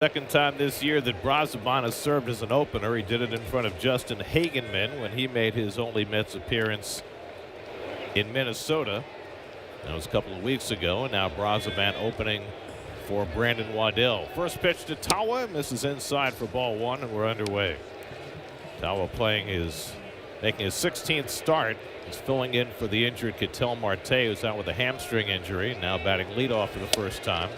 Second time this year that Brazoban has served as an opener. He did it in front of Justin Hagenman when he made his only Mets appearance in Minnesota. That was a couple of weeks ago, and now Brazoban opening for Brandon Waddell. First pitch to Tawa, misses inside for ball one, and we're underway. Tawa making his 16th start. He's filling in for the injured Ketel Marte, who's out with a hamstring injury, now batting leadoff for the first time.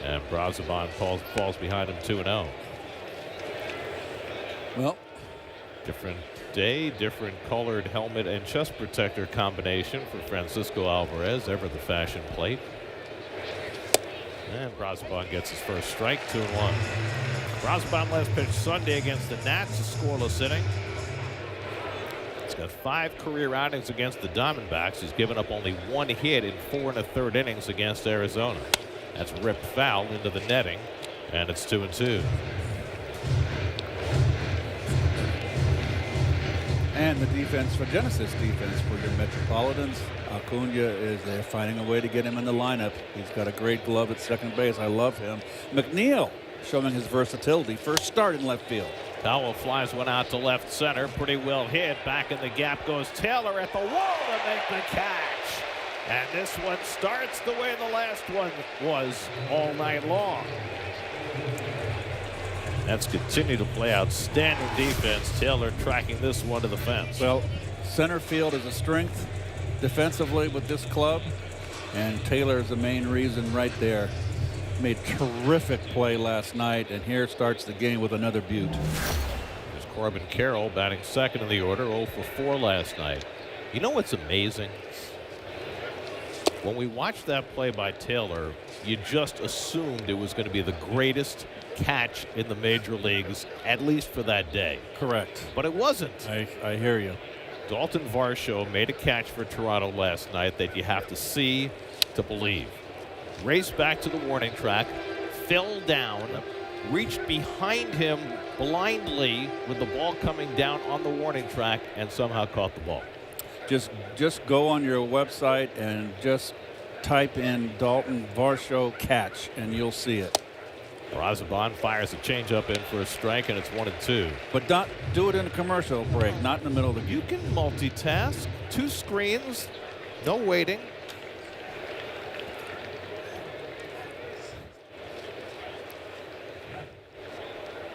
And Brazoban falls behind him 2-0. Well, different day, different colored helmet and chest protector combination for Francisco Alvarez, ever the fashion plate. And Brazoban gets his first strike, 2-1. Brazoban last pitch Sunday against the Nats, a scoreless inning. He's got 5 career outings against the Diamondbacks. He's given up only 1 hit in 4 1/3 innings against Arizona. That's ripped foul into the netting, and it's 2-2. And the defense for Genesis defense for your Metropolitans. Acuna is there finding a way to get him in the lineup. He's got a great glove at second base. I love him. McNeil showing his versatility. First start in left field. Powell flies one out to left center. Pretty well hit. Back in the gap goes Taylor at the wall to make the catch. And this one starts the way the last one was all night long. That's continued to play outstanding defense. Taylor tracking this one to the fence. Well, center field is a strength defensively with this club, and Taylor is the main reason right there. Made terrific play last night, and here starts the game with another beaut. There's Corbin Carroll batting second in the order, 0 for 4 last night. You know what's amazing? When we watched that play by Taylor, you just assumed it was going to be the greatest catch in the major leagues, at least for that day. Correct. But it wasn't. I hear you. Dalton Varsho made a catch for Toronto last night that you have to see to believe. Raced back to the warning track, fell down, reached behind him blindly with the ball coming down on the warning track, and somehow caught the ball. Just go on your website and just type in Dalton Varsho catch, and you'll see it. Brazoban fires a changeup in for a strike, and it's 1-2. But not do it in a commercial break, not in the middle of the game. You can multitask. 2 screens, no waiting.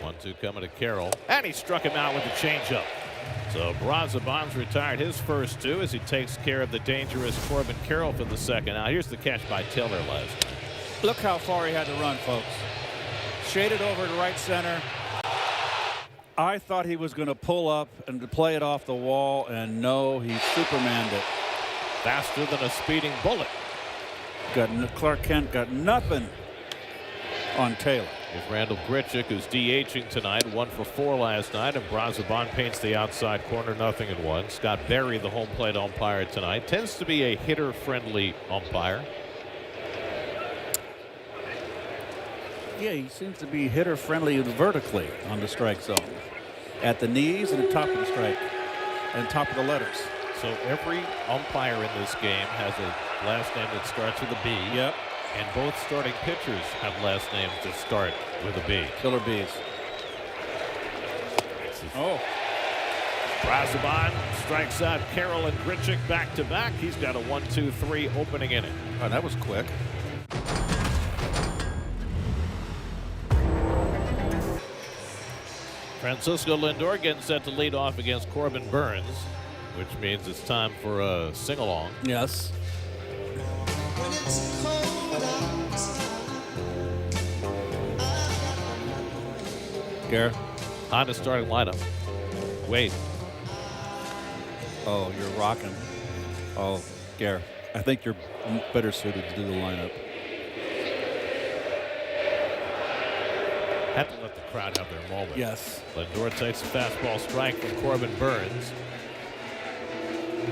One-two coming to Carroll, and he struck him out with a changeup. So Brazoban's retired his first 2 as he takes care of the dangerous Corbin Carroll for the second. Now here's the catch by Taylor last night. Look how far he had to run, folks. Shaded over to right center. I thought he was going to pull up and to play it off the wall, and no, he Supermaned it. Faster than a speeding bullet. Clark Kent got nothing on Taylor. Here's Randall Grichuk, who's DHing tonight, 1 for 4 last night, and Brazoban paints the outside corner, 0-1. Scott Berry, the home plate umpire tonight, tends to be a hitter-friendly umpire. Yeah, he seems to be hitter-friendly vertically on the strike zone, at the knees and the top of the strike, and top of the letters. So every umpire in this game has a last name that starts with a B. Yep. And both starting pitchers have last names that start with a B. Killer Bees. Oh. Brazoban strikes out Carroll and Grichuk back-to-back. He's got a 1-2-3 opening inning. Oh, that was quick. Francisco Lindor getting set to lead off against Corbin Burns, which means it's time for a sing-along. Yes. Gare. On the starting lineup. Wait. Oh, you're rocking. Oh, Gare. I think you're better suited to do the lineup. Have to let the crowd have their moment. Yes. Lindor takes a fastball strike from Corbin Burns.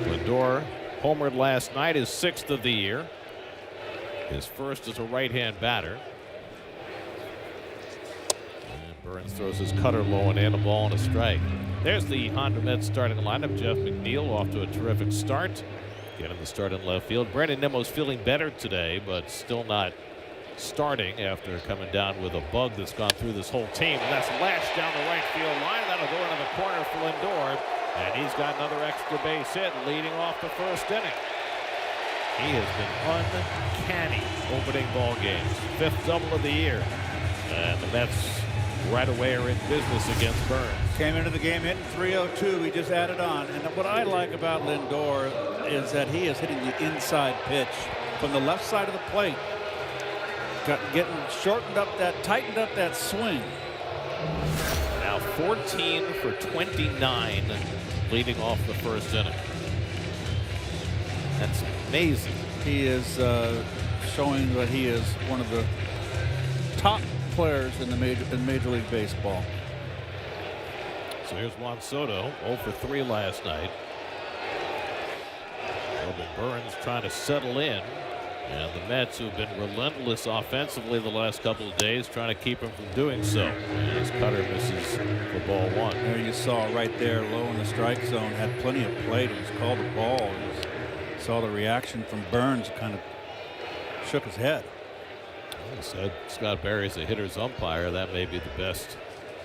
Lindor homered last night, his 6th of the year. His first as a right-hand batter. And Burns throws his cutter low and in, a ball and a strike. There's the Honda Mets starting lineup. Jeff McNeil off to a terrific start. Getting the start in left field. Brandon Nimmo's feeling better today, but still not starting after coming down with a bug that's gone through this whole team. And that's lashed down the right field line. That'll go into the corner for Lindor. And he's got another extra base hit leading off the first inning. He has been uncanny opening ball games. 5th double of the year. And the Mets right away are in business against Burns. Came into the game hitting .302. He just added on. And what I like about Lindor is that he is hitting the inside pitch from the left side of the plate. Getting tightened up that swing. Now 14 for 29 leading off the first inning. That's amazing. He is showing that he is one of the top players in Major League Baseball. So here's Juan Soto, 0 for 3 last night. Corbin Burns trying to settle in. And the Mets, who've been relentless offensively the last couple of days, trying to keep him from doing so. And his cutter misses for ball 1. There you saw right there, low in the strike zone, had plenty of plate. It was called a ball. You saw the reaction from Burns, kind of shook his head. He said Scott Barry's a hitter's umpire. That may be the best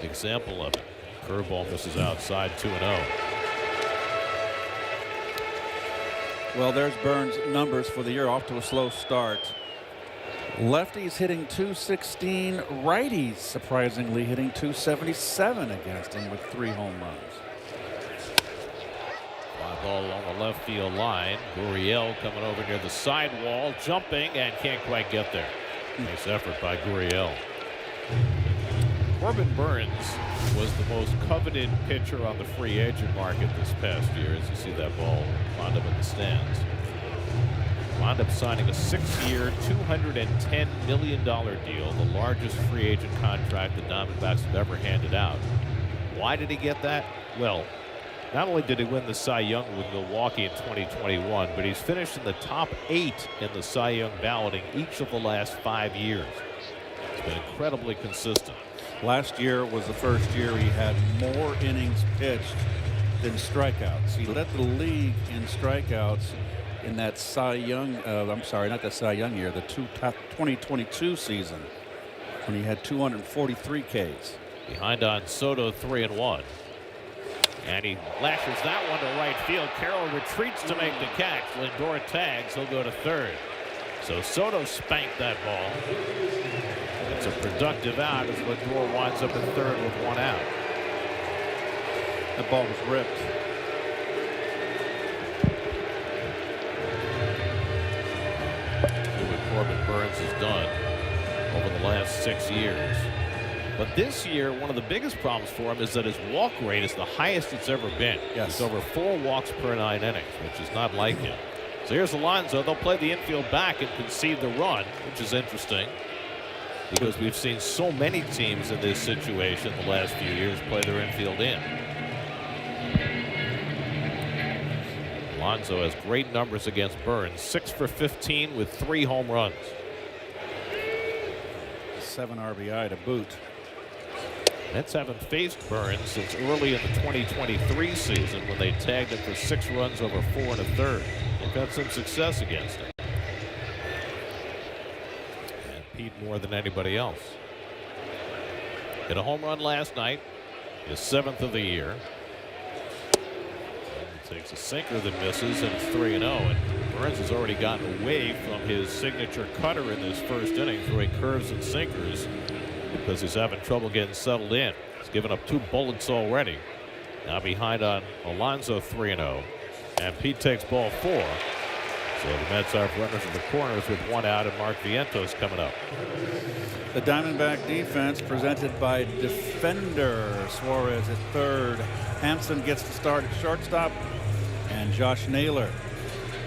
example of it. Curveball misses outside, 2-0. Well, there's Burns' numbers for the year, off to a slow start. Lefties hitting .216, righties surprisingly hitting .277 against him with 3 home runs. Fly ball along the left field line. Gurriel coming over near the sidewall, jumping, and can't quite get there. Nice effort by Gurriel. Corbin Burns was the most coveted pitcher on the free agent market this past year, as you see that ball wound up in the stands. Wound up signing a 6-year, $210 million deal, the largest free agent contract the Diamondbacks have ever handed out. Why did he get that? Well, not only did he win the Cy Young with Milwaukee in 2021, but he's finished in the top 8 in the Cy Young balloting each of the last 5 years. He's been incredibly consistent. Last year was the first year he had more innings pitched than strikeouts. He led the league in strikeouts in that Cy Young, I'm sorry, not that Cy Young year, the 2022 season, when he had 243 Ks. Behind on Soto, 3-1. And he lashes that one to right field. Carroll retreats to make the catch. Lindor tags. He'll go to third. So Soto spanked that ball. It's a productive out as Lindor winds up in third with 1 out. That ball was ripped. Look what Corbin Burns has done over the last 6 years. But this year, one of the biggest problems for him is that his walk rate is the highest it's ever been. Yes. It's over 4 walks per 9 innings, which is not like him. So here's Alonso. They'll play the infield back and concede the run, which is interesting because we've seen so many teams in this situation the last few years play their infield in. Alonso has great numbers against Burns, 6 for 15 with 3 home runs. 7 RBI to boot. Mets haven't faced Burns since early in the 2023 season when they tagged him for 6 runs over 4 1/3. They've had some success against him. And Pete more than anybody else. Hit a home run last night, his 7th of the year. And takes a sinker that misses, and it's 3-0. And Burns has already gotten away from his signature cutter in this first inning, throwing curves and sinkers, because he's having trouble getting settled in. He's given up 2 bullets already. Now behind on Alonso, 3-0. And Pete takes ball 4. So the Mets have runners in the corners with 1 out, and Mark Vientos coming up. The Diamondback defense presented by Defender. Suarez at third. Hampson gets the start at shortstop. And Josh Naylor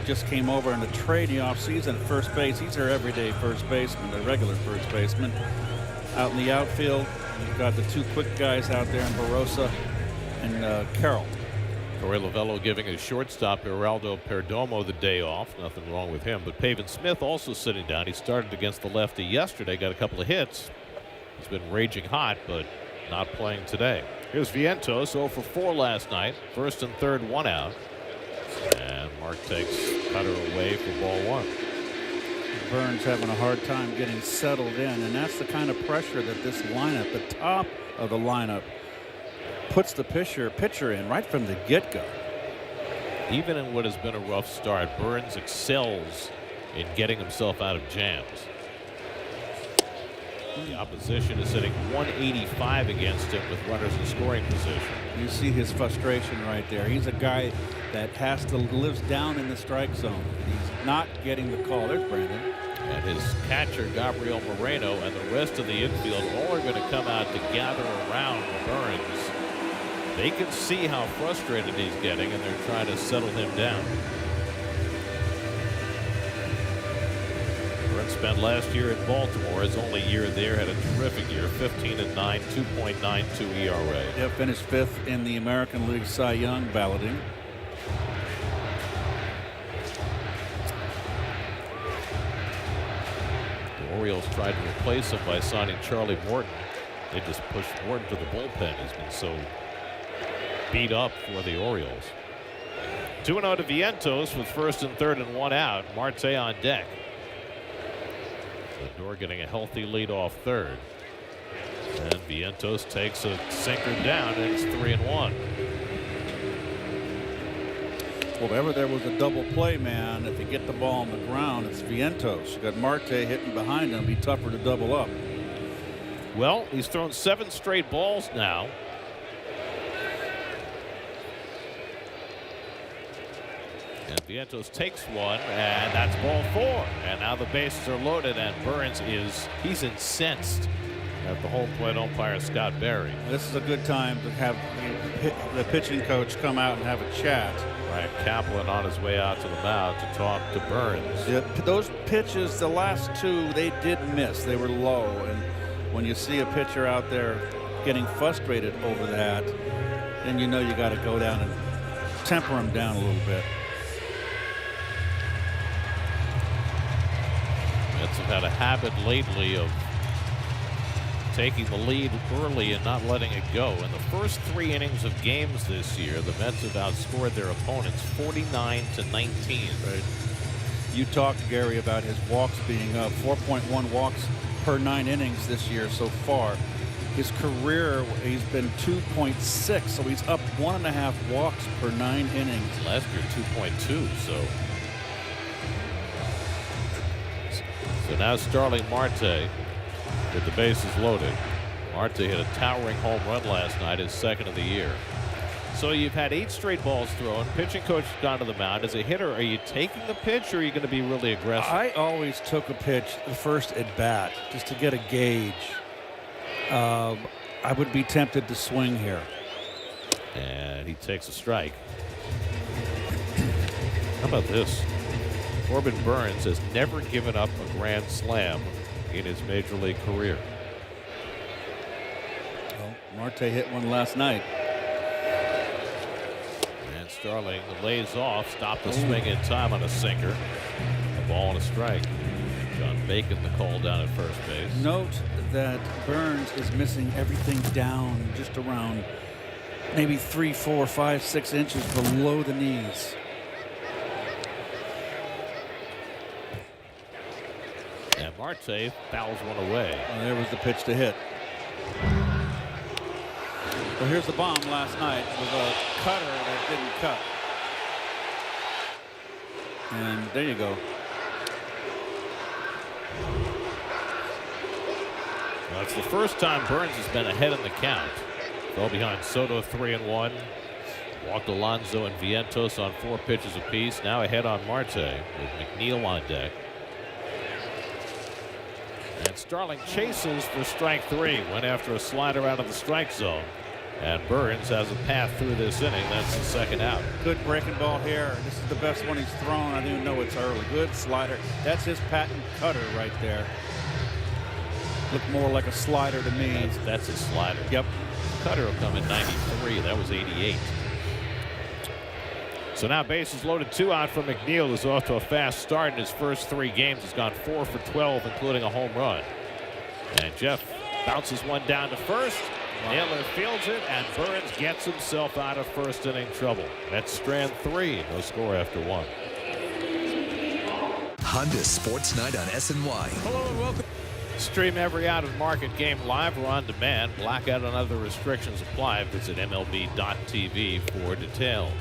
just came over in the trade in the offseason at first base. He's their everyday first baseman, the regular first baseman. Out in the outfield, you've got the 2 quick guys out there in Barossa and Carroll. Corey Lavello giving his shortstop Geraldo Perdomo the day off. Nothing wrong with him. But Pavin Smith also sitting down. He started against the lefty yesterday, got a couple of hits. He's been raging hot, but not playing today. Here's Vientos, 0 for 4 last night. First and third, 1 out. And Mark takes cutter away for ball 1. Burns having a hard time getting settled in, and that's the kind of pressure that this lineup, the top of the lineup, puts the pitcher in right from the get-go. Even in what has been a rough start, Burns excels in getting himself out of jams. The opposition is hitting 185 against him with runners in scoring position. You see his frustration right there. He's a guy that lives down in the strike zone. He's not getting the call. There's Brandon. And his catcher, Gabriel Moreno, and the rest of the infield all are going to come out to gather around Burns. They can see how frustrated he's getting, and they're trying to settle him down. Burns spent last year in Baltimore. His only year there, had a terrific year, 15-9, 2.92 ERA. Yep, finished 5th in the American League Cy Young balloting. The Orioles tried to replace him by signing Charlie Morton. They just pushed Morton to the bullpen. He's been so beat up for the Orioles. 2-0 to Vientos with 1st and 3rd and 1 out. Marte on deck. Lindor getting a healthy lead off 3rd. And Vientos takes a sinker down, and it's 3-1. Well, if ever there was a double play man, if you get the ball on the ground, it's Vientos. You got Marte hitting behind him. It'd be tougher to double up. Well, he's thrown 7 straight balls now. And Vientos takes one, and that's ball 4. And now the bases are loaded, and Burns he's incensed at the home plate umpire, Scott Berry. This is a good time to have the pitching coach come out and have a chat. Ryan Kaplan on his way out to the mound to talk to Burns. Yeah, those pitches, the last 2, they did miss. They were low, and when you see a pitcher out there getting frustrated over that, then you know you got to go down and temper him down a little bit. Mets have had a habit lately of taking the lead early and not letting it go. In the first 3 innings of games this year, the Mets have outscored their opponents 49-19. Right. You talked, Gary, about his walks being up 4.1 walks per 9 innings this year so far. His career, he's been 2.6, so he's up 1.5 walks per 9 innings. Last year, 2.2. So now Starling Marte with the bases loaded. Marte hit a towering home run last night, his 2nd of the year. So you've had 8 straight balls thrown. Pitching coach has gone to the mound. As a hitter, are you taking the pitch, or are you going to be really aggressive? I always took a pitch the first at bat just to get a gauge. I would be tempted to swing here. And he takes a strike. How about this? Corbin Burns has never given up a grand slam in his major league career. Well, Marte hit one last night. And Starling lays off, stopped the swing in time on a sinker. A ball and a strike. John Bacon the call down at first base. Note that Burns is missing everything down just around maybe 3, 4, 5, 6 inches below the knees. And Marte fouls one away. And there was the pitch to hit. Well, here's the bomb last night. It was a cutter that didn't cut. And there you go. Well, it's the first time Burns has been ahead in the count. Fell behind Soto 3-1. Walked Alonso and Vientos on 4 pitches apiece. Now ahead on Marte with McNeil on deck. And Starling chases for strike 3. Went after a slider out of the strike zone. And Burns has a path through this inning. That's the 2nd out. Good breaking ball here. This is the best one he's thrown. I didn't even know it's early. Good slider. That's his patent cutter right there. Looked more like a slider to me. That's a slider. Yep. Cutter will come in 93. That was 88. So now bases loaded, 2 out for McNeil, who's off to a fast start in his first 3 games. He's gone 4 for 12, including a home run. And Jeff bounces one down to first. Naylor fields it, and Burns gets himself out of first inning trouble. That's strand 3. No score after 1. Honda Sports Night on SNY. Hello and welcome. Stream every out-of-market game live or on demand. Blackout and other restrictions apply. Visit MLB.tv for details.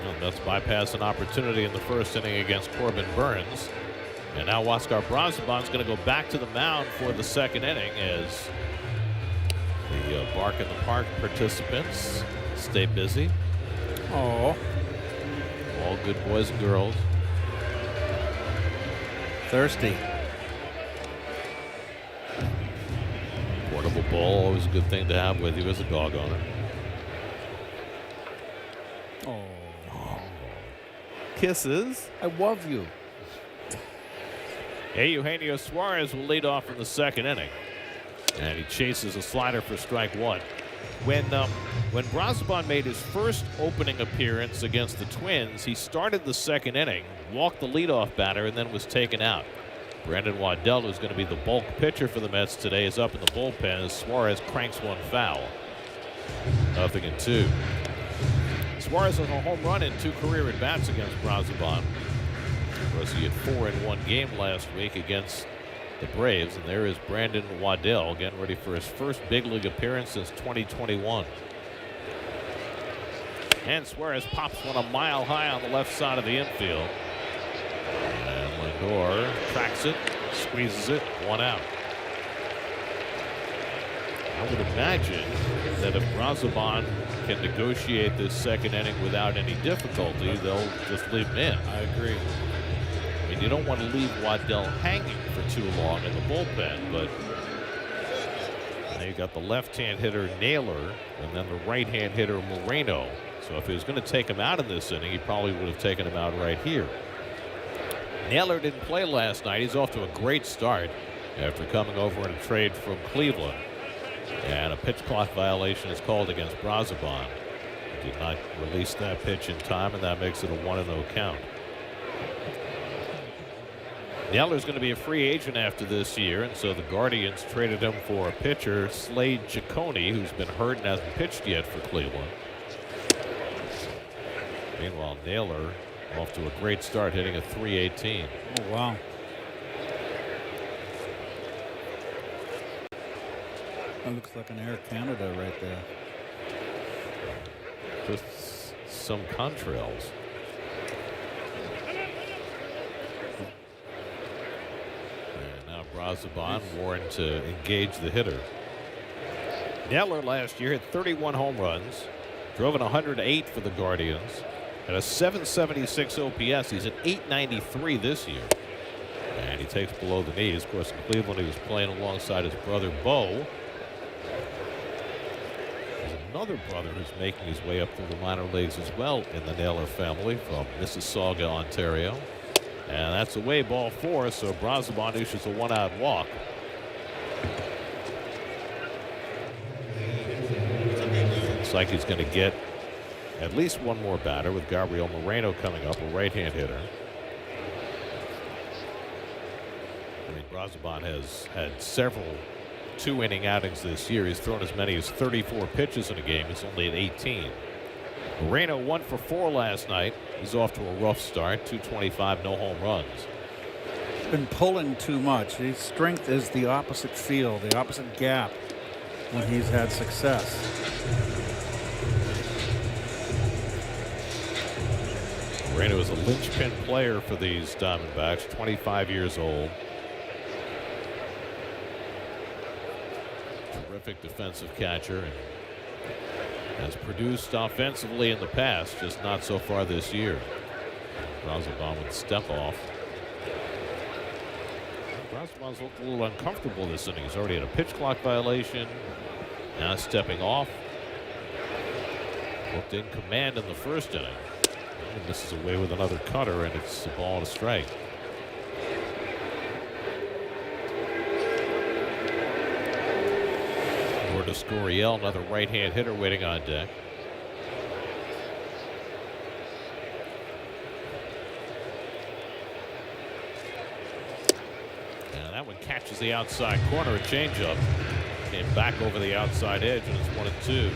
And that's bypass an opportunity in the first inning against Corbin Burns. And now Huáscar Brazoban's going to go back to the mound for the second inning as the Bark in the Park participants stay busy. Oh, All good boys and girls. thirsty. Portable bowl, always a good thing to have with you as a dog owner. Oh, Kisses. I love you. Eugenio Suarez will lead off in the second inning. And he chases a slider for strike one. When Brazoban made his first opening appearance against the Twins, he started the second inning, walked the leadoff batter, and then was taken out. Brandon Waddell, who's going to be the bulk pitcher for the Mets today, is up in the bullpen as Suarez cranks one foul. 0-2. Suarez has a home run in 2 career at-bats against Brazoban. Of course, he had 4 in 1 game last week against the Braves, and there is Brandon Waddell getting ready for his first big league appearance since 2021. And Suarez pops one a mile high on the left side of the infield. And Lindor tracks it, squeezes it, 1 out. I would imagine that if Brazoban can negotiate this second inning without any difficulty, they'll just leave him in. I agree. I mean, you don't want to leave Waddell hanging for too long in the bullpen, but now you got the left-hand hitter Naylor and then the right-hand hitter Moreno. So if he was going to take him out in this inning, he probably would have taken him out right here. Naylor didn't play last night. He's off to a great start after coming over in a trade from Cleveland. And a pitch clock violation is called against Brazoban. He did not release that pitch in time, and that makes it a 1-0 count. Naylor's going to be a free agent after this year, and so the Guardians traded him for a pitcher, Slade Ciccone, who's been hurt and hasn't pitched yet for Cleveland. Meanwhile, Naylor off to a great start, hitting a .318. Oh, wow. That looks like an Air Canada right there. Just some contrails. And now Brazoban warned to engage the hitter. Naylor last year hit 31 home runs, drove in 108 for the Guardians, at a .776 OPS. He's at .893 this year. And he takes below the knees. Of course, in Cleveland, he was playing alongside his brother, Bo. There's another brother who's making his way up through the minor leagues as well in the Naylor family from Mississauga, Ontario. And that's away, ball 4, so Brazoban issues a 1-out walk. Looks like he's going to get at least one more batter with Gabriel Moreno coming up, a right-hand hitter. I mean, Brazoban has had several 2-inning outings this year. He's thrown as many as 34 pitches in a game. He's only at 18. Moreno 1 for 4 last night. He's off to a rough start. .225, no home runs. Been pulling too much. His strength is the opposite field, the opposite gap when he's had success. Moreno is a linchpin player for these Diamondbacks, 25 years old. Terrific defensive catcher and has produced offensively in the past, just not so far this year. Brazoban would step off. Brazoban's looked a little uncomfortable this inning. He's already had a pitch clock violation. Now stepping off. Looked in command in the first inning. And this is away with another cutter, and it's a ball and a strike. Lourdes Gurriel, another right-hand hitter waiting on deck. And that one catches the outside corner, a changeup. Came back over the outside edge, and it's 1-2.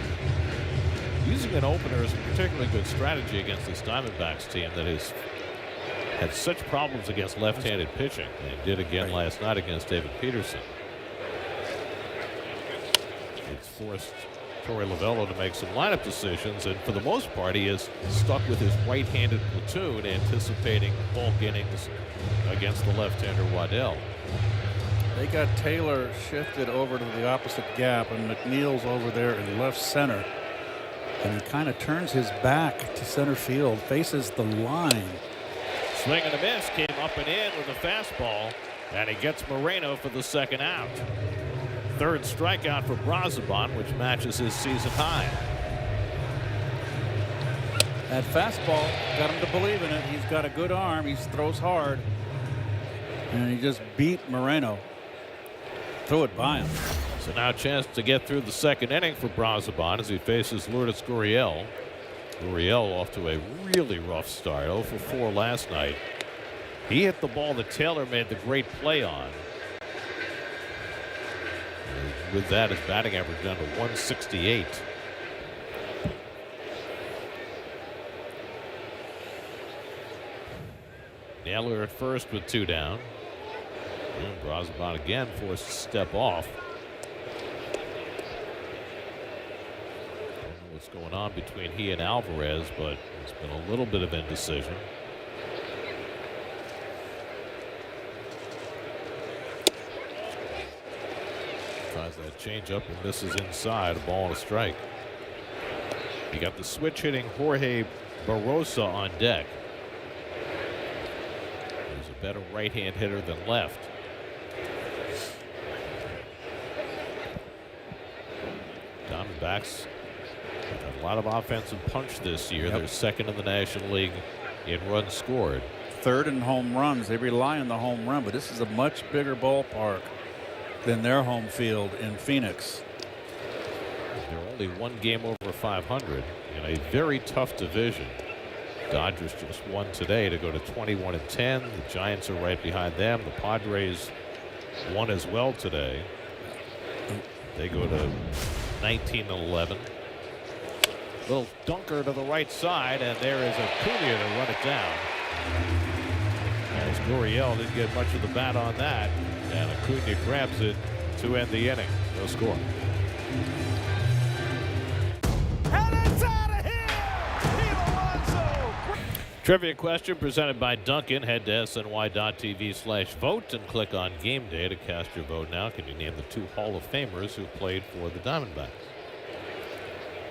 Using an opener is a particularly good strategy against this Diamondbacks team that has had such problems against left-handed pitching, and did again last night against David Peterson. It's forced Torey Lovullo to make some lineup decisions, and for the most part, he is stuck with his right-handed platoon, anticipating bulk innings against the left-hander Waddell. They got Taylor shifted over to the opposite gap, and McNeil's over there in left center. And he kind of turns his back to center field, faces the line. Swing and a miss, came up and in with a fastball, and he gets Moreno for the second out. Third strikeout for Brazoban, which matches his season high. That fastball got him to believe in it. He's got a good arm. He throws hard. And he just beat Moreno. Threw it by him. So now a chance to get through the second inning for Brazoban as he faces Lourdes Gurriel. Gurriel off to a really rough start. 0 for 4 last night. He hit the ball that Taylor made the great play on. And with that, his batting average down to 168. Naylor at first with 2 down. And Brazoban again forced to step off. Don't know what's going on between he and Alvarez, but it's been a little bit of indecision. Tries that changeup and misses inside. A ball and a strike. You got the switch hitting Jorge Barrosa on deck. He's a better right-hand hitter than left. Diamondbacks got a lot of offensive punch this year. They're second in the National League in runs scored. Third in home runs. They rely on the home run, but this is a much bigger ballpark than their home field in Phoenix. They're only 1 game over 500 in a very tough division. Dodgers just won today to go to 21-10. The Giants are right behind them. The Padres won as well today. They go to 19-11. Little dunker to the right side, and there is Acuna to run it down. As Gurriel didn't get much of the bat on that, and Acuna grabs it to end the inning. No score. Trivia question presented by Duncan. Head to SNY.TV/vote and click on Game Day to cast your vote now. Can you name the 2 Hall of Famers who played for the Diamondbacks?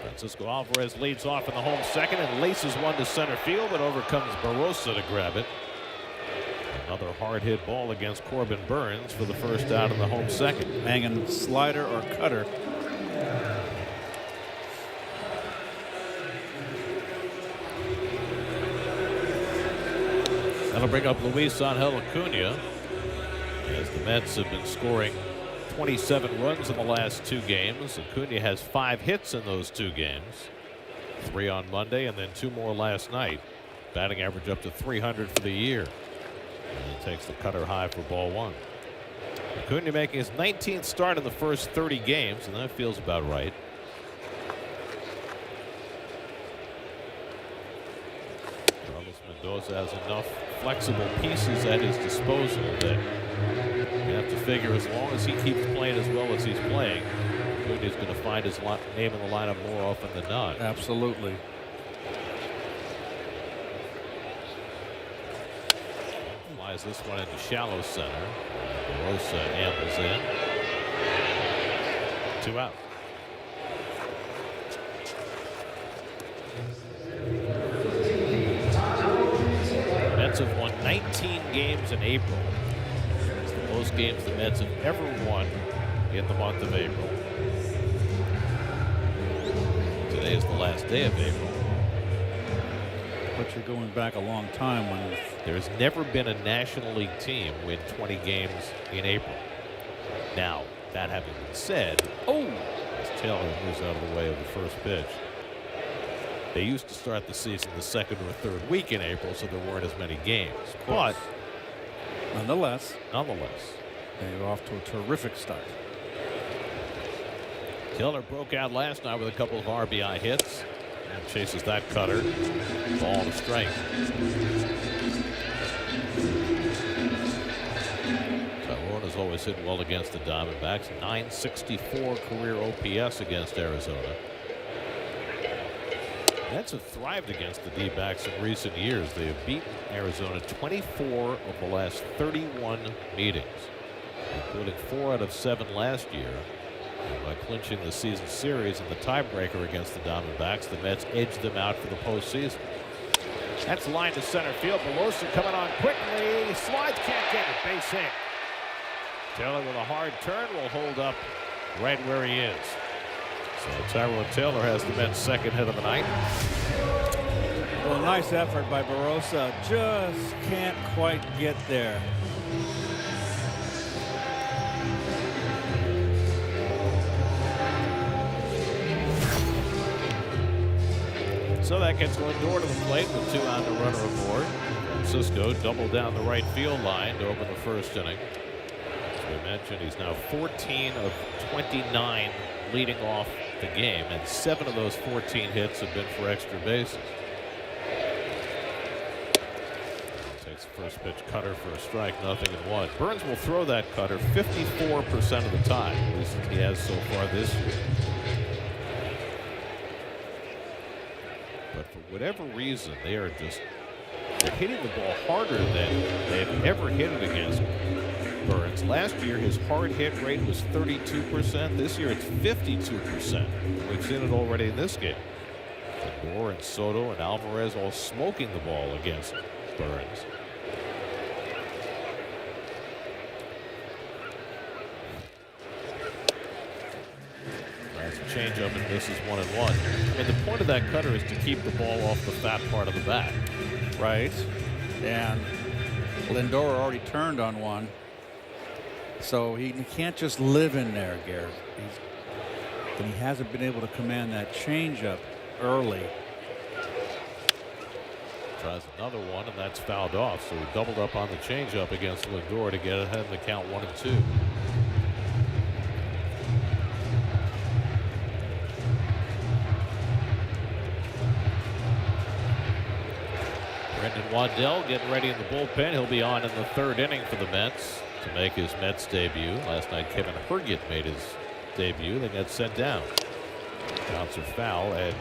Francisco Alvarez leads off in the home second and laces one to center field, but overcomes Barrosa to grab it. Another hard hit ball against Corbin Burns for the first out in the home second. Hanging slider or cutter. That'll bring up Luis Angel Acuna, as the Mets have been scoring 27 runs in the last 2 games. Acuna has 5 hits in those 2 games. 3 on Monday and then 2 more last night. Batting average up to 300 for the year. And he takes the cutter high for ball 1. Acuna making his 19th start in the first 30 games, and that feels about right. Mendoza has enough flexible pieces at his disposal that you have to figure as long as he keeps playing as well as he's playing, Acuna's going to find his name in the lineup more often than not. Absolutely. Flies this one into shallow center. Rosa ambles in. 2 out. Mets have won 19 games in April. It's the most games the Mets have ever won in the month of April. Today is the last day of April. But you're going back a long time when there's never been a National League team win 20 games in April. Now, that having been said, as Taylor moves out of the way of the first pitch. They used to start the season the second or third week in April, so there weren't as many games. But nonetheless, they're off to a terrific start. Taylor broke out last night with a couple of RBI hits and chases that cutter. Ball to strike. always hit well against the Diamondbacks. .964 career OPS against Arizona. Mets have thrived against the D-backs in recent years. They have beaten Arizona 24 of the last 31 meetings, including 4 out of 7 last year. And by clinching the season series and the tiebreaker against the Diamondbacks, the Mets edged them out for the postseason. That's line to center field. Belosa coming on quickly. Slides, can't get it. Base hit. Taylor with a hard turn will hold up right where he is. So Tyrone Taylor has the Mets' second hit of the night. Well, nice effort by Belosa. Just can't quite get there. So that gets Lindor to the plate with 2 on the runner aboard. Francisco doubled down the right field line to open the first inning. As we mentioned, he's now 14 of 29 leading off the game, and 7 of those 14 hits have been for extra bases. Takes the first pitch cutter for a strike, 0-1. Burns will throw that cutter 54% of the time, at least he has so far this year. But for whatever reason, they're hitting the ball harder than they've ever hit it against Burns. Last year, his hard hit rate was 32%. This year, it's 52%. We've seen it already in this game. Lindor and Soto and Alvarez all smoking the ball against Burns. Change up and misses 1-1. And the point of that cutter is to keep the ball off the fat part of the bat. Right. And Lindor already turned on one. So he can't just live in there, Garrett. And he hasn't been able to command that changeup early. Tries another one, and that's fouled off. So he doubled up on the changeup against Lindor to get ahead in the count 1-2. Brendan Waddell getting ready in the bullpen. He'll be on in the 3rd inning for the Mets to make his Mets debut. Last night, Kevin Herget made his debut. They got sent down. Counts are foul, and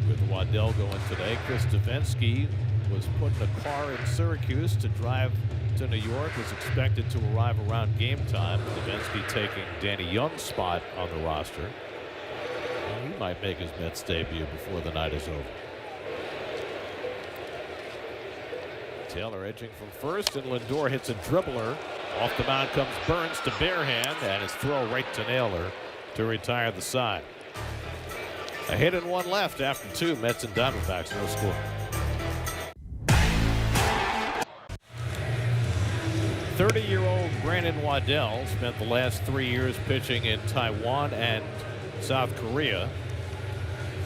with Waddell going today, Chris Davinsky was put in a car in Syracuse to drive to New York. Was expected to arrive around game time. Davinsky taking Danny Young's spot on the roster. Well, he might make his Mets debut before the night is over. Taylor edging from first, and Lindor hits a dribbler. Off the mound comes Burns to bare hand, and his throw right to Naylor to retire the side. A hit and 1 left after 2. Mets and Diamondbacks, no score. 30-year-old Brandon Waddell spent the last 3 years pitching in Taiwan and South Korea.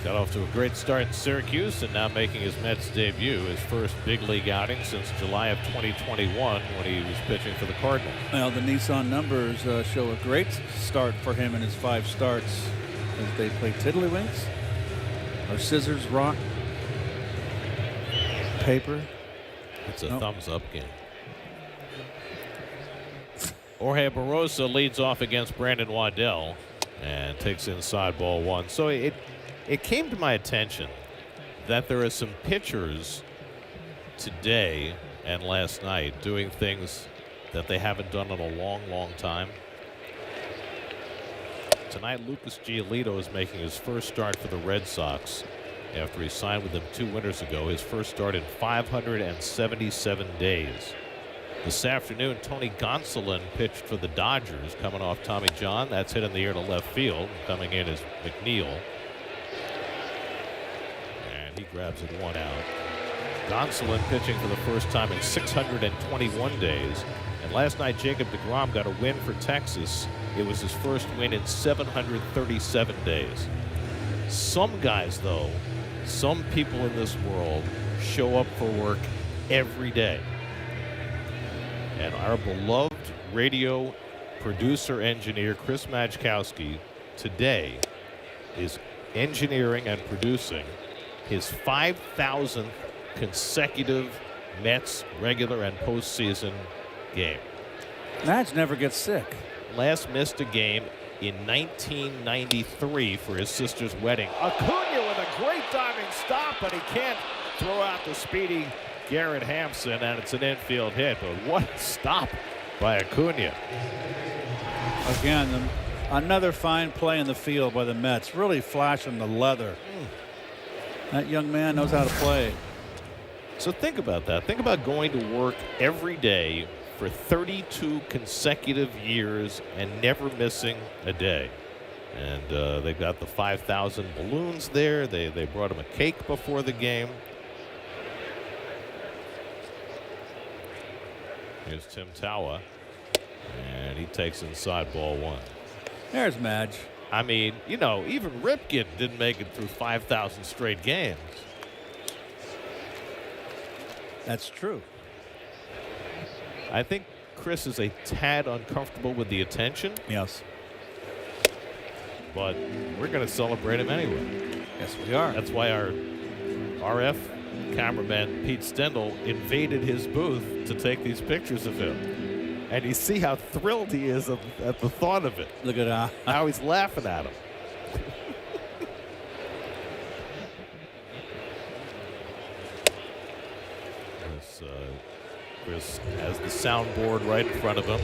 Got off to a great start in Syracuse and now making his Mets debut, his first big league outing since July of 2021 when he was pitching for the Cardinals. Well, the Nissan numbers show a great start for him in his 5 starts as they play Tiddlywinks or Scissors, Rock, Paper. It's a thumbs up game. Jorge Barrosa leads off against Brandon Waddell and takes inside ball 1. So it came to my attention that there are some pitchers today and last night doing things that they haven't done in a long, long time. Tonight, Lucas Giolito is making his first start for the Red Sox after he signed with them 2 winters ago. His first start in 577 days. This afternoon, Tony Gonsolin pitched for the Dodgers, coming off Tommy John. That's hit in the air to left field. Coming in is McNeil. He grabs it 1 out. Gonsolin pitching for the first time in 621 days. And last night, Jacob deGrom got a win for Texas. It was his first win in 737 days. Some guys, though, some people in this world show up for work every day. And our beloved radio producer engineer, Chris Majkowski, today is engineering and producing his 5,000th consecutive Mets regular and postseason game. Madge never gets sick. Last missed a game in 1993 for his sister's wedding. Acuna with a great diving stop, but he can't throw out the speedy Garrett Hampson, and it's an infield hit. But what a stop by Acuna. Again, another fine play in the field by the Mets. Really flashing the leather. That young man knows how to play. So think about that. Think about going to work every day for 32 consecutive years and never missing a day. And they got the 5,000 balloons there. They brought him a cake before the game. Here's Tim Tawa, and he takes inside ball 1. There's Madge. I mean, you know, even Ripken didn't make it through 5,000 straight games. That's true. I think Chris is a tad uncomfortable with the attention, Yes. but we're going to celebrate him anyway. Yes, we are. That's why our RF cameraman, Pete Stendel, invaded his booth to take these pictures of him. And you see how thrilled he is at the thought of it. Look at How he's laughing at him. Chris has the soundboard right in front of him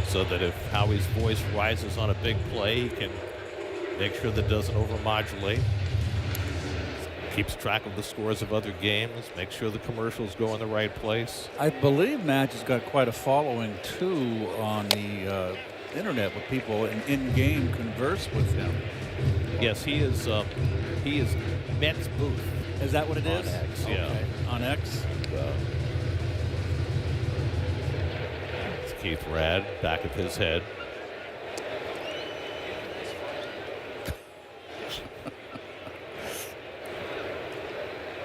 so that if Howie's voice rises on a big play, he can make sure that it doesn't overmodulate. Keeps track of the scores of other games, make sure the commercials go in the right place. I believe Madge has got quite a following, too, on the internet, with people in-game converse with him. Yes, he is Mets booth. Is that what it is? On X, yeah. Okay. On X? It's Keith Rad back of his head.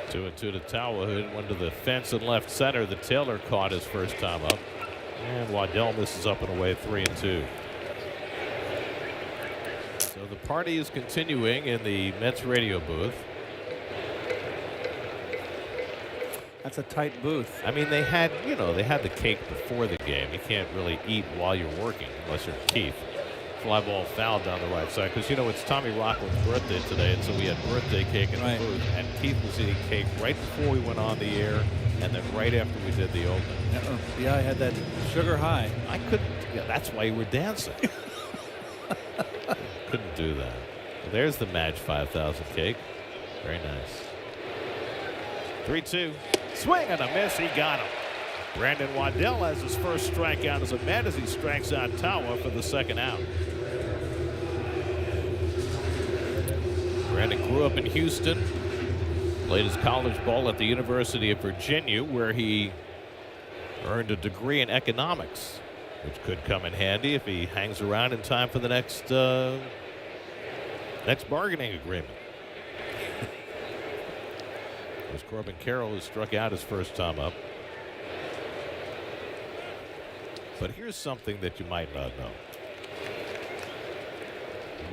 Two and two to Tawa, who hit one to the fence in left center. The Taylor caught his first time up. And Waddell misses up and away 3-2. So the party is continuing in the Mets radio booth. That's a tight booth. I mean, they had the cake before the game. You can't really eat while you're working unless you're Keith. Fly ball foul down the right side because, it's Tommy Rockland's birthday today, and so we had birthday cake in the booth. And Keith was eating cake right before we went on the air and then right after we did the open. Yeah, I had that sugar high. I couldn't. Yeah, that's why you were dancing. Couldn't do that. Well, there's the match 5,000 cake. Very nice. 3-2. Swing and a miss. He got him. Brandon Waddell has his first strikeout as a Met as he strikes out Tawa for the second out. Brandon grew up in Houston, played his college ball at the University of Virginia, where he earned a degree in economics, which could come in handy if he hangs around in time for the next bargaining agreement. There's Corbin Carroll, who struck out his first time up. But here's something that you might not know.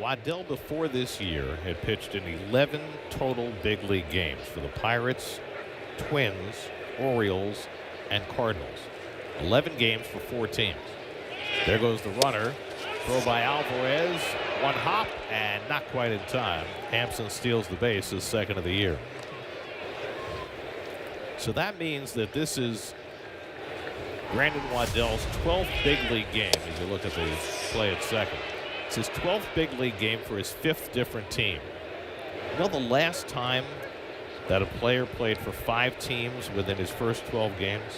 Waddell before this year had pitched in 11 total big league games for the Pirates, Twins, Orioles, and Cardinals. 11 games for 4 teams. There goes the runner. Throw by Alvarez. One hop and not quite in time. Hampson steals the base, his second of the year. So that means that this is Brandon Waddell's 12th big league game as you look at the play at second. It's his 12th big league game for his 5th different team. You know the last time that a player played for 5 teams within his first 12 games?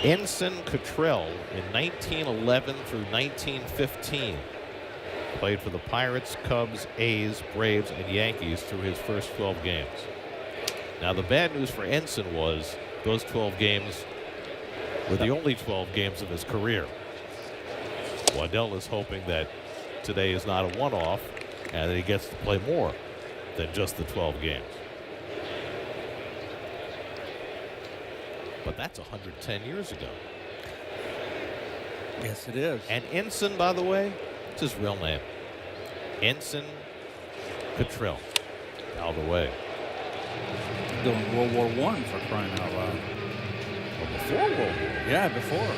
Ensign Cottrell in 1911 through 1915 played for the Pirates, Cubs, A's, Braves, and Yankees through his first 12 games. Now the bad news for Ensign was those 12 games were the only 12 games of his career. Waddell is hoping that today is not a one-off and that he gets to play more than just the 12 games. But that's 110 years ago. Yes, it is. And Ensign, by the way, it's his real name. Ensign Cottrell. Out of the way. Doing World War I for crying out loud. Well, before World War. Yeah, before.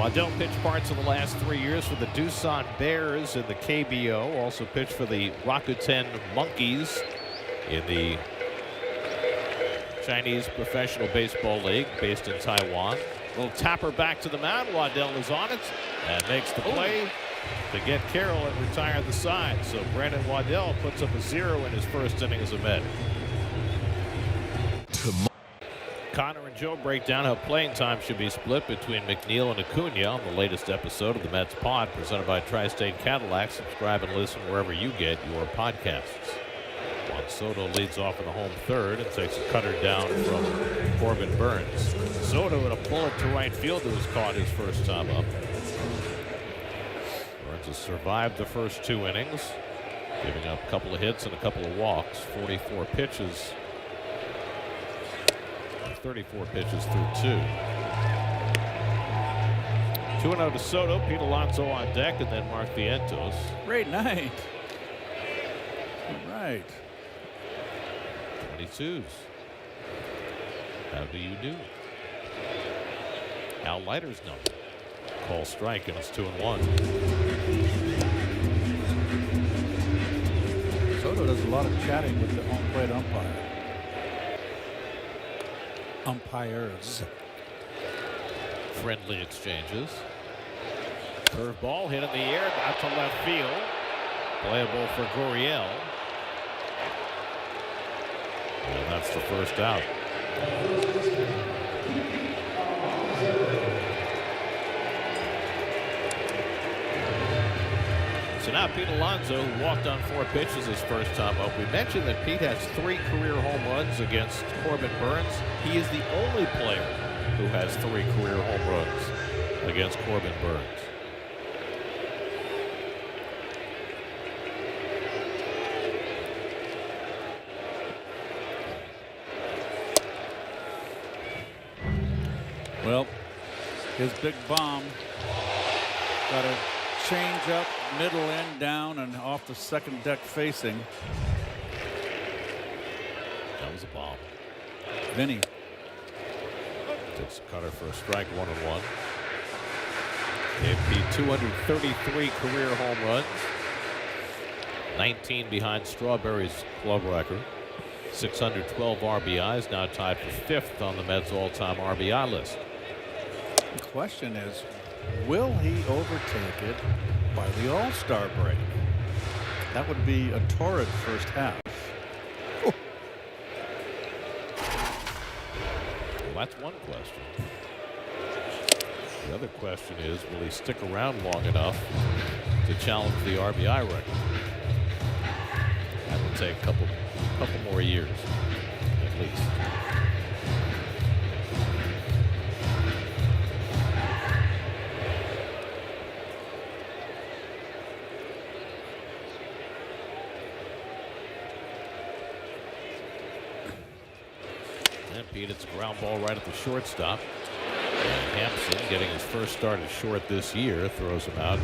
Waddell pitched parts of the last 3 years for the Doosan Bears in the KBO. Also pitched for the Rakuten Monkeys in the Chinese Professional Baseball League based in Taiwan. Little tapper back to the mound. Waddell is on it and makes the play to get Carroll and retire the side. So Brandon Waddell puts up a 0 in his first inning as a Met. Connor and Joe break down how playing time should be split between McNeil and Acuna on the latest episode of the Mets Pod, presented by Tri-State Cadillac. Subscribe and listen wherever you get your podcasts. Juan Soto leads off in the home third and takes a cutter down from Corbin Burns. Soto with a bullet to right field that was caught his first time up. Burns has survived the first 2 innings, giving up a couple of hits and a couple of walks. 44 pitches. 34 pitches through 2. 2-0 to Soto. Pete Alonso on deck, and then Mark Vientos. Great night. All right. 22s. How do you do? Al Leiter's number. Call strike, and it's 2-1. Soto does a lot of chatting with the home plate umpire. Umpires. Friendly exchanges. Curveball hit in the air, out to left field. Playable for Gurriel. And that's the first out. So now Pete Alonso, who walked on 4 pitches his first time up. We mentioned that Pete has 3 career home runs against Corbin Burns. He is the only player who has 3 career home runs against Corbin Burns. Well, his big bomb got a change up, middle end down, and off the second deck facing. That was a bomb. Vinny. Takes a cutter for a strike, 1-1. Gave Pete 233 career home runs. 19 behind Strawberry's club record. 612 RBIs, now tied for 5th on the Mets all-time RBI list. The question is, will he overtake it by the All-Star break? That would be a torrid first half. Well, that's one question. The other question is, will he stick around long enough to challenge the RBI record? That would take a couple more years, at least. And Pete, it's a ground ball right at the shortstop. And Hampson, getting his first start at short this year, throws him out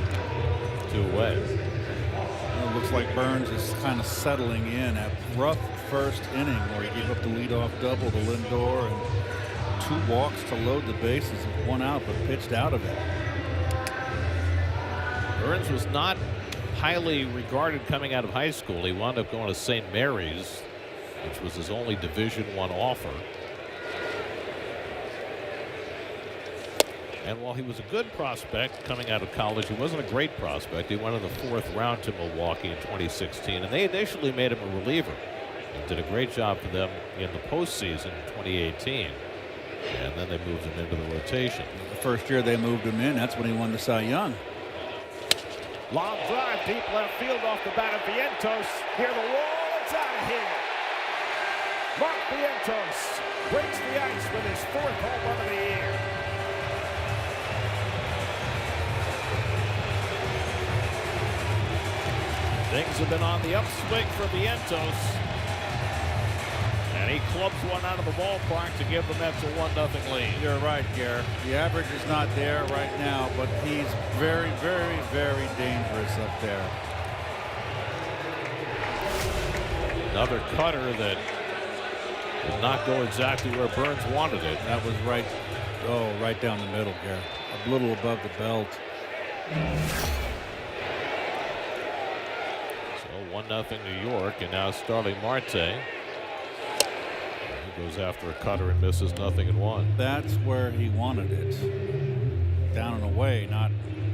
2 away. It looks like Burns is kind of settling in. A rough first inning where he gave up the leadoff double to Lindor and 2 walks to load the bases with 1 out, but pitched out of it. Burns was not highly regarded coming out of high school. He wound up going to St. Mary's, which was his only Division I offer. And while he was a good prospect coming out of college, he wasn't a great prospect. He went in the 4th round to Milwaukee in 2016, and they initially made him a reliever and did a great job for them in the postseason in 2018. And then they moved him into the rotation. The first year they moved him in, that's when he won the Cy Young. Long drive, deep left field off the bat of Vientos. Near the wall, it's out of here. Mark Vientos breaks the ice with his 4th home run of the year. Things have been on the upswing for Vientos. And he clubs one out of the ballpark to give the Mets a 1-0 lead. You're right, Garrett. The average is not there right now, but he's very, very, very dangerous up there. Another cutter that did not go exactly where Burns wanted it. That was right Oh, right down the middle, Gary. A little above the belt. So 1-0 New York, and now Starling Marte. He goes after a cutter and misses 0-1. That's where he wanted it. Down and away, not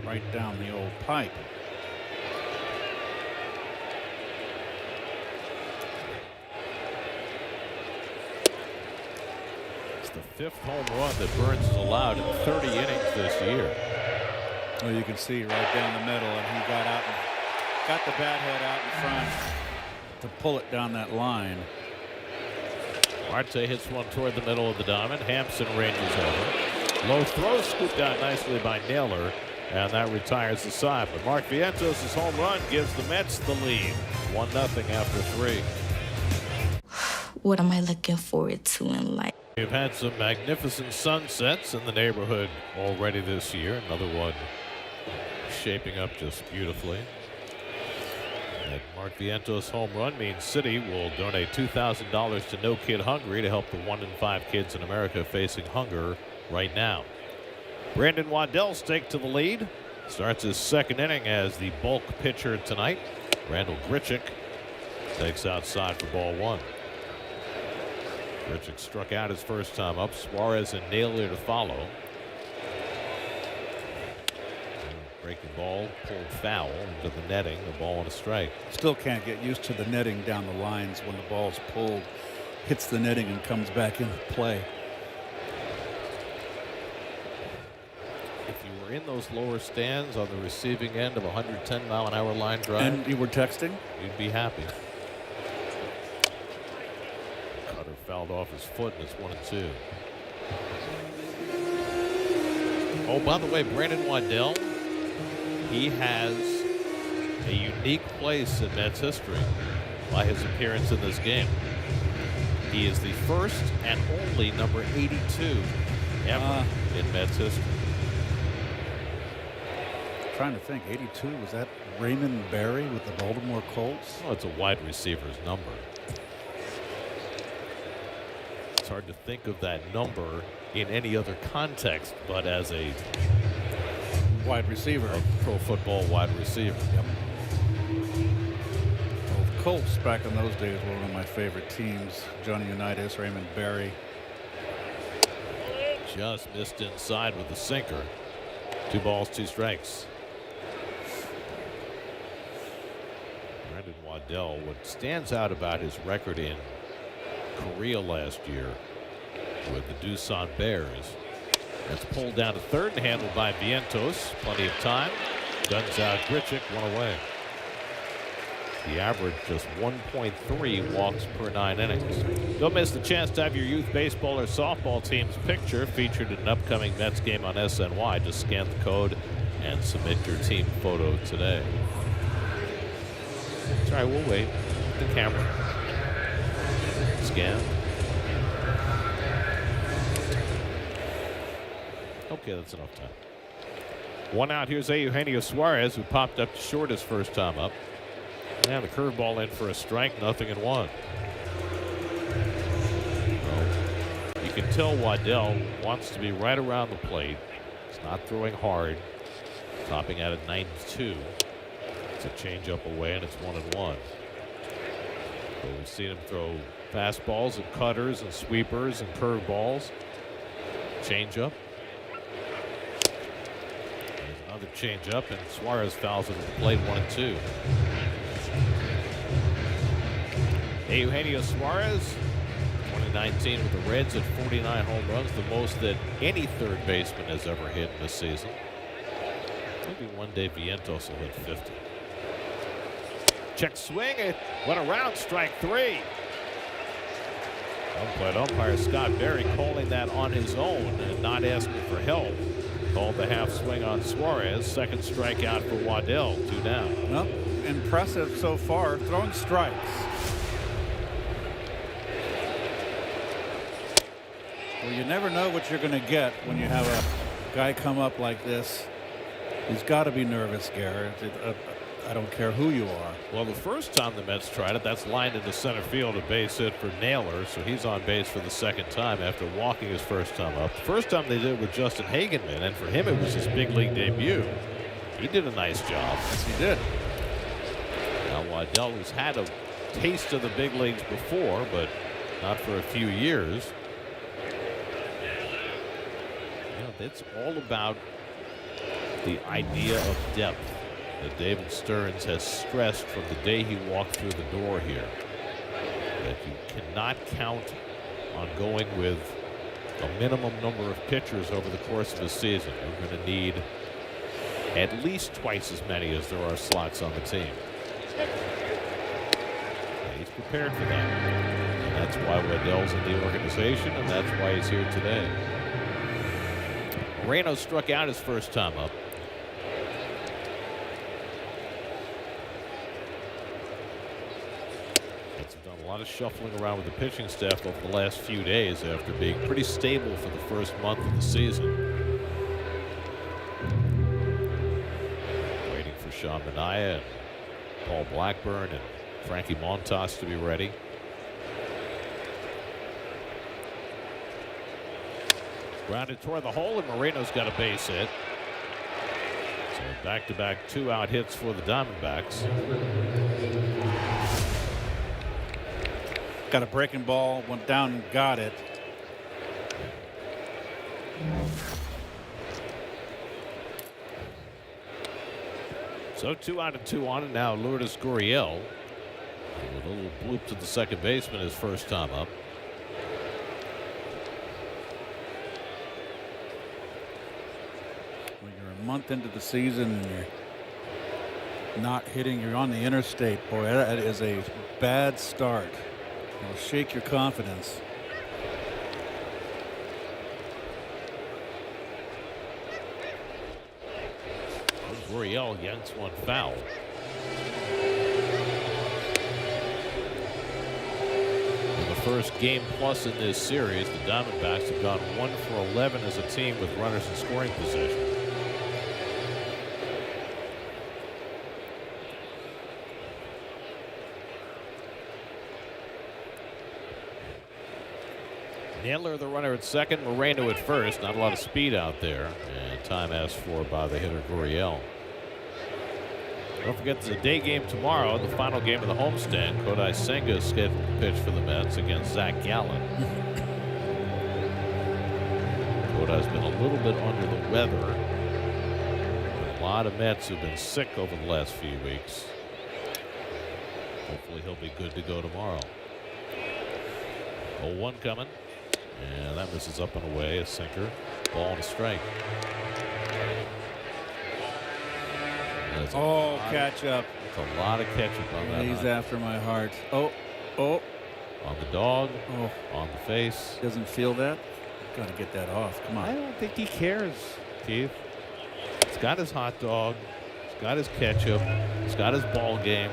right down the old pipe. It's the 5th home run that Burns has allowed in 30 innings this year. Well, you can see right down the middle, and he got out and got the bat head out in front to pull it down that line. Marte hits one toward the middle of the diamond. Hampson ranges over. Low throw scooped out nicely by Naylor, and that retires the side. But Mark Vientos' home run gives the Mets the lead. 1-0 after 3. What am I looking forward to in life? We've had some magnificent sunsets in the neighborhood already this year. Another one shaping up just beautifully. That Mark Vientos home run means City will donate $2,000 to No Kid Hungry to help the 1 in 5 kids in America facing hunger right now. Brandon Waddell staked to the lead. Starts his 2nd inning as the bulk pitcher tonight. Randall Grichuk takes outside for ball 1. Grichuk struck out his first time up. Suarez and Naylor to follow. Breaking ball, pulled foul into the netting, the ball on a strike. Still can't get used to the netting down the lines when the ball's pulled, hits the netting and comes back into play. If you were in those lower stands on the receiving end of a 110-mile-an-hour line drive, And you were texting? you'd be happy. Cutter fouled off his foot, and it's 1-2. Oh, by the way, Brandon Waddell, he has a unique place in Mets history by his appearance in this game. He is the first and only number 82 ever in Mets history. Trying to think, 82, was that Raymond Berry with the Baltimore Colts? Well, it's a wide receiver's number. It's hard to think of that number in any other context but as a Wide receiver. pro football wide receiver. Yep. Well, the Colts back in those days were one of my favorite teams. Johnny Unitas, Raymond Berry. Just missed inside with the sinker. 2 balls, 2 strikes. Brandon Waddell, what stands out about his record in Korea last year with the Doosan Bears, that's pulled down to third and handled by Vientos. Plenty of time. Guns out Grichuk, 1 away. The average just 1.3 walks per 9 innings. Don't miss the chance to have your youth baseball or softball team's picture featured in an upcoming Mets game on SNY. Just scan the code and submit your team photo today. Sorry, we'll wait. The camera. Scan. Okay, that's enough time. 1 out. Here's Eugenio Suarez, who popped up short his first time up. And the curveball in for a strike, 0-1. Well, you can tell Waddell wants to be right around the plate. He's not throwing hard. Topping out at 92. It's a changeup away, and it's 1-1. So we've seen him throw fastballs and cutters and sweepers and curveballs. Changeup. Another changeup, and Suarez fouls it at the plate, 1-2. Eugenio Suarez, 2019 with the Reds at 49 home runs, the most that any third baseman has ever hit in this season. Maybe one day Vientos will hit 50. Check swing, it went around, strike 3. But umpire Scott Berry calling that on his own and not asking for help. Called the half swing on Suarez. Second strikeout for Waddell. 2 down. Well, impressive so far. Throwing strikes. Well, you never know what you're going to get when you have a guy come up like this. He's got to be nervous, Garrett. I don't care who you are. Well, the first time the Mets tried it, that's lined into center field, a base hit for Naylor, so he's on base for the second time after walking his first time up. The first time they did it with Justin Hagenman, and for him it was his big league debut. He did a nice job. Yes, he did. Now Waddell, who's had a taste of the big leagues before, but not for a few years. It's all about the idea of depth that David Stearns has stressed from the day he walked through the door here. That you cannot count on going with a minimum number of pitchers over the course of the season. You're going to need at least twice as many as there are slots on the team. And he's prepared for that. And that's why Waddell's in the organization, and that's why he's here today. Moreno struck out his first time up. Mets have done a lot of shuffling around with the pitching staff over the last few days after being pretty stable for the first month of the season. Waiting for Sean Manaea and Paul Blackburn and Frankie Montas to be ready. Grounded toward the hole, and Moreno's got a base hit. So back-to-back 2-out hits for the Diamondbacks. Got a breaking ball, went down and got it. So 2 out of 2 on, and now Lourdes Gurriel. A little bloop to the second baseman his first time up. A month into the season and you're not hitting, you're on the interstate, boy, that is a bad start. It'll shake your confidence. Gurriel yanks one foul. In the first game plus in this series, the Diamondbacks have gone 1 for 11 as a team with runners in scoring position. Naylor, the runner at second, Moreno at first. Not a lot of speed out there, and time asked for by the hitter Gurriel. Don't forget there's a day game tomorrow, the final game of the homestand. Kodai Senga is scheduled to pitch for the Mets against Zach Gallen. Kodai's been a little bit under the weather. A lot of Mets who've been sick over the last few weeks. Hopefully he'll be good to go tomorrow. 0-1 coming. And that misses up and away. A sinker. Ball and a strike. Oh, catch up. That's a lot of catch up on that. He's after my heart. Oh. On the dog. Oh. On the face. Doesn't feel that. Got to get that off. Come on. I don't think he cares, Keith. He's got his hot dog. He's got his ketchup. He's got his ball game.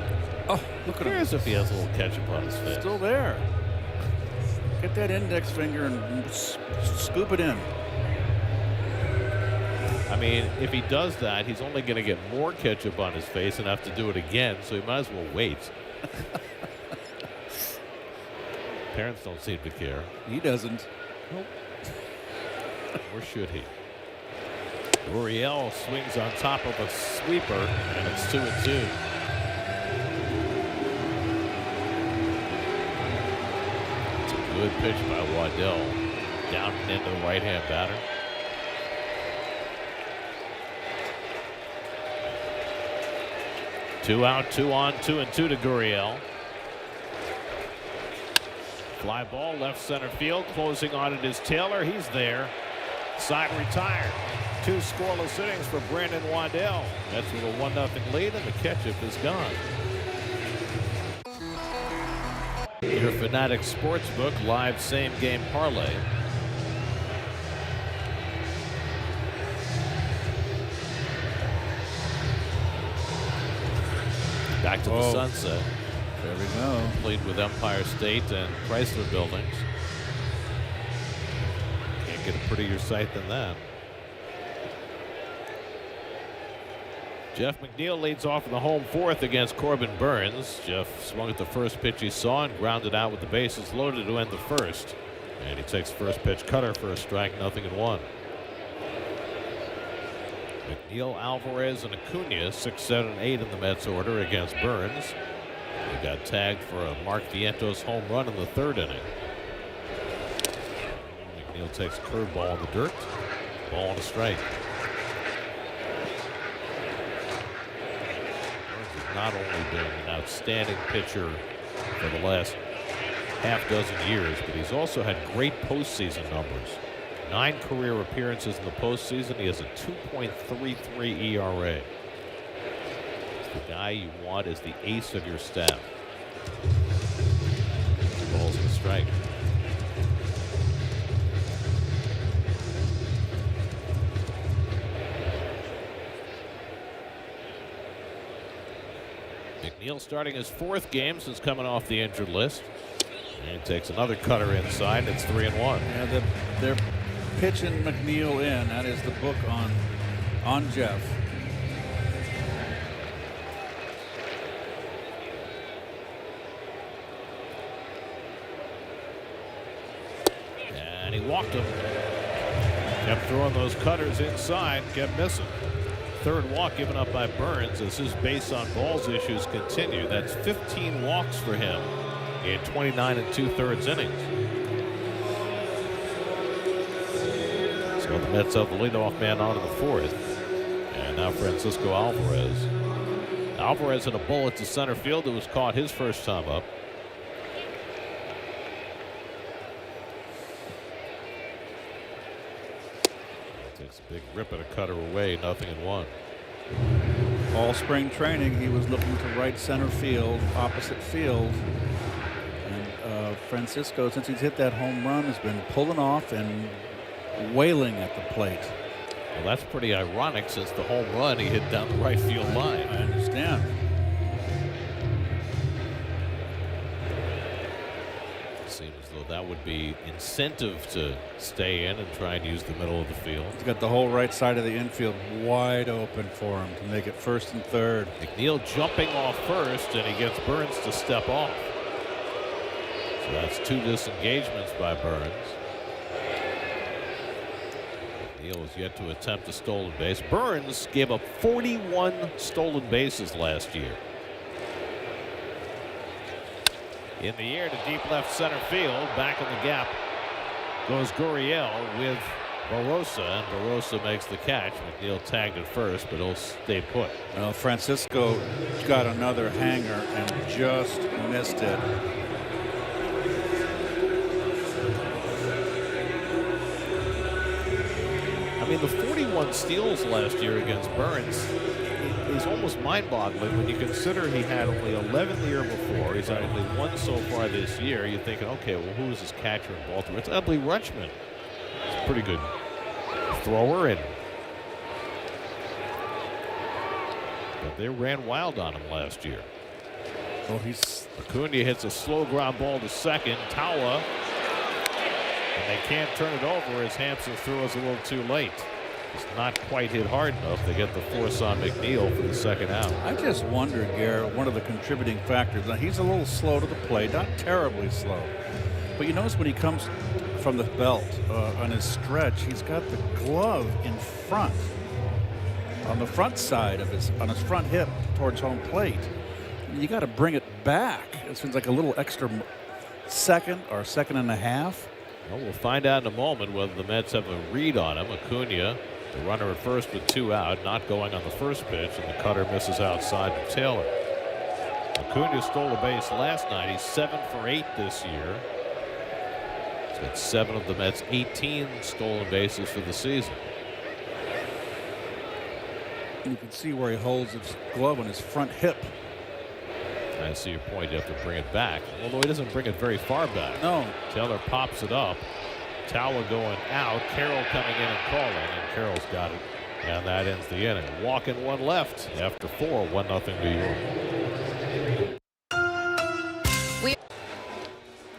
Oh, look at him. Who cares if he has a little ketchup on his face? Still there. Get that index finger and scoop it in. I mean, if he does that, he's only going to get more ketchup on his face and have to do it again, so he might as well wait. Parents don't seem to care. He doesn't. Nope. Or should he? Gurriel swings on top of a sweeper, and it's 2-2. It's a good pitch by Waddell. Down and into the right-hand batter. Two out, 2 on, 2-2 to Gurriel. Fly ball left center field. Closing on it is Taylor. He's there. Side retired. 2 scoreless innings for Brandon Waddell. That's with a 1-0 lead, and the ketchup is gone. Your Fanatics Sportsbook live same game parlay. Back to the sunset. There we go. Played with Empire State and Chrysler Buildings. Can't get a prettier sight than that. Jeff McNeil leads off in the home fourth against Corbin Burns. Jeff swung at the first pitch he saw and grounded out with the bases loaded to end the first. And he takes first pitch cutter for a strike, 0-1. McNeil, Alvarez, and Acuna 6, 7, 8 in the Mets order against Burns. He got tagged for a Mark Vientos home run in the third inning. McNeil takes a curveball in the dirt. Ball and a strike. Burns has not only been an outstanding pitcher for the last half dozen years, but he's also had great postseason numbers. 9 career appearances in the postseason. He has a 2.33 ERA. He's the guy you want as the ace of your staff. Balls and strike. McNeil starting his 4th game since coming off the injured list. And he takes another cutter inside. It's 3-1. Yeah, they're pitching McNeil in. That is the book on Jeff. And he walked him. Kept throwing those cutters inside, kept missing. Third walk given up by Burns as his base on balls issues continue. That's 15 walks for him in 29 2/3 innings. So the Mets have the leadoff man on in the 4th. And now Francisco Alvarez. Alvarez hit a bullet to center field that was caught his first time up. Takes a big rip at a cutter away, 0-1. All spring training, he was looking to right center field, opposite field. And Francisco, since he's hit that home run, has been pulling off and wailing at the plate. Well, that's pretty ironic since the home run he hit down the right field line. I understand. Seems as though that would be incentive to stay in and try and use the middle of the field. He's got the whole right side of the infield wide open for him to make it first and third. McNeil jumping off first, and he gets Burns to step off. So that's 2 disengagements by Burns. McNeil was yet to attempt a stolen base. Burns gave up 41 stolen bases last year. In the air to deep left center field. Back in the gap goes Gurriel with Barossa, and Barossa makes the catch. McNeil tagged at first, but he'll stay put. Well, Francisco got another hanger and just missed it. I mean, the 41 steals last year against Burns is almost mind-boggling when you consider he had only 11 the year before. He's had only 1 so far this year. You're thinking, okay, well, who is his catcher in Baltimore? It's Utley Rutschman. He's a pretty good thrower, but they ran wild on him last year. Well, Acuna hits a slow ground ball to second. Tawa, and they can't turn it over as Hampson threw us a little too late. It's not quite hit hard enough to get the force on McNeil for the second out. I just wonder, Garrett, one of the contributing factors. Now, he's a little slow to the plate, not terribly slow. But you notice when he comes from the belt on his stretch, he's got the glove in front, on the front side of on his front hip towards home plate. You got to bring it back. It seems like a little extra second or second and a half. Well, we'll find out in a moment whether the Mets have a read on him. Acuna, the runner at first with 2 out, not going on the first pitch, and the cutter misses outside to Taylor. Acuna stole a base last night. He's 7 for 8 this year. He's got 7 of the Mets' 18 stolen bases for the season. You can see where he holds his glove on his front hip. I see your point. You have to bring it back. Although he doesn't bring it very far back. No. Taylor pops it up. Tawa going out. Carroll coming in and calling, and Carroll's got it. And that ends the inning. Walking 1 left after 4. 1-0 New York.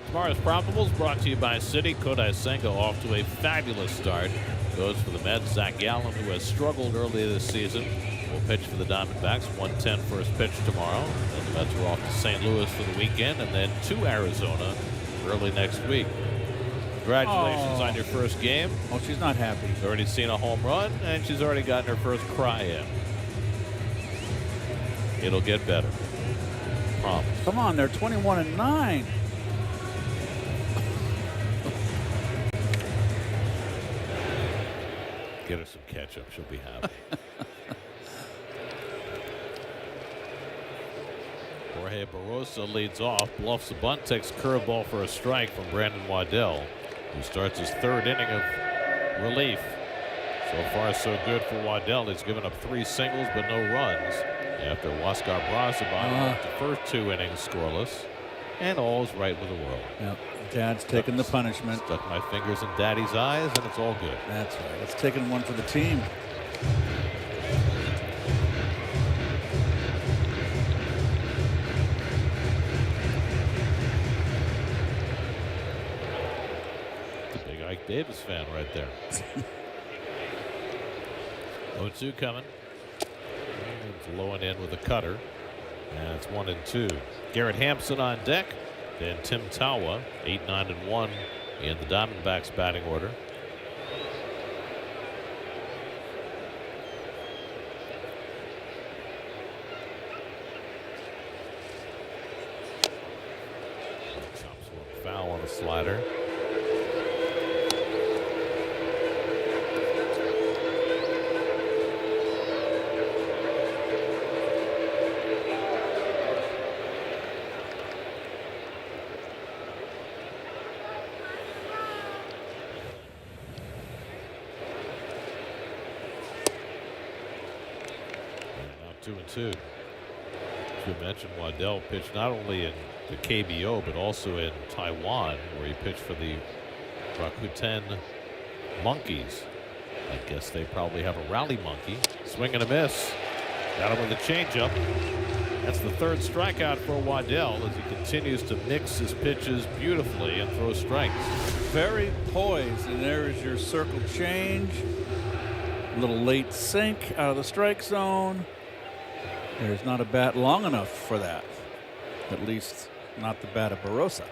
Tomorrow's Probables brought to you by Citi. Kodai Senga off to a fabulous start. Goes for the Mets. Zach Gallen, who has struggled earlier this season. will pitch for the Diamondbacks. 1:10 first pitch tomorrow. And the Mets are off to St. Louis for the weekend and then to Arizona early next week. Congratulations on your first game. Oh, she's not happy. She's already seen a home run, and she's already gotten her first cry in. It'll get better. Promise. Come on, they're 21-9. Get her some ketchup. She'll be happy. Jorge Barrosa leads off, bluffs the bunt, takes a curveball for a strike from Brandon Waddell, who starts his third inning of relief. So far, so good for Waddell. He's given up 3 singles but no runs after Huascar Brazoban went the first 2 innings scoreless. And all's right with the world. Yep. Dad's taking the punishment. Stuck my fingers in Daddy's eyes, and it's all good. That's right. It's taking one for the team. Big Ike Davis fan right there. 0-2 coming. It's low and in with a cutter. And it's 1-2. Garrett Hampson on deck. Then Tim Tawa, 8-9-1 in the Diamondbacks batting order. Chops one foul on the slider. Now 2-2. As you mentioned, Waddell pitched not only in the KBO but also in Taiwan, where he pitched for the Rakuten Monkeys. I guess they probably have a rally monkey. Swing and a miss. Got him with a changeup. That's the 3rd strikeout for Waddell as he continues to mix his pitches beautifully and throw strikes. Very poised, and there is your circle change. A little late sink out of the strike zone. There's not a bat long enough for that. At least not the bat of Barrosa.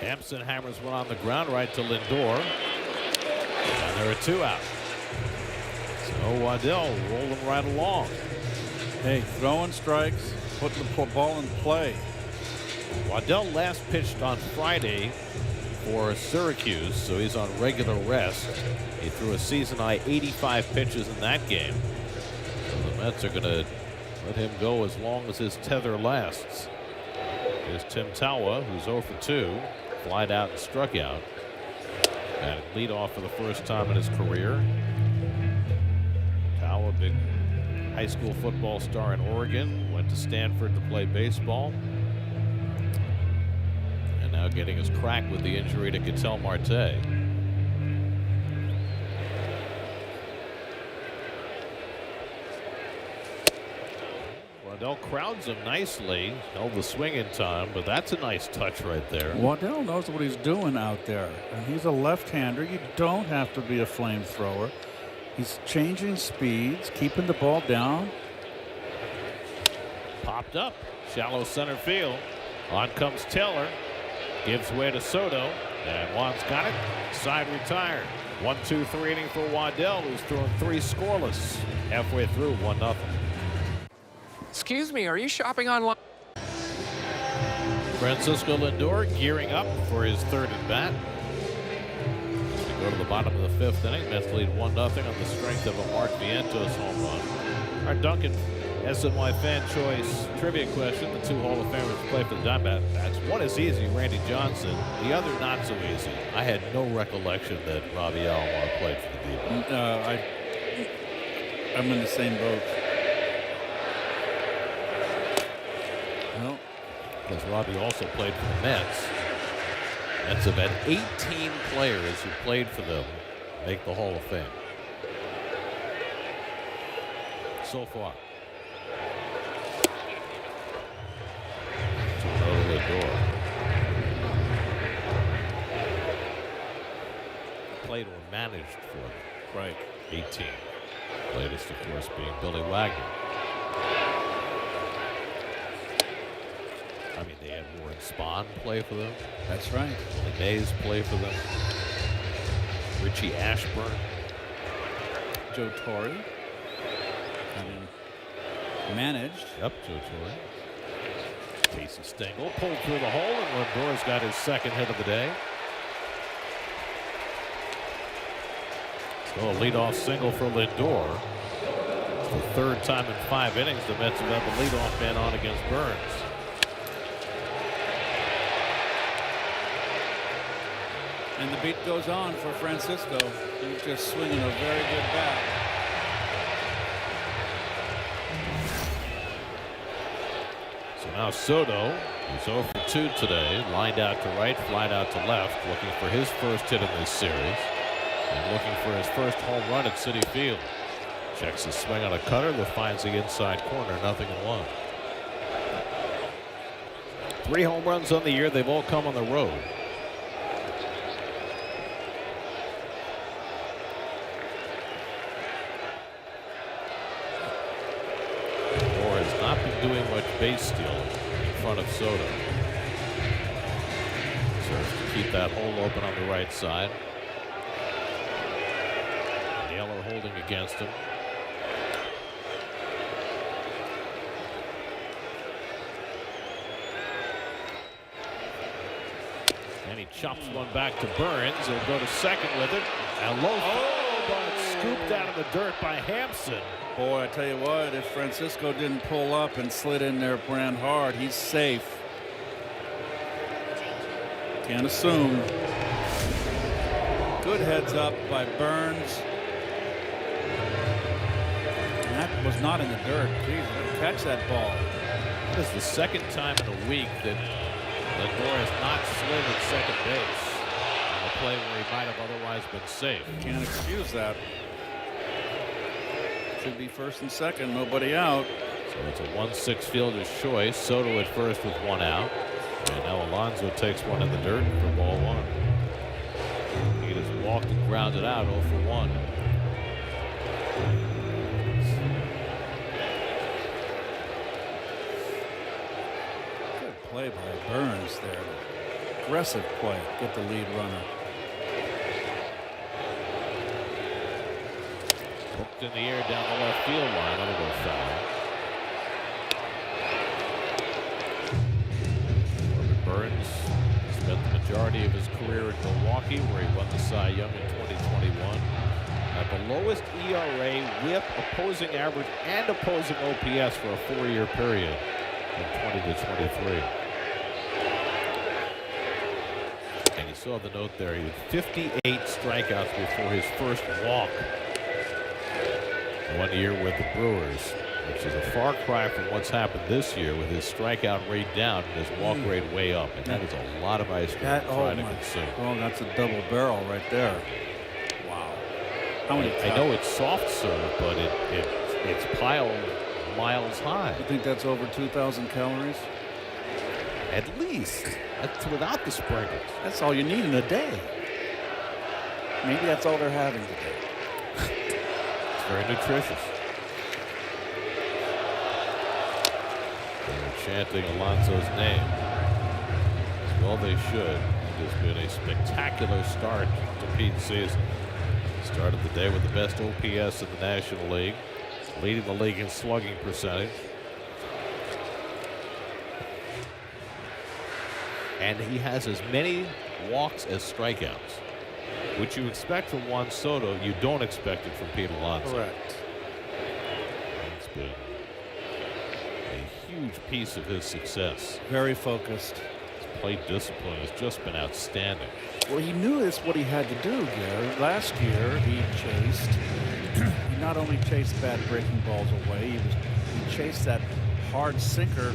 Hampson hammers one on the ground right to Lindor. And there are 2 out. So Waddell rolling right along. Hey, throwing strikes, putting the ball in play. Waddell last pitched on Friday for Syracuse, so he's on regular rest. He threw a season-high 85 pitches in that game. So the Mets are going to let him go as long as his tether lasts. Here's Tim Tawa, who's 0 for 2, flied out and struck out. And lead off for the first time in his career. Tawa, big high school football star in Oregon, went to Stanford to play baseball. And now getting his crack with the injury to Ketel Marte. Waddell crowds him nicely, held the swing in time, but that's a nice touch right there. Waddell knows what he's doing out there, and he's a left-hander. You don't have to be a flamethrower. He's changing speeds, keeping the ball down. Popped up, shallow center field. On comes Taylor, gives way to Soto, and Juan's got it. Side retired. 1-2-3 inning for Waddell, who's thrown 3 scoreless. Halfway through, 1-0. Excuse me, are you shopping online? Francisco Lindor gearing up for his 3rd at bat. We go to the bottom of the 5th inning. Mets lead 1-0 on the strength of a Mark Vientos home run. Our Duncan SNY fan choice trivia question: the 2 Hall of Famers play for the Diamondbacks. One is easy, Randy Johnson. The other not so easy. I had no recollection that Robbie Alomar played for the D-backs. I'm in the same boat. Well, because Robbie also played for the Mets. Mets have had 18 players who played for them make the Hall of Fame so far. played or managed for them. Right. 18. Latest, of course, being Billy Wagner. I mean, they had Warren Spahn play for them. That's right. Willie Mays play for them. Richie Ashburn. Joe Torre. Managed. Yep, Joe Torre. Casey Stengel pulled through the hole, and Lindor's got his second hit of the day. So a leadoff single for Lindor. It's the third time in 5 innings the Mets have had the leadoff man on against Burns. And the beat goes on for Francisco. He's just swinging a very good bat. So now Soto, who's 0 for 2 today, lined out to right, flied out to left, looking for his first hit in this series. And looking for his first home run at Citi Field. Checks his swing on a cutter that finds the inside corner, 0-1. 3 home runs on the year. They've all come on the road. Moore has not been doing much base stealing in front of Soto. Serves to keep that hole open on the right side. Naylor holding against him. And he chops one back to Burns. He'll go to second with it. And low, but scooped out of the dirt by Hampson. Boy, I tell you what, if Francisco didn't pull up and slid in there brand hard, he's safe. Can't assume. Good heads up by Burns. And that was not in the dirt. Jeez, catch that ball. This is the second time in a week that Lindor has not slid at second base on a play where he might have otherwise been safe. Can't excuse that. Should be first and second, nobody out. So it's a 1-6 fielder's choice. Soto at first with 1 out. And now Alonso takes one in the dirt for ball 1. He just walked and grounded out 0 for 1. Good play by Burns there. Aggressive play. Get the lead runner. Hooked in the air down the left field line. That'll go foul. Burns spent the majority of his career in Milwaukee, where he won the Cy Young in 2021. At the lowest ERA, whip, opposing average, and opposing OPS for a 4-year period from 20 to 23. And you saw the note there. He had 58 strikeouts before his first walk. 1 year with the Brewers, which is a far cry from what's happened this year with his strikeout rate down and his walk rate way up. And that is a lot of ice cream to try to consume. Oh, that's a double barrel right there. Wow. How many? I know it's soft serve, but it's piled miles high. You think that's over 2,000 calories? At least. That's without the sprinkles. That's all you need in a day. Maybe that's all they're having today. Very nutritious. They're chanting Alonso's name. Well, they should. It has been a spectacular start to Pete's season. Started the day with the best OPS in the National League, leading the league in slugging percentage. And he has as many walks as strikeouts. Which you expect from Juan Soto, you don't expect it from Pete Alonso. Correct. It's been a huge piece of his success. Very focused. His plate discipline has just been outstanding. Well, he knew this what he had to do, Gary. Last year, he not only chased bad breaking balls away, he chased that hard sinker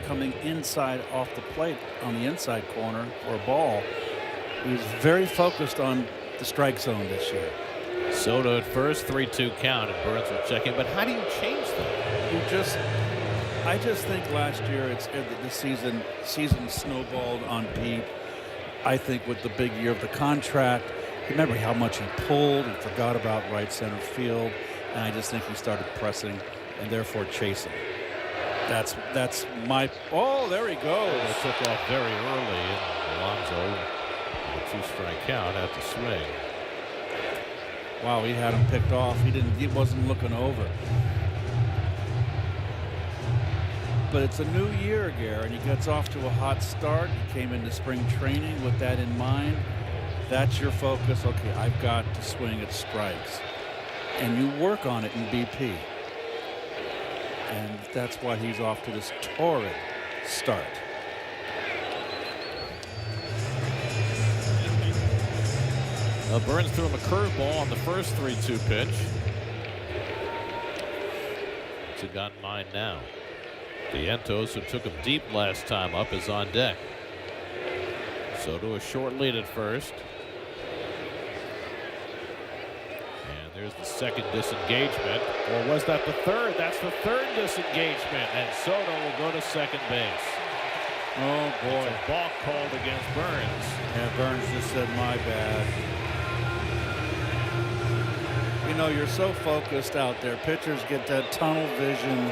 coming inside off the plate on the inside corner for a ball. He was very focused on the strike zone this year. Soto at first, 3-2 count, and Burns will check in. But how do you change that? I just think last year the season snowballed on Pete. I think with the big year of the contract, Remember how much he pulled and forgot about right center field, and I just think he started pressing and therefore chasing. That's my. Oh, there he goes. They took off very early, and Alonso, with a 2-strike count, had to swing. Wow, he had him picked off. He wasn't looking over. But it's a new year, Gare, and he gets off to a hot start. He came into spring training with that in mind. That's your focus. Okay, I've got to swing at strikes. And you work on it in BP. And that's why he's off to this torrid start. Burns threw him a curveball on the first 3-2 pitch. It's a gun mine now. Vientos, who took him deep last time up, is on deck. Soto a short lead at first. And there's the second disengagement. Or was that the third? That's the third disengagement. And Soto will go to second base. Oh, boy. It's a balk called against Burns. Yeah, Burns just said, my bad. You know, you're so focused out there. Pitchers get that tunnel vision.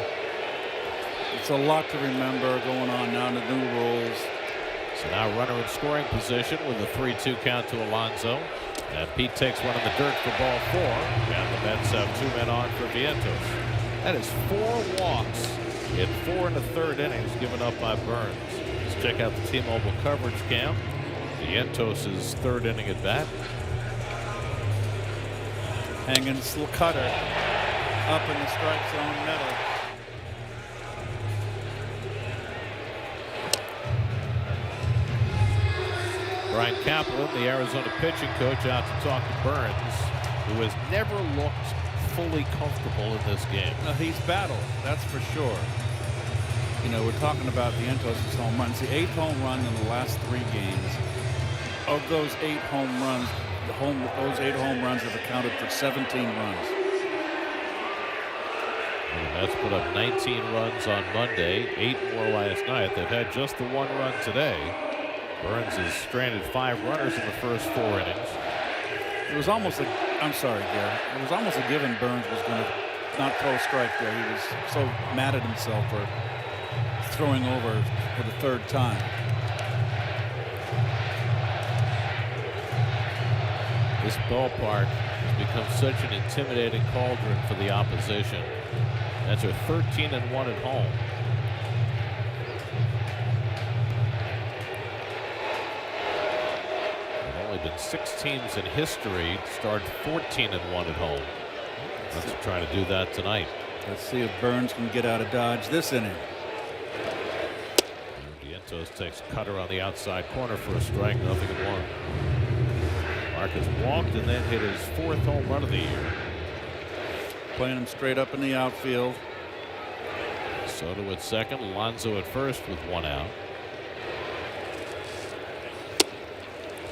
It's a lot to remember going on now in the new rules. So now runner in scoring position with a 3-2 count to Alonso. And Pete takes one in the dirt for ball 4. And the Mets have 2 men on for Vientos. That is 4 walks in 4 1/3 innings given up by Burns. Let's check out the T-Mobile coverage cam. Vientos' 3rd inning at bat. Hanging cutter up in the strike zone middle. Brian Kaplan, the Arizona pitching coach, out to talk to Burns, who has never looked fully comfortable in this game. He's battled, that's for sure. You know, we're talking about Vientos' home runs. The 8th home run in the last 3 games. Of those 8 home runs, those 8 home runs have accounted for 17 runs. The Mets put up 19 runs on Monday, 8 more last night. They've had just the 1 run today. Burns has stranded 5 runners in the first 4 innings. It was almost I'm sorry, Gary. It was almost a given Burns was going to not throw a strike there. He was so mad at himself for throwing over for the 3rd time. This ballpark has become such an intimidating cauldron for the opposition. That's a 13-1 at home. There have only been 6 teams in history to start 14-1 at home. Let's try to do that tonight. Let's see if Burns can get out of Dodge this inning. Vientos takes cutter on the outside corner for a strike, 0-1. Marcus walked and then hit his 4th home run of the year. Playing him straight up in the outfield. Soto at second, Alonso at first with 1 out.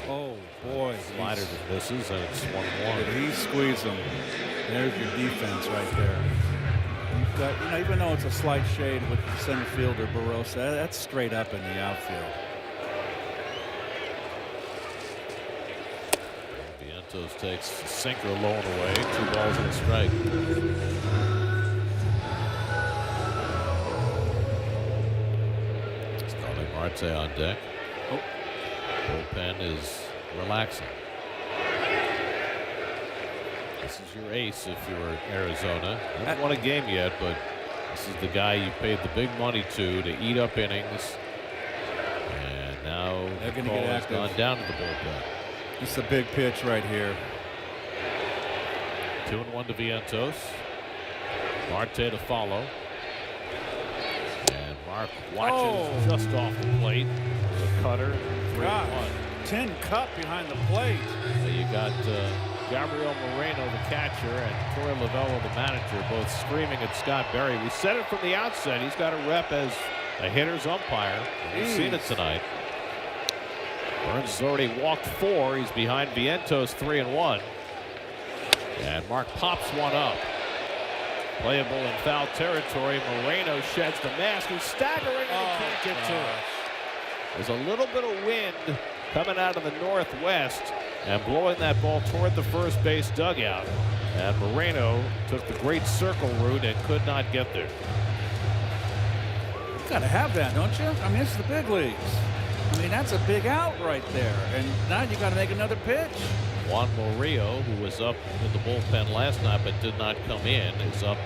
Oh boy, Slider that misses, and it's 1-1. Did he squeeze him? There's your defense right there. You've got, you know, even though it's a slight shade with the center fielder Barossa, that's straight up in the outfield. Vientos takes a sinker low and away, 2 balls and a strike. Starling Marte on deck. Oh. Bullpen is relaxing. This is your ace if you're Arizona. Hasn't won a game yet, but this is the guy you paid the big money to eat up innings. And now they're going the to get ball has active. gone down to the bullpen. This is a big pitch right here. 2-1 to Vientos. Marte to follow. And Mark watches just off the plate. The cutter, 3-1. Tin cup behind the plate. So you got Gabriel Moreno, the catcher, and Troy Lavello, the manager, both screaming at Scott Berry. We said it from the outset. He's got a rep as a hitter's umpire. We've seen it tonight. Burns has already walked 4. He's behind Vientos 3-1. And Mark pops one up. Playable in foul territory. Moreno sheds the mask. He's staggering and he can't get to it. There's a little bit of wind coming out of the northwest, and blowing that ball toward the first base dugout. And Moreno took the great circle route and could not get there. You got to have that, don't you? I mean, it's the big leagues. I mean, that's a big out right there. And now you got to make another pitch. Juan Murillo, who was up in the bullpen last night but did not come in, is up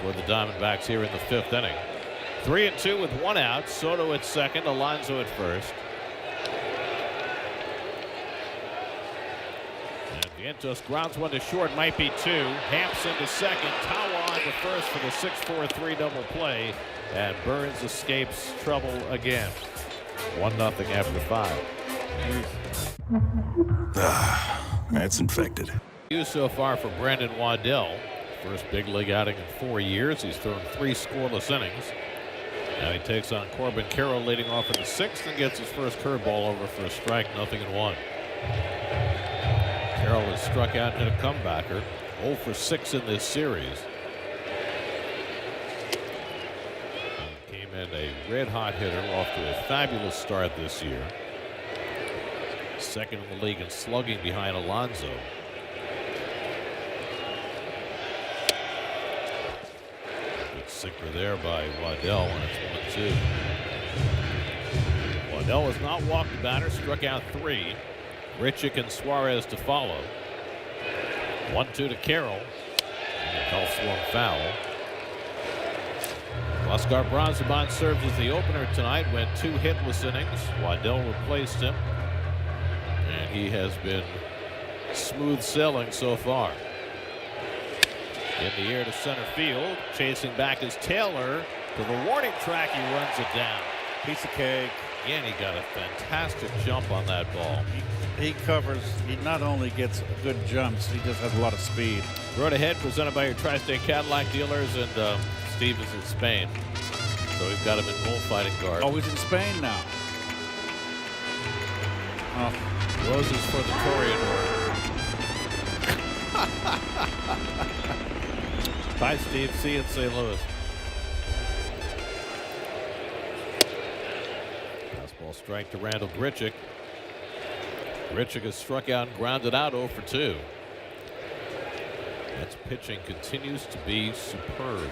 for the Diamondbacks here in the 5th inning. 3-2 with 1 out. Soto at second, Alonso at first. And Vientos grounds one to short, might be 2. Hampson to second, Tawa on to first for the 6-4-3 double play, and Burns escapes trouble again. 1-0 after 5. That's infected. So far for Brandon Waddell. First big league outing in 4 years. He's thrown 3 scoreless innings. Now he takes on Corbin Carroll leading off in the 6th and gets his first curveball over for a strike, 0-1. Carroll has struck out and hit a comebacker. 0 for 6 in this series. He came in a red-hot hitter, off to a fabulous start this year. Second in the league in slugging behind Alonso. Good sinker there by Waddell, and it's 1-2. Waddell has not walked the batter, struck out 3. Grichuk and Suarez to follow. 1-2 to Carroll. And the golf swung foul. Oscar Brazoban served as the opener tonight, went 2 hitless innings. Waddell replaced him, and he has been smooth sailing so far. In the air to center field, chasing back is Taylor to the warning track. He runs it down. Piece of cake. Again, he got a fantastic jump on that ball. He covers. He not only gets good jumps, he just has a lot of speed. Road Ahead presented by your Tri-State Cadillac dealers, and Steve is in Spain, so we've got him in bullfighting guard. Oh, he's in Spain now. Oh. Roses for the Toreador. Bye, Steve. See you in St. Louis. Fastball strike to Randall Grichuk. Grichuk has struck out and grounded out 0 for 2. That's pitching continues to be superb.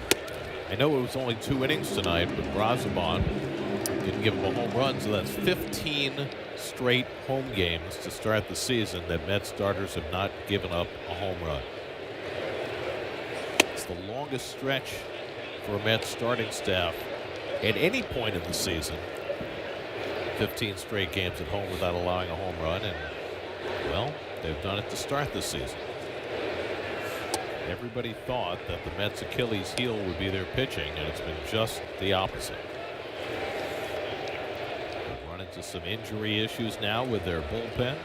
I know it was only 2 innings tonight, but Brazoban didn't give him a home run, so that's 15 straight home games to start the season that Mets starters have not given up a home run. It's the longest stretch for a Mets starting staff at any point in the season. 15 straight games at home without allowing a home run, and well, they've done it to start the season. Everybody thought that the Mets' Achilles heel would be their pitching, and it's been just the opposite. They've run into some injury issues now with their bullpen.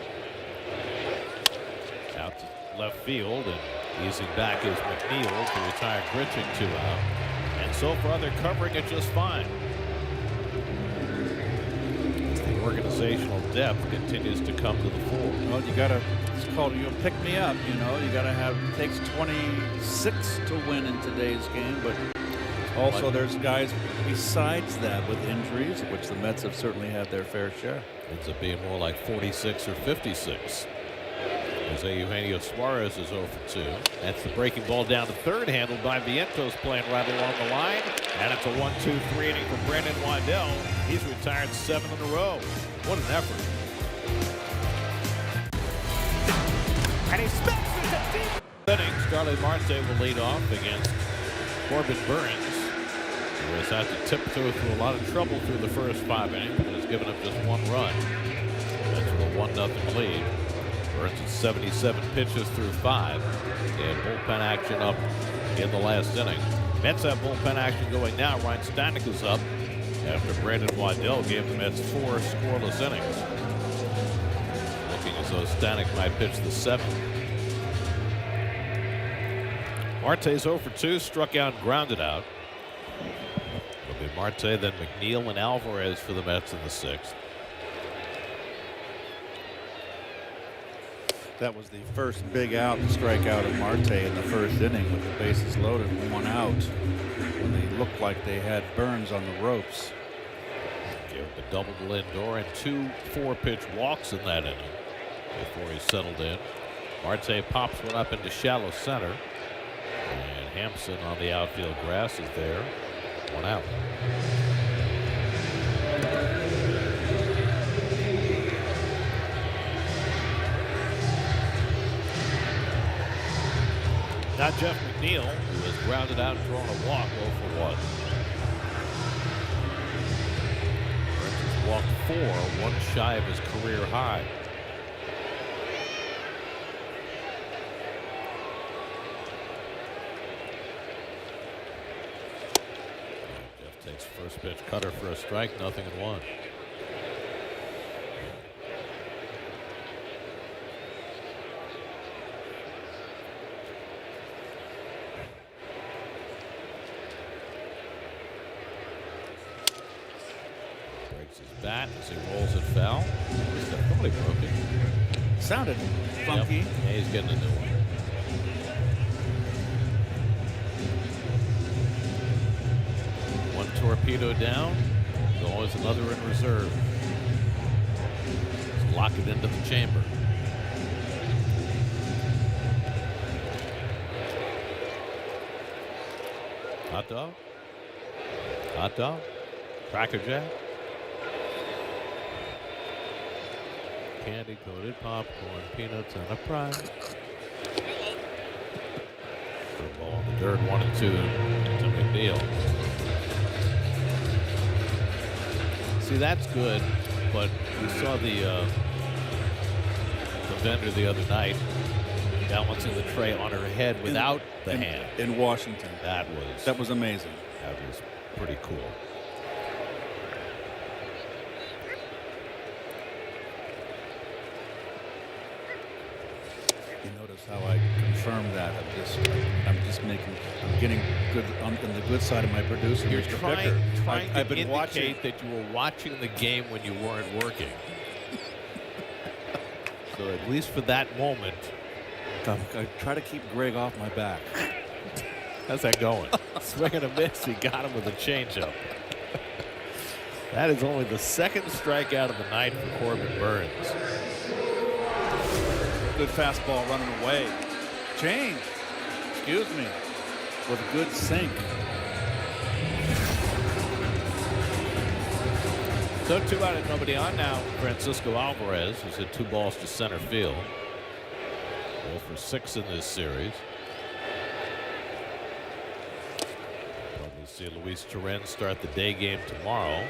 Out to left field, and easing back is McNeil to retire Grichuk 2 out. And so far, they're covering it just fine. The organizational depth continues to come to the fore. Well, you gotta. It's called you pick me up. You know, you gotta have. It takes 26 to win in today's game, but also there's guys besides that with injuries, which the Mets have certainly had their fair share. Ends up being more like 46 or 56. Jose Eugenio Suarez is 0 for 2. That's the breaking ball down to third, handled by Vientos, playing right along the line. And it's a 1-2-3 inning for Brandon Waddell. He's retired 7 in a row. What an effort. And he smacks it to deep. Starling Marte will lead off against Corbin Burns, who has had to tiptoe through a lot of trouble through the first 5 innings, but has given up just 1 run. That's a 1-0 lead. Burns at 77 pitches through 5. And bullpen action up in the last inning. Mets have bullpen action going now. Ryan Stanek is up after Brandon Waddell gave the Mets 4 scoreless innings. Looking as though Stanek might pitch the 7th. Marte's 0 for 2, struck out and grounded out. It'll be Marte, then McNeil and Alvarez for the Mets in the 6th. That was the first big out and strikeout of Marte in the first inning with the bases loaded and 1 out when they looked like they had Burns on the ropes. Gave up a double to Lindor and 2 4-pitch walks in that inning. before he settled in. Marte pops one up into shallow center. And Hampson on the outfield grass is there. One out. Now Jeff McNeil, who has grounded out and thrown a walk, 0 for 1. Brent's walked 4, one shy of his career high. Jeff takes first pitch cutter for a strike, 0-1. His bat as he rolls it foul. He's definitely broken. Sounded funky. Yep. Yeah, he's getting a new one. One torpedo down. There's always another in reserve. Let's lock it into the chamber. Hot dog? Hot dog? Cracker Jack? Candy coated popcorn, peanuts, and a fry. Put the ball in the dirt, 1-2 to McNeil. See, that's good, but we saw the vendor the other night balancing the tray on her head without the hand. In Washington. That was amazing. That was pretty cool. How I confirm that. I'm getting good on the good side of my producer. You're Mr. trying I've to been watching that you were watching the game when you weren't working. So at least for that moment, I try to keep Greg off my back. how's that going? Swing and a miss. He got him with a changeup. That is only the second strikeout of the night for Corbin Burns. Good fastball running away. Change. Excuse me. With a good sink. So 2 out and nobody on now. Francisco Alvarez, who's hit 2 balls to center field. 0 for 6 in this series. Probably see Luis Torrens start the day game tomorrow.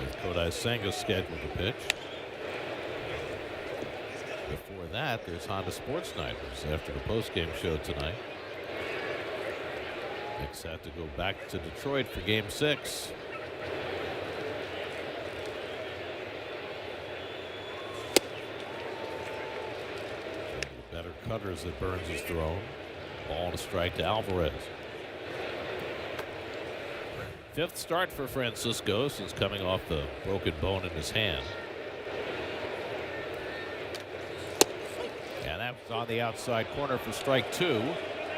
With Kodai Senga scheduled to pitch. Before that, there's Honda Sports Night, which is after the postgame show tonight. Knicks have to go back to Detroit for Game 6. The better cutters that Burns has thrown. Ball to strike to Alvarez. 5th start for Francisco since coming off the broken bone in his hand. And that was on the outside corner for strike 2.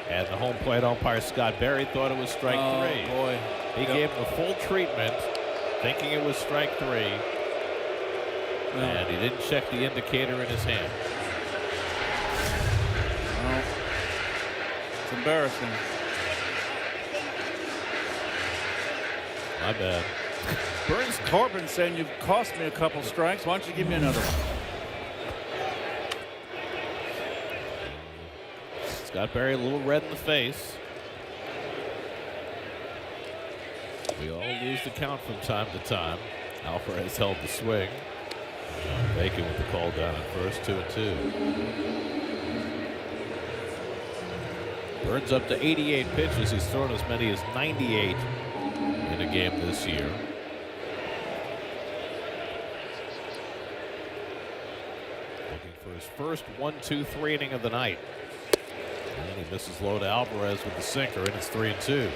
And the home plate umpire Scott Berry thought it was strike 3. Boy. He gave him a full treatment, thinking it was strike 3. And he didn't check the indicator in his hand. Well, it's embarrassing. My bad. Burns Corbin saying you've cost me a couple strikes. Why don't you give me another one? Scott Berry a little red in the face. We all lose the count from time to time. Alvarez held the swing. John Bacon with the call down at first, 2-2. Burns up to 88 pitches. He's thrown as many as 98 in a game this year. Looking for his first 1-2-3 inning of the night. And he misses low to Alvarez with the sinker, and it's 3-2.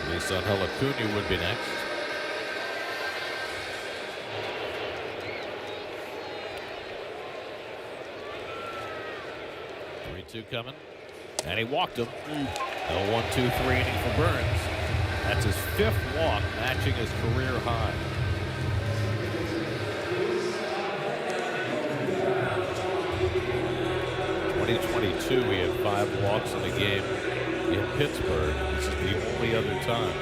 Luis Angel Acuna would be next. Coming, and he walked him. No 1-2-3 inning for Burns. That's his 5th walk, matching his career high. 2002, he had 5 walks in a game in Pittsburgh. This is the only other time.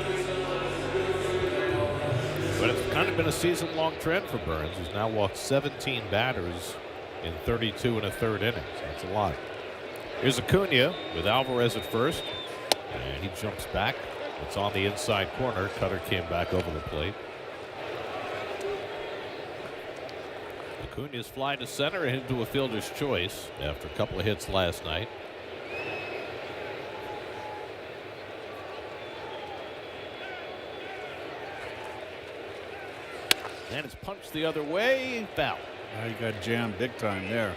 But it's kind of been a season-long trend for Burns, who's now walked 17 batters in 32 1/3 innings. That's a lot. Here's Acuna with Alvarez at first, and he jumps back. It's on the inside corner. Cutter came back over the plate. Acuna's fly to center and into a fielder's choice after a couple of hits last night. And it's punched the other way. Foul. Now you got jammed big time there.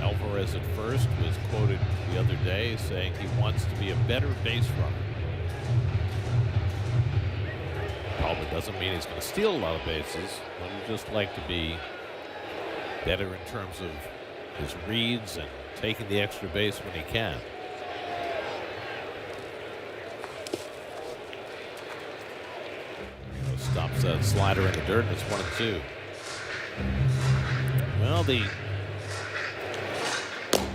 Alvarez at first was quoted the other day saying he wants to be a better base runner. Probably doesn't mean he's going to steal a lot of bases, but he'd just like to be better in terms of his reads and taking the extra base when he can. Stops that slider in the dirt, and it's 1-2. Well, the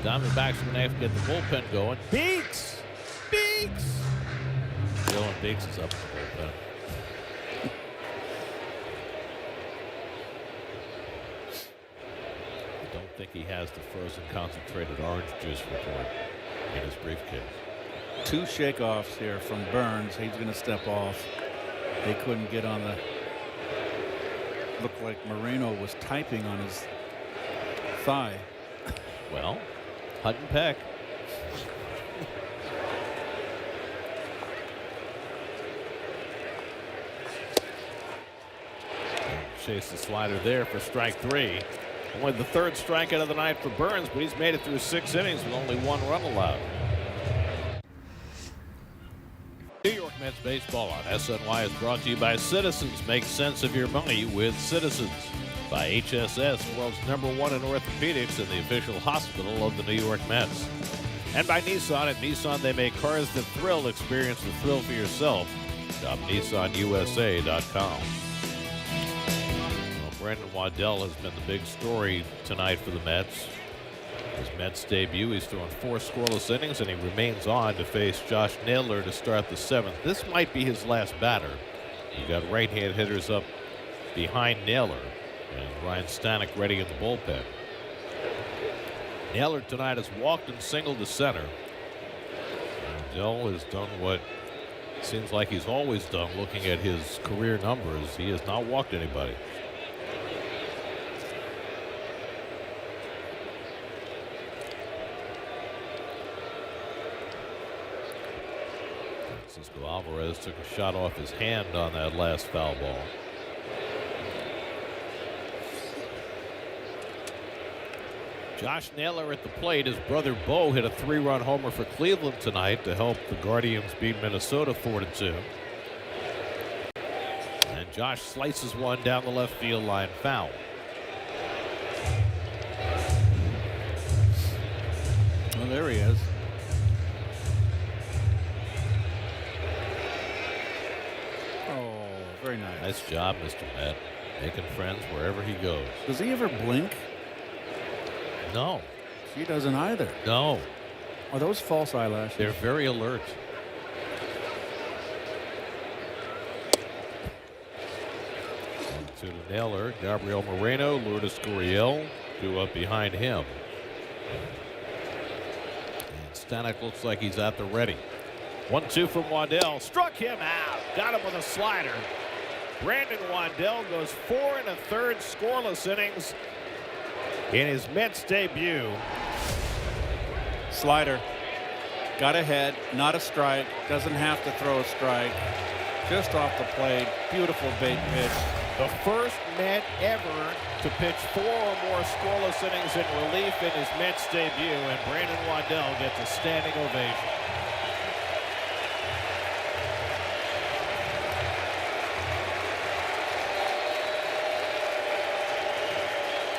Diamondbacks are going to have to get the bullpen going. Beeks! Dylan Beeks is up in the bullpen. I don't think he has the frozen concentrated orange juice report in his briefcase. 2 shakeoffs here from Burns. He's going to step off. They couldn't get on the. Looked like Moreno was typing on his thigh. Well, Hunt and peck. Chase the slider there for strike 3. Only the 3rd strikeout of the night for Burns, but he's made it through 6 innings with only 1 run allowed. New York Mets baseball on SNY is brought to you by Citizens. Make sense of your money with Citizens. By HSS, world's #1 in orthopedics and the official hospital of the New York Mets. And by Nissan. At Nissan, they make cars that thrill. Experience the thrill for yourself. Shop NissanUSA.com. Well, Brandon Waddell has been the big story tonight for the Mets. His Mets debut, he's thrown 4 scoreless innings, and he remains on to face Josh Naylor to start the 7th. This might be his last batter. You got right-hand hitters up behind Naylor, and Ryan Stanek ready in the bullpen. Naylor tonight has walked and singled to center. Waddell has done what seems like he's always done, looking at his career numbers. He has not walked anybody. Francisco Alvarez took a shot off his hand on that last foul ball. Josh Naylor at the plate. His brother Bo hit a 3-run homer for Cleveland tonight to help the Guardians beat Minnesota 4-2. And Josh slices one down the left field line, foul. Well, there he is. Oh, very nice. Nice job, Mr. Met. Making friends wherever he goes. Does he ever blink? No. She doesn't either. No. Are those false eyelashes? They're very alert. To the Naylor, Gabriel Moreno, Lourdes Gurriel, 2 up behind him. And Stanek looks like he's at the ready. 1-2 from Waddell. Struck him out. Got him with a slider. Brandon Waddell goes 4 1/3 scoreless innings in his Mets debut. Slider. Got ahead. Not a strike. Doesn't have to throw a strike. Just off the plate. Beautiful bait pitch. The first Met ever to pitch 4 or more scoreless innings in relief in his Mets debut, and Brandon Waddell gets a standing ovation.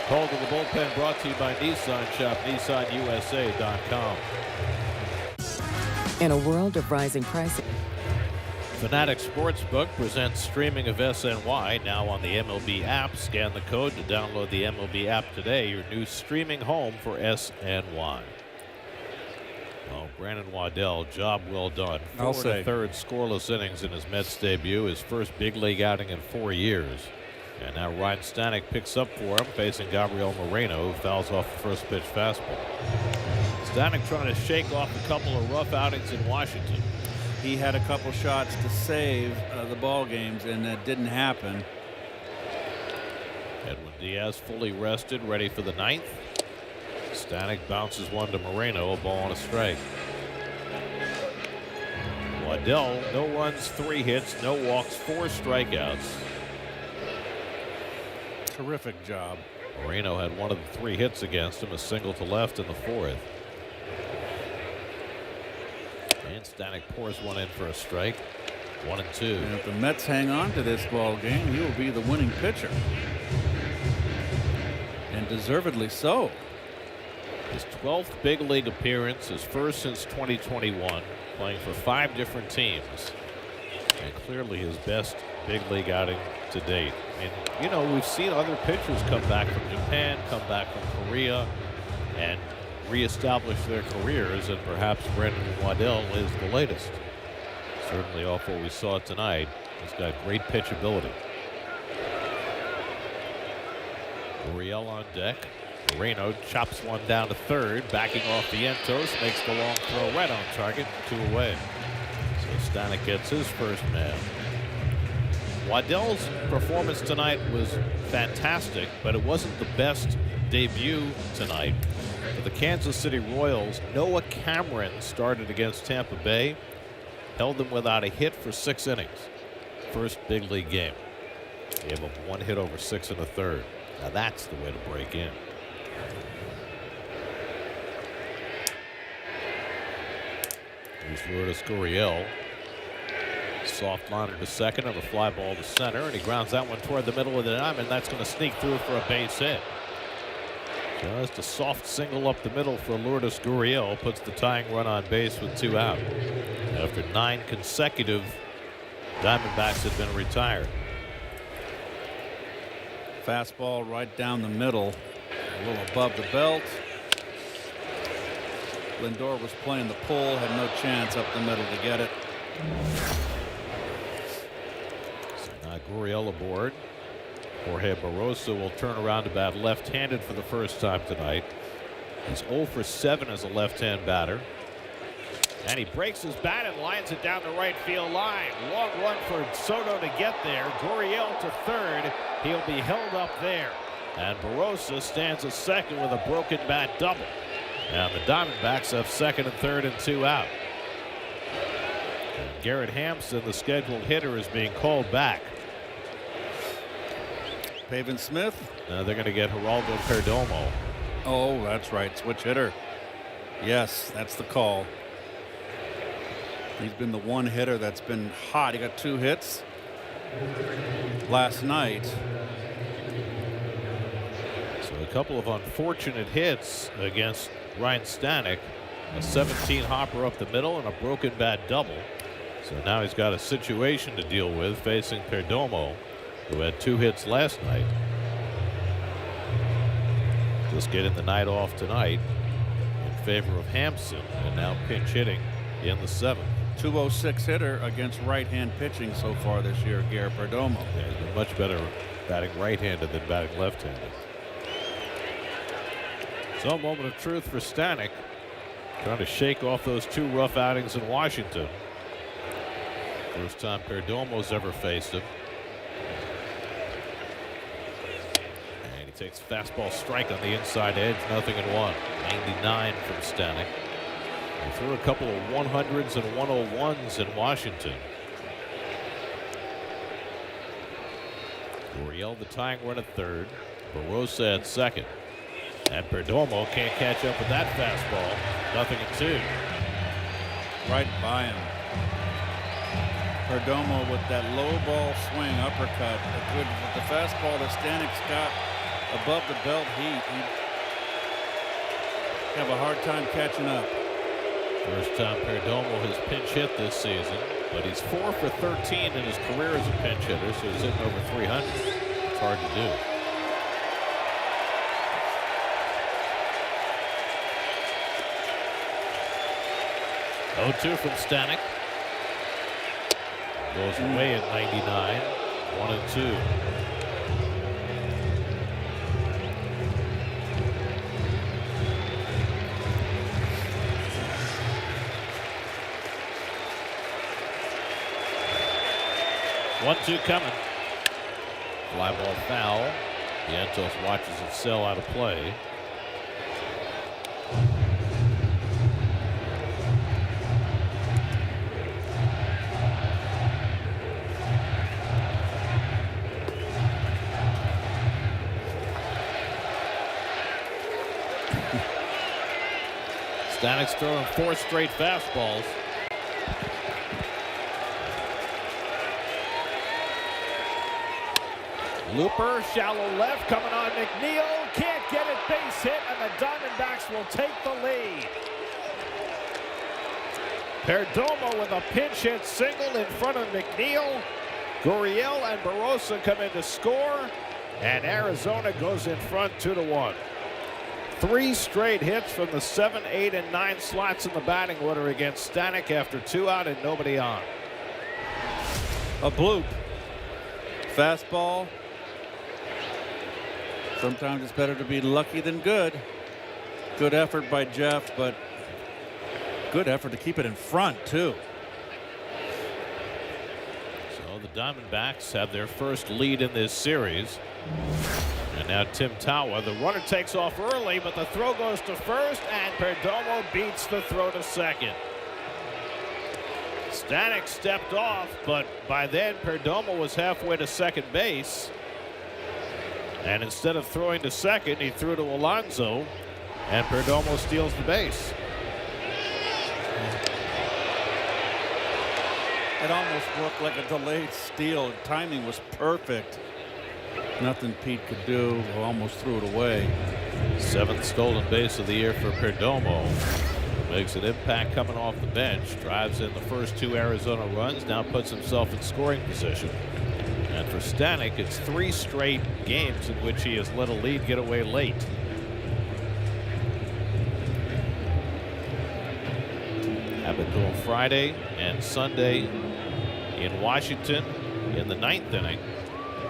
Call to the bullpen brought to you by Nissan. Shop NissanUSA.com. In a world of rising prices. Fanatic Sportsbook presents streaming of SNY now on the MLB app. Scan the code to download the MLB app today, your new streaming home for SNY. Well, Brandon Waddell, job well done. I'll 4 say. 1/3 scoreless innings in his Mets debut, his first big league outing in 4 years. And now Ryan Stanek picks up for him, facing Gabriel Moreno, who fouls off the first pitch fastball. Stanek trying to shake off a couple of rough outings in Washington. He had a couple shots to save the ball games, and that didn't happen. Edwin Diaz fully rested, ready for the 9th. Stanek bounces one to Moreno, a ball and a strike. Waddell, no runs, 3 hits, no walks, 4 strikeouts. Terrific job. Moreno had one of the 3 hits against him, a single to left in the 4th. And Stanek pours one in for a strike. 1-2. And if the Mets hang on to this ball game, he will be the winning pitcher. And deservedly so. His 12th big league appearance, his first since 2021, playing for 5 different teams. And clearly his best big league outing to date. And, you know, we've seen other pitchers come back from Japan, come back from Korea, and reestablish their careers, and perhaps Brandon Waddell is the latest. Certainly off what we saw tonight. He's got great pitch ability. Gurriel on deck. Moreno chops one down to third, backing off Vientos, makes the long throw right on target, 2 away. So Stanek gets his first man. Waddell's performance tonight was fantastic, but it wasn't the best debut tonight. For the Kansas City Royals, Noah Cameron started against Tampa Bay, held them without a hit for 6 innings. First big league game. Gave up 1 hit over 6 1/3. Now that's the way to break in. Here's Lourdes Gurriel. Soft liner to second and a fly ball to center, and he grounds that one toward the middle of the diamond. That's going to sneak through for a base hit. Just a soft single up the middle for Lourdes Gurriel puts the tying run on base with 2 out. After 9 consecutive Diamondbacks had been retired. Fastball right down the middle, a little above the belt. Lindor was playing the pull, had no chance up the middle to get it. So now Gurriel aboard. Jorge Barroso will turn around to bat left-handed for the first time tonight. He's 0 for 7 as a left-hand batter. And he breaks his bat and lines it down the right field line. Long run for Soto to get there. Gurriel to third. He'll be held up there. And Barroso stands at second with a broken bat double. And the Diamondbacks have second and third and 2 out. And Garrett Hampson, the scheduled hitter, is being called back. Pavin Smith. Now they're going to get Geraldo Perdomo. Oh, that's right. Switch hitter. Yes, that's the call. He's been the one hitter that's been hot. He got 2 hits last night. So a couple of unfortunate hits against Ryan Stanek. A 17 hopper up the middle and a broken bat double. So now he's got a situation to deal with facing Perdomo, who had 2 hits last night. Just getting the night off tonight in favor of Hampson, and now pinch hitting in the 7th. 206 hitter against right-hand pitching so far this year, Garrett Perdomo. Yeah, he's been much better batting right-handed than batting left-handed. So a moment of truth for Stanek, trying to shake off those 2 rough outings in Washington. First time Perdomo's ever faced him. And he takes fastball strike on the inside edge, 0-1. 99 from Stanek. He threw a couple of 100s and 101s in Washington. Gurriel the tying run at third. Barroso at second. And Perdomo can't catch up with that fastball. 0-2. Right by him. Perdomo with that low ball swing uppercut. With the fastball that Stanek's got above the belt he'd have a hard time catching up. First time Perdomo has pinch hit this season. but he's 4 for 13 in his career as a pinch hitter, so he's hitting over 300. It's hard to do. 0-2 from Stanek. Goes away at 99. 1-2. One-two coming. Fly ball foul. Vientos watches it sail out of play. Stanek's throwing 4 straight fastballs. Looper, shallow left, coming on McNeil. Can't get it, base hit, and the Diamondbacks will take the lead. Perdomo with a pinch hit single in front of McNeil. Gurriel and Barossa come in to score, and Arizona goes in front 2-1. 3 straight hits from the 7, 8, and 9 slots in the batting order against Stanek after 2 out and nobody on. A bloop. Fastball. Sometimes it's better to be lucky than good. Good effort by Jeff, but good effort to keep it in front, too. So the Diamondbacks have their first lead in this series. And now Tim Tawa, the runner takes off early, but the throw goes to first, and Perdomo beats the throw to second. Stanek stepped off, but by then Perdomo was halfway to second base. And instead of throwing to second, he threw to Alonso, and Perdomo steals the base. It almost looked like a delayed steal. Timing was perfect. Nothing Pete could do. Almost threw it away. 7th stolen base of the year for Perdomo. Makes an impact coming off the bench. Drives in the first 2 Arizona runs. Now puts himself in scoring position. And for Stanek, it's 3 straight games in which he has let a lead get away late. Happened to him Friday and Sunday in Washington in the 9th inning.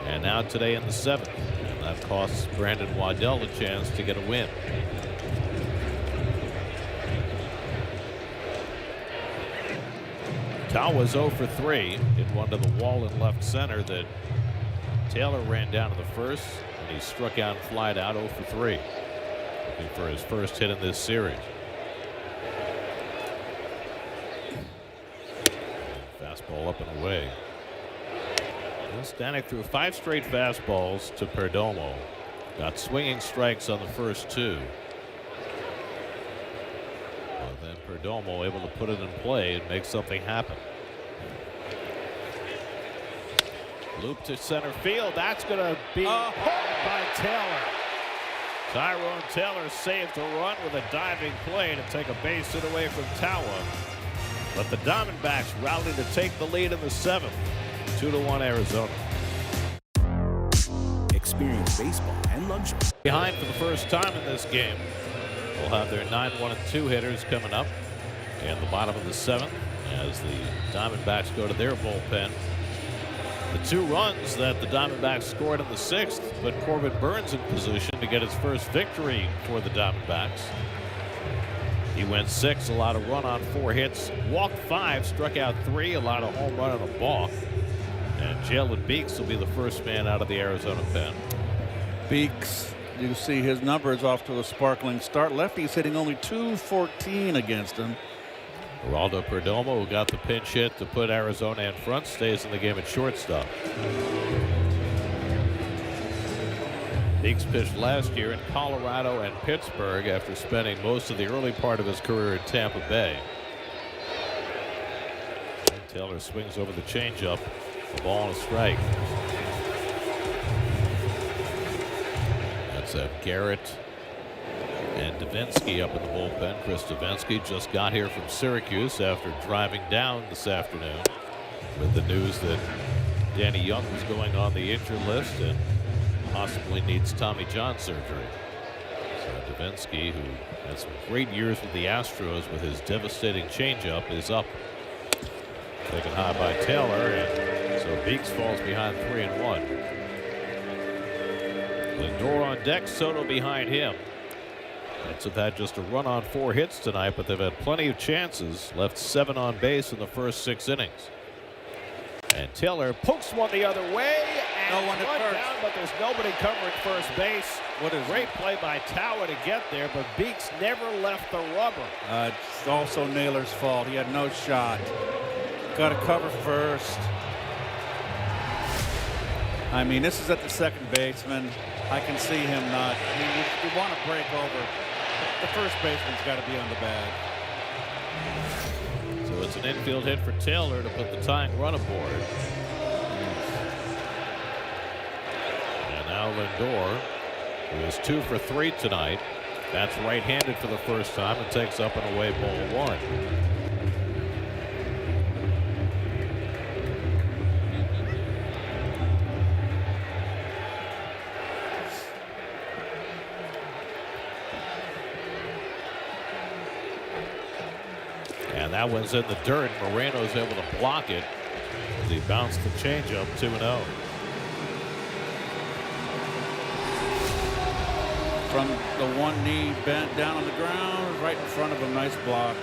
And now today in the 7th. And that costs Brandon Waddell a chance to get a win. Tawa's 0 for 3. Hit one to the wall in left center that Taylor ran down to the first, and he struck out and flied out 0 for 3. Looking for his first hit in this series. Fastball up and away. Stanek threw 5 straight fastballs to Perdomo. Got swinging strikes on the first 2. But then Perdomo able to put it in play and make something happen. Loop to center field. That's going to be home by Taylor. Tyrone Taylor saved a run with a diving play to take a base hit away from Tawa. But the Diamondbacks rallied to take the lead in the 7th. 2-1 Arizona. Experience baseball and luxury. Behind for the first time in this game. We'll have their 9-1-2 hitters coming up in the bottom of the 7th as the Diamondbacks go to their bullpen. The 2 runs that the Diamondbacks scored in the 6th put Corbin Burns in position to get his first victory for the Diamondbacks. He went 6, allowed a run on 4 hits, walked 5, struck out 3, allowed a home run and a balk. And Jalen Beeks will be the first man out of the Arizona pen. Beeks, you see his numbers off to a sparkling start. Lefty's hitting only .214 against him. Geraldo Perdomo, who got the pinch hit to put Arizona in front, stays in the game at shortstop. Beeks pitched last year in Colorado and Pittsburgh after spending most of the early part of his career in Tampa Bay. And Taylor swings over the changeup. A ball and a strike. That's Garrett and Davinsky up in the bullpen. Chris Davinsky just got here from Syracuse after driving down this afternoon. with the news that Danny Young was going on the injured list and possibly needs Tommy John surgery. So Davinsky, who had some great years with the Astros with his devastating changeup, is up. Taken high by Taylor, and so Beeks falls behind 3-1. Lindor on deck, Soto behind him. Mets have had just a run on 4 hits tonight, but they've had plenty of chances. Left 7 on base in the first 6 innings. And Taylor pokes one the other way, and no one at first. Down, but there's nobody covering first base. What a great play by Tower to get there, but Beeks never left the rubber. It's also Naylor's fault. He had no shot. Got to cover first. I mean, this is at the second baseman. I can see him not. I mean, you want to break over. The first baseman's got to be on the bag. So it's an infield hit for Taylor to put the tying run aboard. And now Lindor, who is 2 for 3 tonight. That's right-handed for the first time and takes up an away ball 1. And that one's in the dirt. Moreno's able to block it as he bounced the changeup 2-0. From the one knee bent down on the ground, right in front of him. Nice block.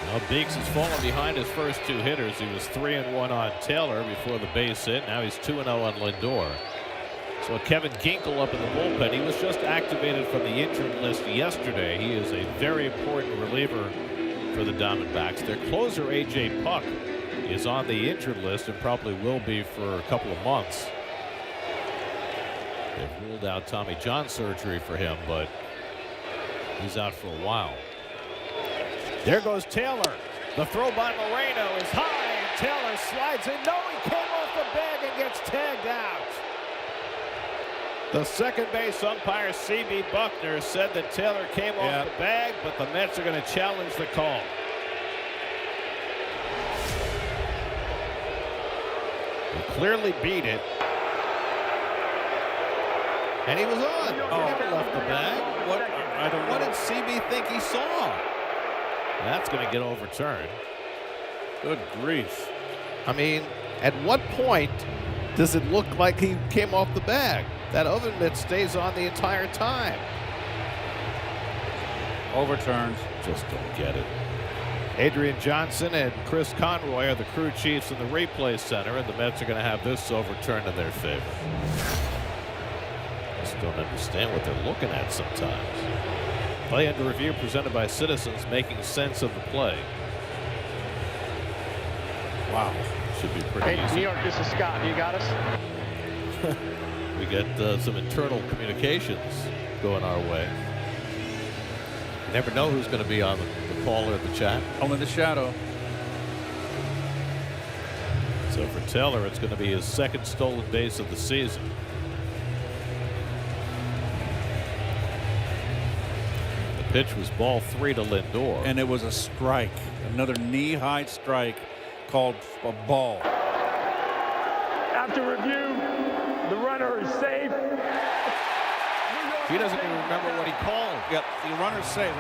Well, Beeks has fallen behind his first 2 hitters. He was 3-1 on Taylor before the base hit. Now he's 2-0 on Lindor. So Kevin Ginkel up in the bullpen. He was just activated from the injured list yesterday. He is a very important reliever for the Diamondbacks. Their closer, A.J. Puck, is on the injured list and probably will be for a couple of months. They've ruled out Tommy John surgery for him, but he's out for a while. There goes Taylor. The throw by Moreno is high, and Taylor slides in. No, he came off the bag and gets tagged out. The second base umpire, C.B. Buckner, said that Taylor came off the bag, but the Mets are going to challenge the call. He clearly beat it. And he was on. He never left the bag. What did C.B. think he saw? That's going to get overturned. Good grief. I mean, at what point does it look like he came off the bag? That other mitt stays on the entire time. Overturned. Just don't get it. Adrian Johnson and Chris Conroy are the crew chiefs in the replay center, and the Mets are going to have this overturned in their favor. Just don't understand what they're looking at sometimes. Play under review presented by Citizens, making sense of the play. Wow. Should be pretty easy. New York, this is Scott. You got us? We get some internal communications going our way. You never know who's going to be on the call or the chat. Only the shadow. So for Taylor, it's going to be his second stolen base of the season. The pitch was ball 3 to Lindor. And it was a strike. Another knee-high strike called a ball. After review, the runner is safe. He doesn't even remember what he called. Yep, the runner's safe.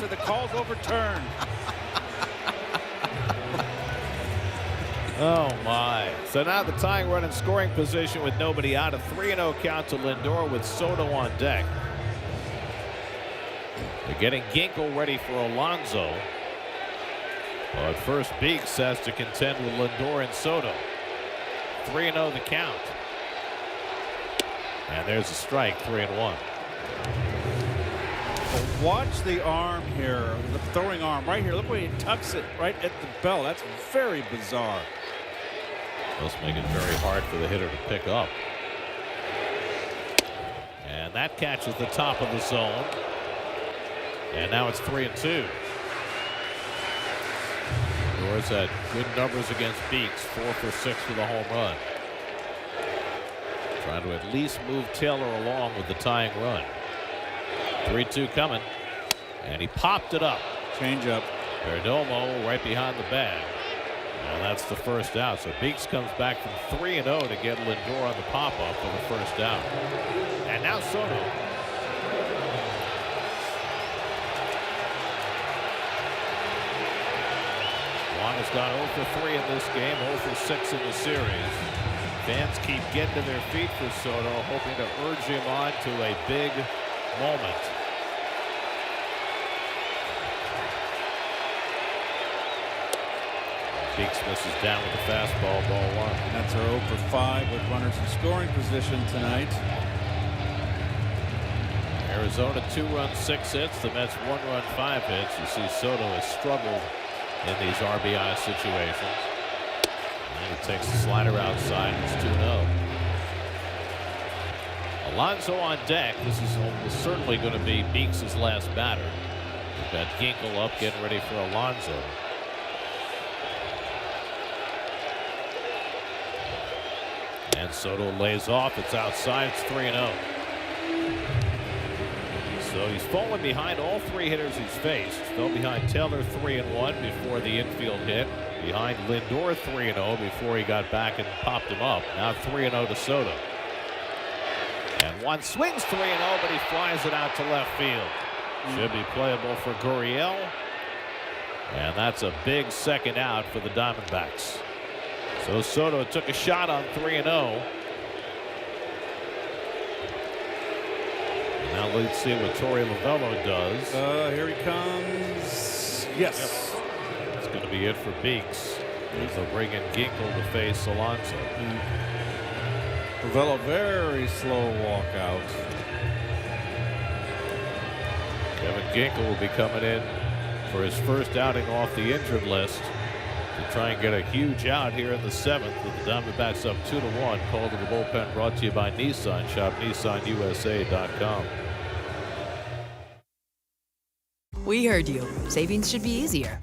The call's overturned. Oh my. So now the tying run in scoring position with nobody out. A 3-0 count to Lindor with Soto on deck. They're getting Ginkel ready for Alonso. Well, at first, Beeks has to contend with Lindor and Soto. 3-0 the count. And there's a strike, 3-1. Watch the arm here, the throwing arm right here. Look where he tucks it right at the bell. That's very bizarre. Must make it very hard for the hitter to pick up. And that catches the top of the zone. And now it's 3-2. Lindor's had good numbers against Beeks, 4 for 6 with a home run. Trying to at least move Taylor along with the tying run. 3-2 coming. And he popped it up. Change up. Perdomo right behind the bag. And that's the first out. So Beeks comes back from 3-0 to get Lindor on the pop-up for the first out. And now Soto. Juan has gone 0 for 3 in this game, 0 for 6 in the series. Fans keep getting to their feet for Soto, hoping to urge him on to a big moment. Beeks misses down with the fastball, ball 1. And that's our 0 for 5 with runners in scoring position tonight. Arizona 2 runs, 6 hits. The Mets 1 run, 5 hits. You see Soto has struggled in these RBI situations. And he takes the slider outside. It's 2-0. Alonso on deck. This is almost certainly going to be Beeks' last batter. We've got Ginkel up getting ready for Alonso. And Soto lays off. It's outside. It's 3-0. So he's fallen behind all 3 hitters he's faced. Fell behind Taylor 3-1 before the infield hit. Behind Lindor 3-0 before he got back and popped him up. Now 3-0 to Soto. And one swings 3-0, but he flies it out to left field. Should be playable for Gurriel. And that's a big second out for the Diamondbacks. So Soto took a shot on 3-0. Now let's see what Torey Lovullo does. Here he comes. Yes. Yep. That's going to be it for Beeks. They'll bring in Ginkel to face Alonso. Lovullo, very slow walkout. Kevin Ginkel will be coming in for his first outing off the injured list to try and get a huge out here in the 7th with the Diamondbacks up 2-1. Call to the bullpen brought to you by Nissan. Shop NissanUSA.com. We heard you. Savings should be easier.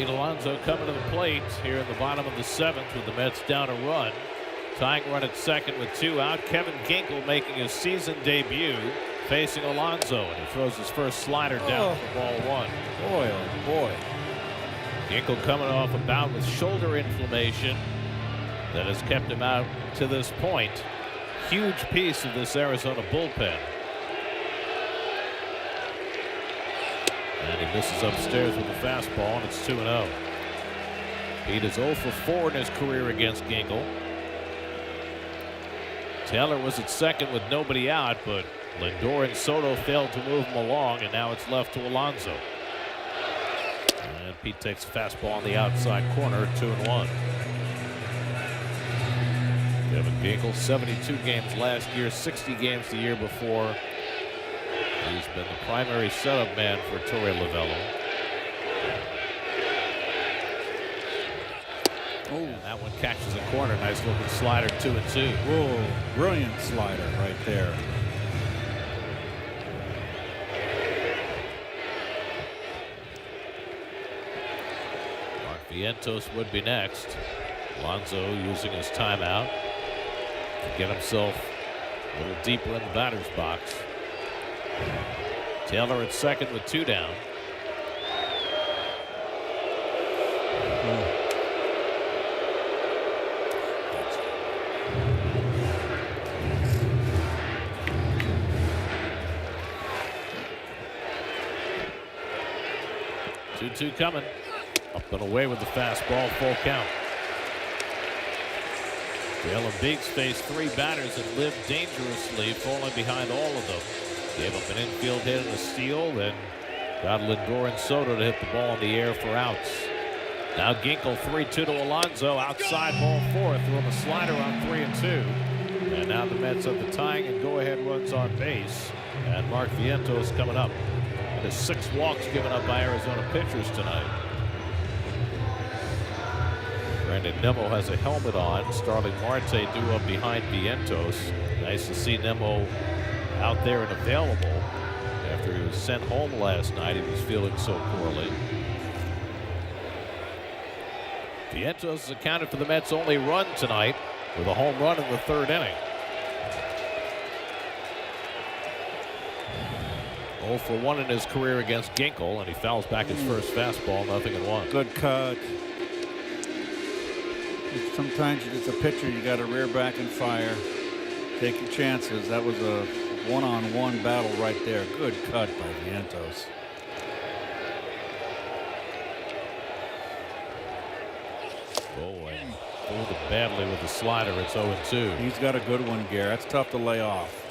Alonso coming to the plate here in the bottom of the 7th with the Mets down a run. Tying run at second with 2 out. Kevin Ginkel making his season debut facing Alonso, and he throws his first slider down for ball 1. Boy, oh boy. Ginkel coming off a bout with shoulder inflammation that has kept him out to this point. Huge piece of this Arizona bullpen. And he misses upstairs with a fastball, and it's 2-0. Pete is 0 for 4 in his career against Ginkel. Taylor was at second with nobody out, but Lindor and Soto failed to move him along, and now it's left to Alonso. And Pete takes a fastball on the outside corner, 2-1. Kevin Ginkel, 72 games last year, 60 games the year before. He's been the primary setup man for Torey Lovullo. Oh, and that one catches a corner. Nice looking slider, 2-2. Whoa, brilliant slider right there. Mark Vientos would be next. Alonso using his timeout to get himself a little deeper in the batter's box. Taylor at second with 2 down. Two coming. Up and away with the fastball, full count. Dale and Beeks faced 3 batters and lived dangerously, falling behind all of them. Gave up an infield hit and a steal, then got Lindor and Soto to hit the ball in the air for outs. Now Ginkel 3-2 to Alonso, outside ball 4, threw him a slider on 3-2. And now the Mets have the tying and go-ahead runs on base. And Mark Vientos coming up. And there's 6 walks given up by Arizona pitchers tonight. and Nimmo has a helmet on. Starling Marte due up behind Vientos. Nice to see Nimmo out there and available after he was sent home last night. He was feeling so poorly. Vientos has accounted for the Mets' only run tonight with a home run in the third inning. 0 for 1 in his career against Ginkel, and he fouls back his first fastball, 0-1. Good cut. Sometimes it's a pitcher you got to rear back and fire. Take your chances. That was a one-on-one battle right there. Good cut by Vientos. Oh, and pulled it badly with the slider. It's 0-2. He's got a good one, Gare. That's tough to lay off.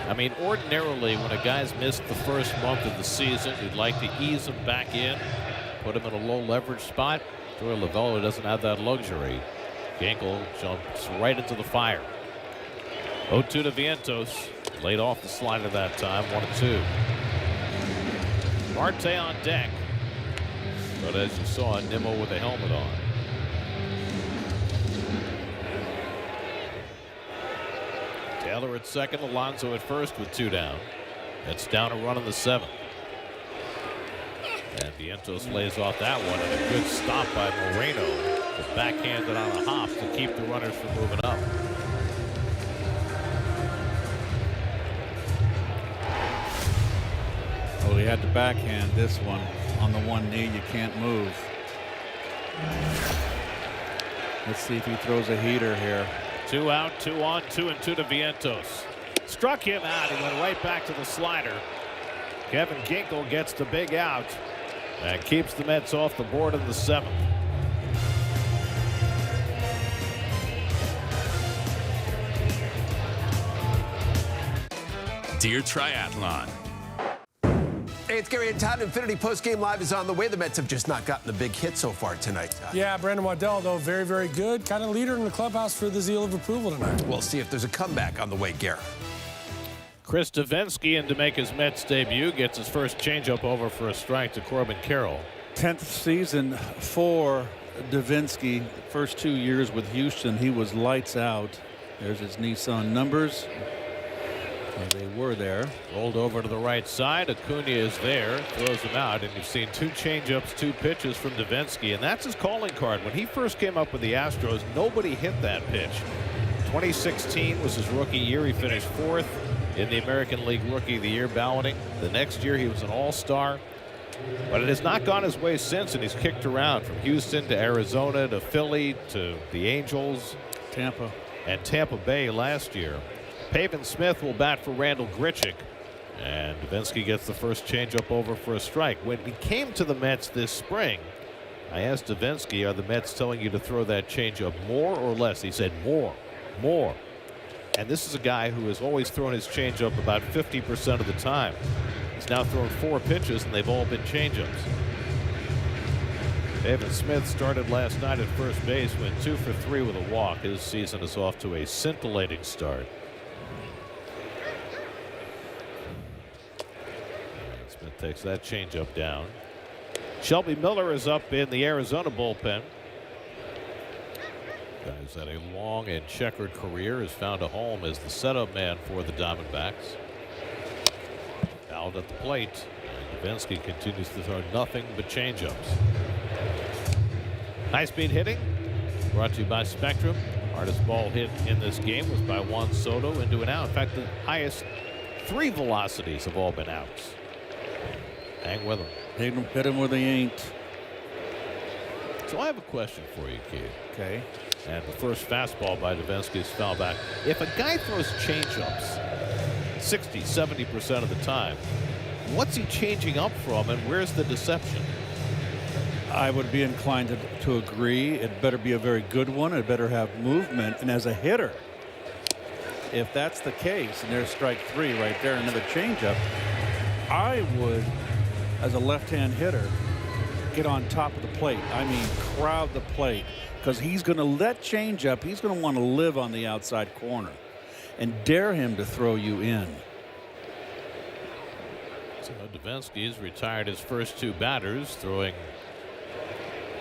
I mean, ordinarily, when a guy's missed the first month of the season, you'd like to ease him back in, put him in a low leverage spot. Joey Lavello doesn't have that luxury. Ginkel jumps right into the fire. 0-2 to Vientos. Laid off the slider that time, 1-2. Marte on deck. But as you saw, Nimmo with a helmet on. Taylor at second, Alonso at first with 2 down. That's down a run in the 7th. And Vientos lays off that one, and a good stop by Moreno. The backhanded on a hop to keep the runners from moving up. Well, he had to backhand this one on the one knee. You can't move. Let's see if he throws a heater here. 2 out, 2 on, 2-2 to Vientos. Struck him out. He went right back to the slider. Kevin Ginkel gets the big out and keeps the Mets off the board in the 7th. Dear Triathlon. Hey, it's Gary and Todd. Infinity Postgame Live is on the way. The Mets have just not gotten the big hit so far tonight, Todd. Yeah, Brandon Waddell, though, very, very good. Kind of leader in the clubhouse for the zeal of approval tonight. We'll see if there's a comeback on the way, Gary. Chris Davinsky in to make his Mets debut. Gets his first changeup over for a strike to Corbin Carroll. 10th season for Davinsky. The first 2 years with Houston, he was lights out. There's his Nissan numbers. They were there. Rolled over to the right side. Acuna is there. Throws him out. And you've seen 2 changeups, 2 pitches from Davinsky. And that's his calling card. When he first came up with the Astros, nobody hit that pitch. 2016 was his rookie year. He finished 4th in the American League Rookie of the Year balloting. The next year he was an all-star. But it has not gone his way since, and he's kicked around from Houston to Arizona to Philly to the Angels. Tampa. And Tampa Bay last year. Pavin Smith will bat for Randall Grichuk, and Davinsky gets the first changeup over for a strike. When he came to the Mets this spring, I asked Davinsky, are the Mets telling you to throw that changeup more or less? He said more. And this is a guy who has always thrown his changeup about 50% of the time. He's now thrown 4 pitches, and they've all been changeups. Pavin Smith started last night at first base, went 2 for 3 with a walk. His season is off to a scintillating start. Smith takes that changeup down. Shelby Miller is up in the Arizona bullpen. Guy's had a long and checkered career, has found a home as the setup man for the Diamondbacks. Fouled at the plate, and Davinsky continues to throw nothing but changeups. High-speed hitting brought to you by Spectrum. Hardest ball hit in this game was by Juan Soto into an out. In fact, the highest 3 velocities have all been outs. Hang with him. Hit him where they ain't. So I have a question for you, Keith. Okay. And the first fastball by Davinsky is foul back. If a guy throws changeups 60-70% of the time, what's he changing up from, and where's the deception? I would be inclined to agree. It better be a very good one. It better have movement. And as a hitter, if that's the case, and there's strike 3 right there, another changeup, I would, as a left-hand hitter, get on top of the plate. I mean, crowd the plate, because he's going to let changeup. He's going to want to live on the outside corner and dare him to throw you in. So Davinsky has retired his first 2 batters, throwing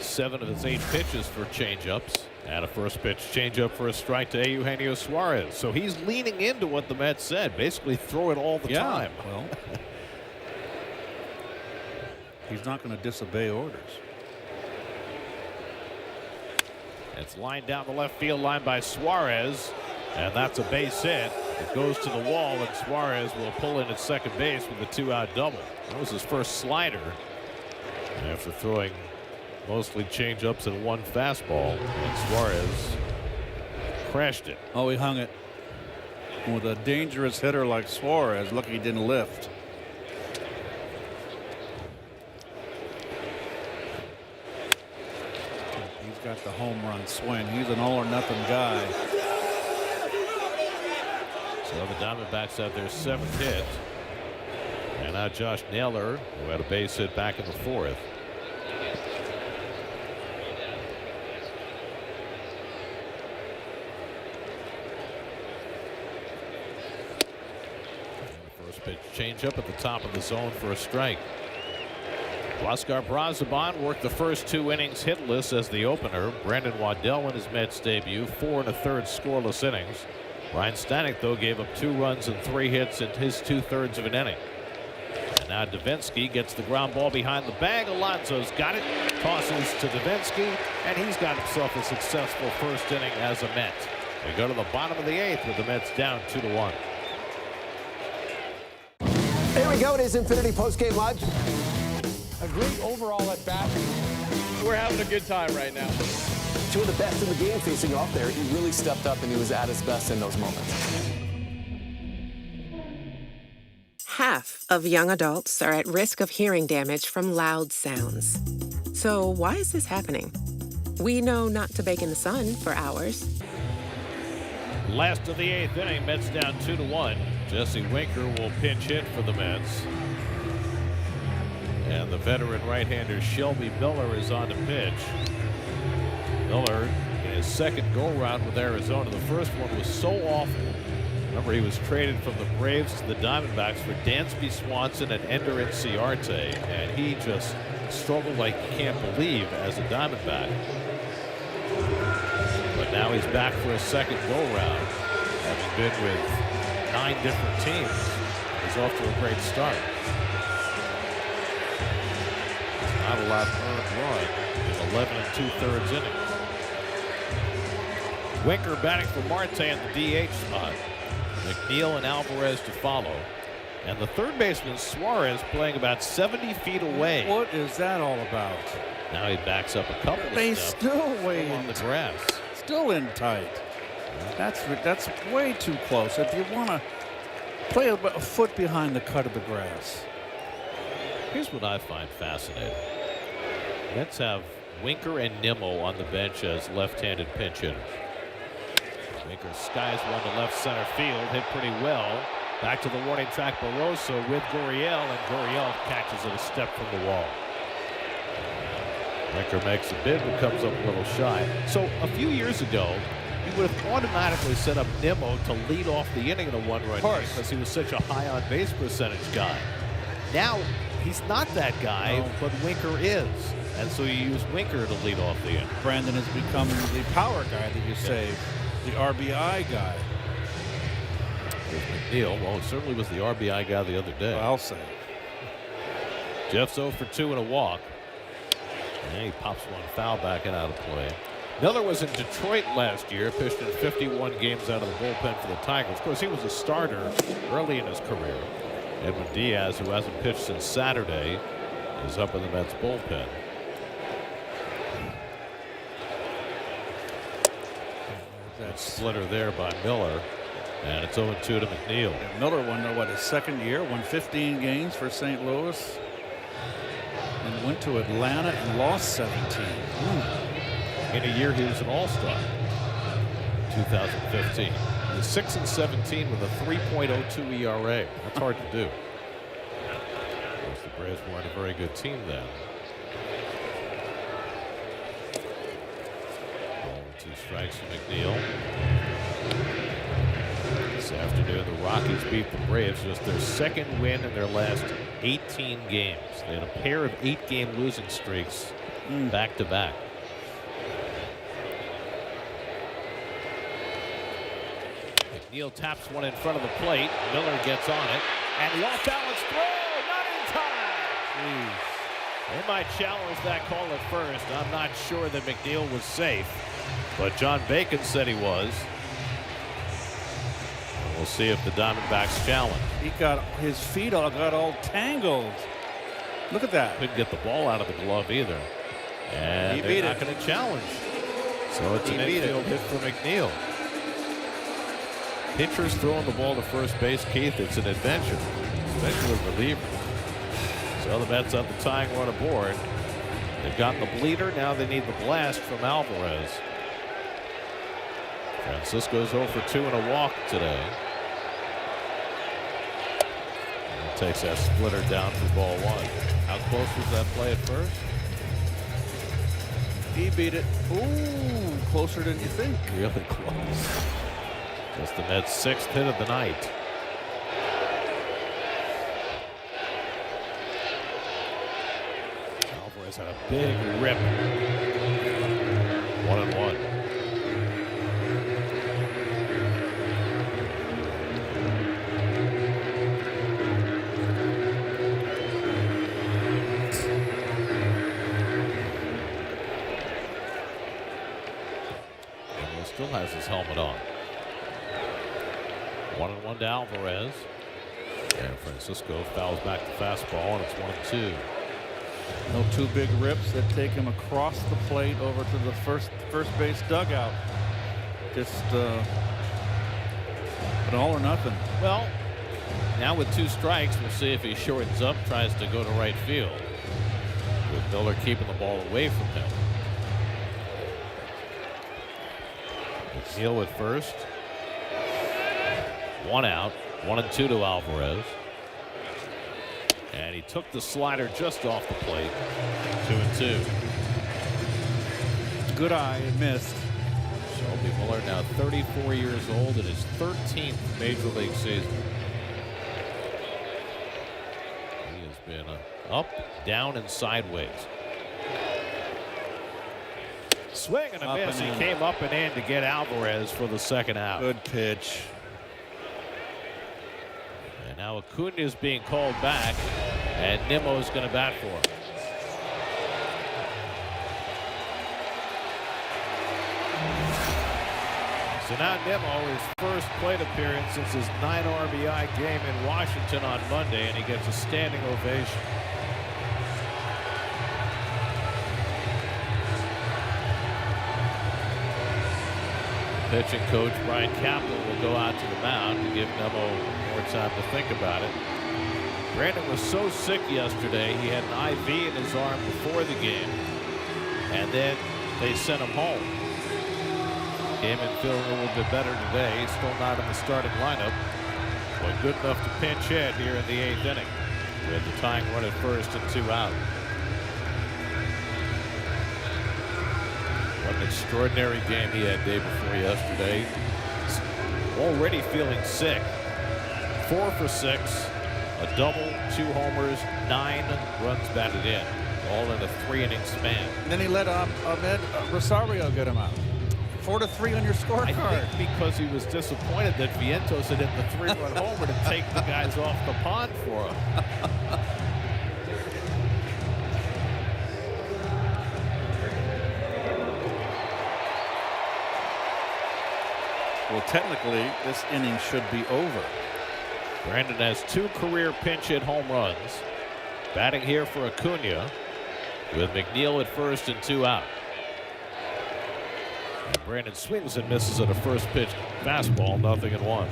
7 of his 8 pitches for changeups. And a first pitch changeup for a strike to Eugenio Suarez. So he's leaning into what the Mets said. Basically throw it all the time. Well, he's not going to disobey orders. It's lined down the left field line by Suarez. And that's a base hit. It goes to the wall, and Suarez will pull in at second base with a 2-out double. That was his first slider after throwing mostly changeups and 1 fastball, and Suarez crashed it. Oh, he hung it. With a dangerous hitter like Suarez, lucky he didn't lift. He's got the home run swing. He's an all or nothing guy. So the Diamondbacks have their 7th hit. And now Josh Naylor, who had a base hit back in the 4th. First pitch changeup at the top of the zone for a strike. Oscar Brazoban worked the first 2 innings hitless as the opener. Brandon Waddell in his Mets debut, 4 1/3 scoreless innings. Ryan Stanek, though, gave up 2 runs and 3 hits in his 2/3 of an inning. And now Davinsky gets the ground ball behind the bag. Alonso's got it, tosses to Davinsky, and he's got himself a successful first inning as a Met. We go to the bottom of the 8th with the Mets down 2-1. Here we go. It is Infinity Postgame Live. A great overall at bat. We're having a good time right now. 2 of the best in the game facing off there. He really stepped up and he was at his best in those moments. Half of young adults are at risk of hearing damage from loud sounds. So why is this happening? We know not to bake in the sun for hours. Last of the 8th inning, Mets down 2-1. Jesse Winker will pinch hit for the Mets. And the veteran right-hander Shelby Miller is on to pitch. Miller in his 2nd go-round with Arizona. The first one was so awful. Remember, he was traded from the Braves to the Diamondbacks for Dansby Swanson and Ender Inciarte, and he just struggled like you can't believe as a Diamondback. But now he's back for a 2nd go-round, having been with 9 different teams. He's off to a great start. Not a lot earned run in 11 2/3 innings. Winker batting for Marte in the DH spot. McNeil and Alvarez to follow. And the third baseman Suarez playing about 70 feet away. What is that all about? Now he backs up a couple They of steps still way on in the grass. Still in tight. That's way too close. If you want to play a foot behind the cut of the grass. Here's what I find fascinating. Mets have Winker and Nimmo on the bench as left-handed pinch hitters. Winker skies one to left center field, hit pretty well. Back to the warning track, Barroso with Gurriel, and Gurriel catches it a step from the wall. Winker makes a bid, but comes up a little shy. So a few years ago, you would have automatically set up Nimmo to lead off the inning in a 1-run game because he was such a high on-base percentage guy. Now he's not that guy, but Winker is. And so you use Winker to lead off the inning. Brandon has become the power guy that you say, the RBI guy. McNeil, well, it certainly was the RBI guy the other day. I'll say. Jeff's 0 for 2 and a walk. And he pops one foul back and out of play. Miller was in Detroit last year, pitched in 51 games out of the bullpen for the Tigers. Of course, he was a starter early in his career. Edwin Diaz, who hasn't pitched since Saturday, is up in the Mets bullpen. That splitter there by Miller. And it's 0-2 to McNeil. And Miller won, his 2nd year, won 15 games for St. Louis, and went to Atlanta and lost 17. In a year he was an all-star, 2015. He was 6-17 with a 3.02 ERA. That's hard to do. Of course, the Braves weren't a very good team then. 2 strikes for McNeil. This afternoon, the Rockies beat the Braves, just their 2nd win in their last 18 games. They had a pair of 8-game losing streaks back to back. McNeil taps one in front of the plate. Miller gets on it, and the off-balance throw, not in time. They might challenge that call at first. I'm not sure that McNeil was safe, but John Bacon said he was. And we'll see if the Diamondbacks challenge. He got his feet got all tangled. Look at that. Couldn't get the ball out of the glove either. And they're not going to challenge. So it's an infield hit for McNeil. Pitchers throwing the ball to first base, Keith, it's an adventure, especially with relievers. So the Mets have the tying run aboard. They've gotten the bleeder. Now they need the blast from Alvarez. Francisco's 0 for 2 and a walk today. And takes that splitter down for ball 1. How close was that play at first? He beat it. Ooh, closer than you think. Really close. Just the Mets' 6th hit of the night. Alvarez had a big rip. 1-1. And still has his helmet on. 1-1 to Alvarez. And Francisco fouls back the fastball, and it's 1-2. No two big rips that take him across the plate over to the first base dugout. Just an all or nothing. Well, now with 2 strikes, we'll see if he shortens up, tries to go to right field, with Miller keeping the ball away from him. McNeil at first. 1 out, 1-2 to Alvarez. And he took the slider just off the plate. 2-2. Good eye, it missed. Shelby Miller now 34 years old in his 13th major league season. He has been up, down, and sideways. Swing and a miss. He came up and in to get Alvarez for the 2nd out. Good pitch. And now Acuna is being called back, and Nimmo's going to bat for him. So now Nimmo, his first plate appearance since his 9 RBI game in Washington on Monday, and he gets a standing ovation. Pitching coach Brian Kaplan will go out to the mound to give Nimmo more time to think about it. Brandon was so sick yesterday, he had an IV in his arm before the game, and then they sent him home. Came in feeling a little bit better today. He's still not in the starting lineup, but good enough to pinch hit here in the 8th inning with the tying run at first and 2 out. What an extraordinary game he had day before yesterday. Already feeling sick. 4 for 6, a double, 2 homers, 9 runs batted in, all in a 3-inning span. And then he let Ahmed Rosario get him out. 4-3 on your scorecard. I think because he was disappointed that Vientos had hit the 3-run homer to take the guys off the pond for him. Well, technically, this inning should be over. Brandon has 2 career pinch hit home runs. Batting here for Acuna with McNeil at first and 2 out. And Brandon swings and misses at a first pitch fastball, 0-1.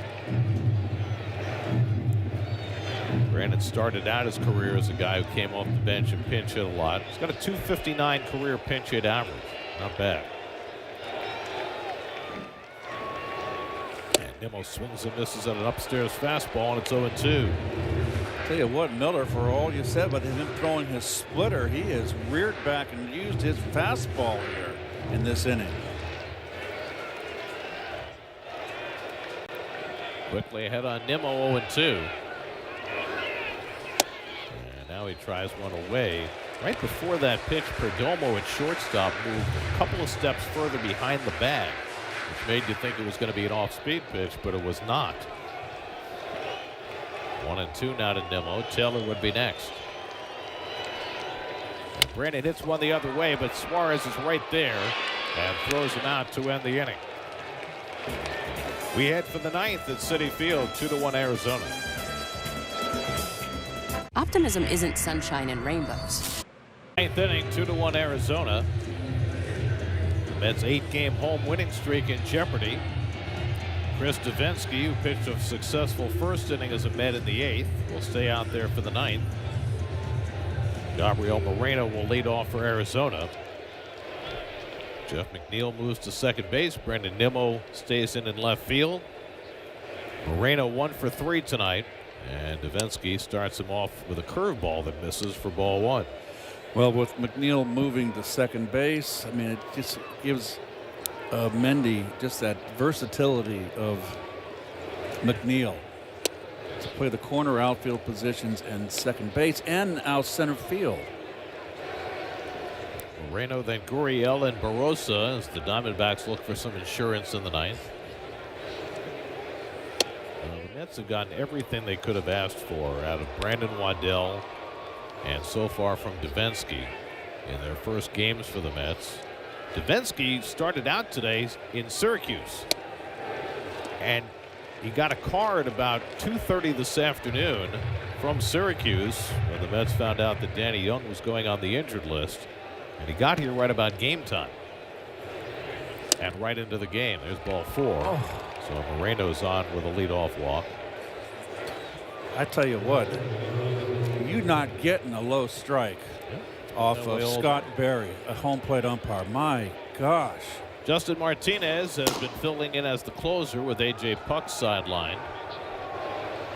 Brandon started out his career as a guy who came off the bench and pinch hit a lot. He's got a .259 career pinch hit average. Not bad. Nimmo swings and misses at an upstairs fastball, and it's 0-2. Tell you what, Miller, for all you said about him throwing his splitter, he has reared back and used his fastball here in this inning. Quickly ahead on Nimmo, 0-2. And now he tries one away Right before that pitch, Perdomo at shortstop moved a couple of steps further behind the bag, which made you think it was going to be an off-speed pitch, but it was not. 1-2 now to Nimmo. Taylor would be next. And Brandon hits one the other way, but Suarez is right there and throws him out to end the inning. We head for the ninth at Citi Field, 2-1 Arizona. Optimism isn't sunshine and rainbows. Ninth inning, 2-1 Arizona. Mets' 8-game home winning streak in jeopardy. Chris Davinsky, who pitched a successful first inning as a Met in the 8th, will stay out there for the 9th. Gabriel Moreno will lead off for Arizona. Jeff McNeil moves to second base. Brendan Nimmo stays in left field. Moreno 1 for 3 tonight. And Davinsky starts him off with a curveball that misses for ball 1. Well, with McNeil moving to second base, I mean, it just gives Mendy just that versatility of McNeil to play the corner outfield positions and second base and out center field. Moreno, then Gurriel and Barossa as the Diamondbacks look for some insurance in the 9th. The Mets have gotten everything they could have asked for out of Brandon Waddell and so far from Davinsky in their first games for the Mets. Davinsky started out today in Syracuse, and he got a card about 2:30 this afternoon from Syracuse when the Mets found out that Danny Young was going on the injured list, and he got here right about game time and right into the game. There's ball 4. So Moreno's on with a leadoff walk. I tell you what, you're not getting a low strike off of Scott Berry, a home plate umpire. My gosh. Justin Martinez has been filling in as the closer with A.J. Puck sidelined.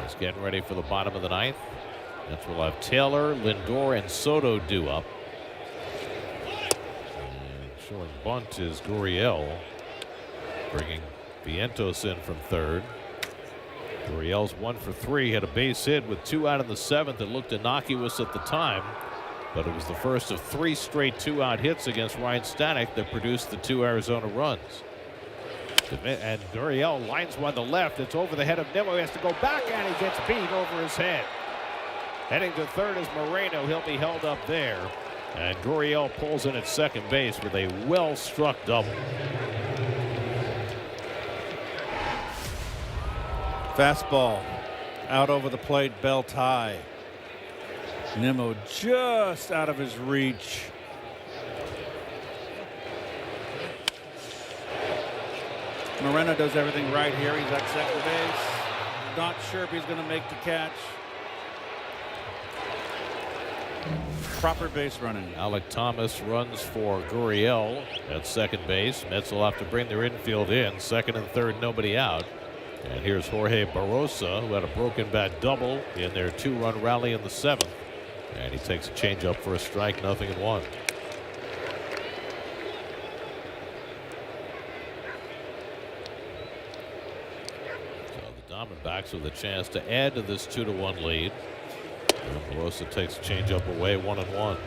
He's getting ready for the bottom of the 9th. That's we'll have Taylor, Lindor, and Soto due up. And showing bunt is Gurriel, bringing Vientos in from third. Gurriel's 1 for 3, had a base hit with 2 out in the 7th. It looked innocuous at the time, but it was the first of 3 straight 2-out hits against Ryan Stanek that produced the 2 Arizona runs. And Gurriel lines one to left. It's over the head of Nimmo. He has to go back, and he gets beat over his head. Heading to third is Moreno. He'll be held up there. And Gurriel pulls in at second base with a well-struck double. Fastball out over the plate, belt high. Nimmo just out of his reach. Moreno does everything right here. He's at second base. Not sure if he's going to make the catch. Proper base running. Alec Thomas runs for Gurriel at second base. Mets will have to bring their infield in. Second and third, nobody out. And here's Jorge Barossa, who had a broken bat double in their 2-run rally in the 7th. And he takes a changeup for a strike, 0-1. So the Diamondbacks with a chance to add to this 2-1 lead. And Barossa takes a changeup away, 1-1.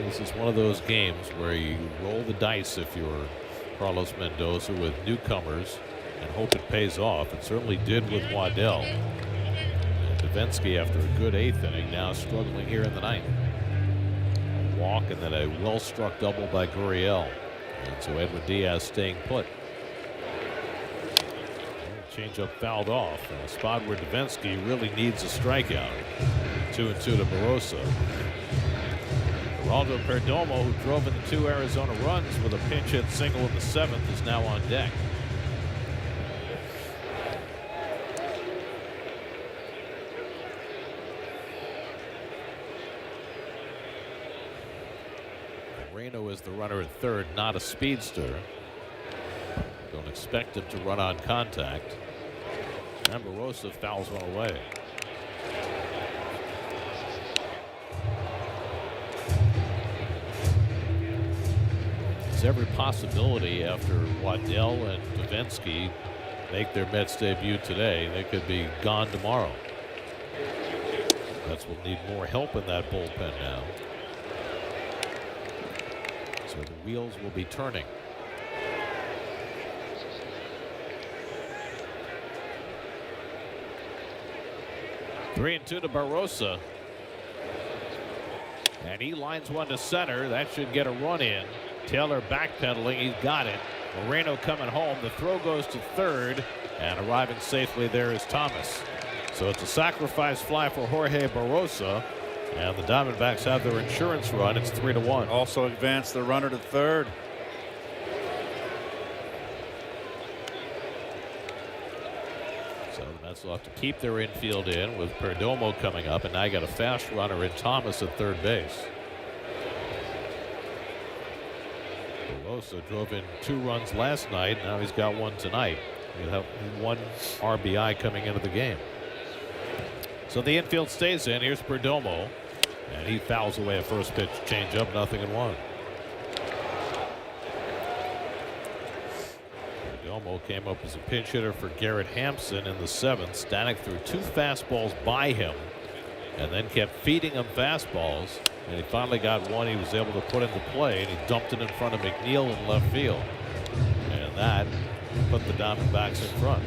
This is one of those games where you roll the dice if you're Carlos Mendoza with newcomers and hope it pays off. It certainly did with Waddell. And Davinsky, after a good 8th inning, now struggling here in the 9th. A walk and then a well-struck double by Gurriel. And so Edwin Diaz staying put. Changeup fouled off in a spot where Davinsky really needs a strikeout. 2-2 to Barossa. Geraldo Perdomo, who drove in the 2 Arizona runs with a pinch hit single in the 7th, is now on deck. Moreno is the runner at third, not a speedster. Don't expect him to run on contact. And Barossa fouls one away. There's every possibility after Waddell and Davinsky make their Mets debut today, they could be gone tomorrow. Mets will need more help in that bullpen now. So the wheels will be turning. 3-2 to Barossa. And he lines one to center. That should get a run in. Taylor backpedaling. He's got it. Moreno coming home. The throw goes to third. And arriving safely there is Thomas. So it's a sacrifice fly for Jorge Barossa. And the Diamondbacks have their insurance run. It's 3-1. Also advanced the runner to third. So the Mets will have to keep their infield in with Perdomo coming up. And now you got a fast runner in Thomas at third base. Barossa drove in 2 runs last night. Now he's got 1 tonight. He'll have 1 RBI coming into the game. So the infield stays in. Here's Perdomo. And he fouls away a first pitch change up, 0-1. Perdomo came up as a pinch hitter for Garrett Hampson in the 7th. Stanek threw 2 fastballs by him and then kept feeding him fastballs. And he finally got one he was able to put into play, and he dumped it in front of McNeil in left field. And that put the Diamondbacks in front.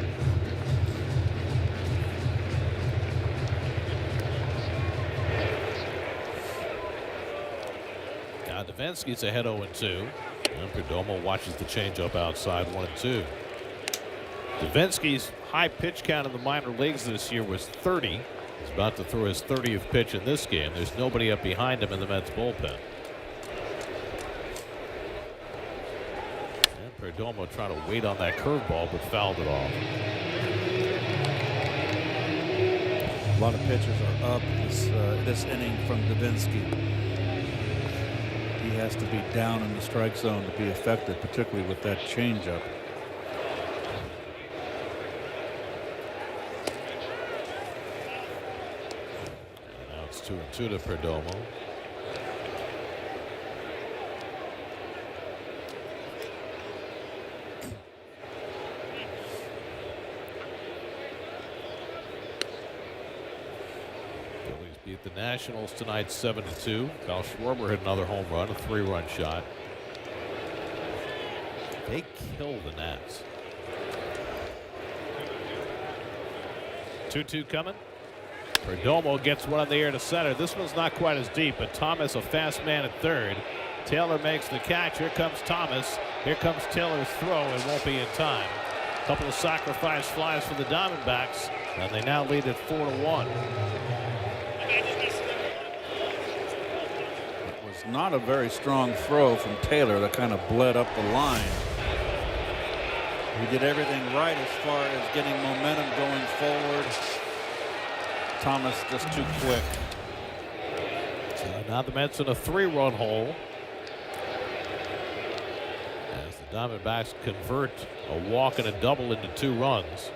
Now Davinsky's ahead 0-2. And Perdomo watches the changeup outside 1-2. Davinsky's high pitch count in the minor leagues this year was 30. He's about to throw his 30th pitch in this game. There's nobody up behind him in the Mets bullpen. And Perdomo trying to wait on that curveball, but fouled it off. A lot of pitchers are up this inning from Davinsky. He has to be down in the strike zone to be effective, particularly with that changeup. Now it's 2-2 to Perdomo. Beat the Nationals tonight 7-2. Kyle Schwarber hit another home run, a 3-run shot. They kill the Nats. 2-2 coming. Perdomo gets one in the air to center. This one's not quite as deep, but Thomas, a fast man at third. Taylor makes the catch. Here comes Thomas. Here comes Taylor's throw. It won't be in time. A couple of sacrifice flies for the Diamondbacks, and they now lead at 4-1. It was not a very strong throw from Taylor that kind of bled up the line. He did everything right as far as getting momentum going forward. Thomas just too quick. So now the Mets in a 3-run hole as the Diamondbacks convert a walk and a double into 2 runs.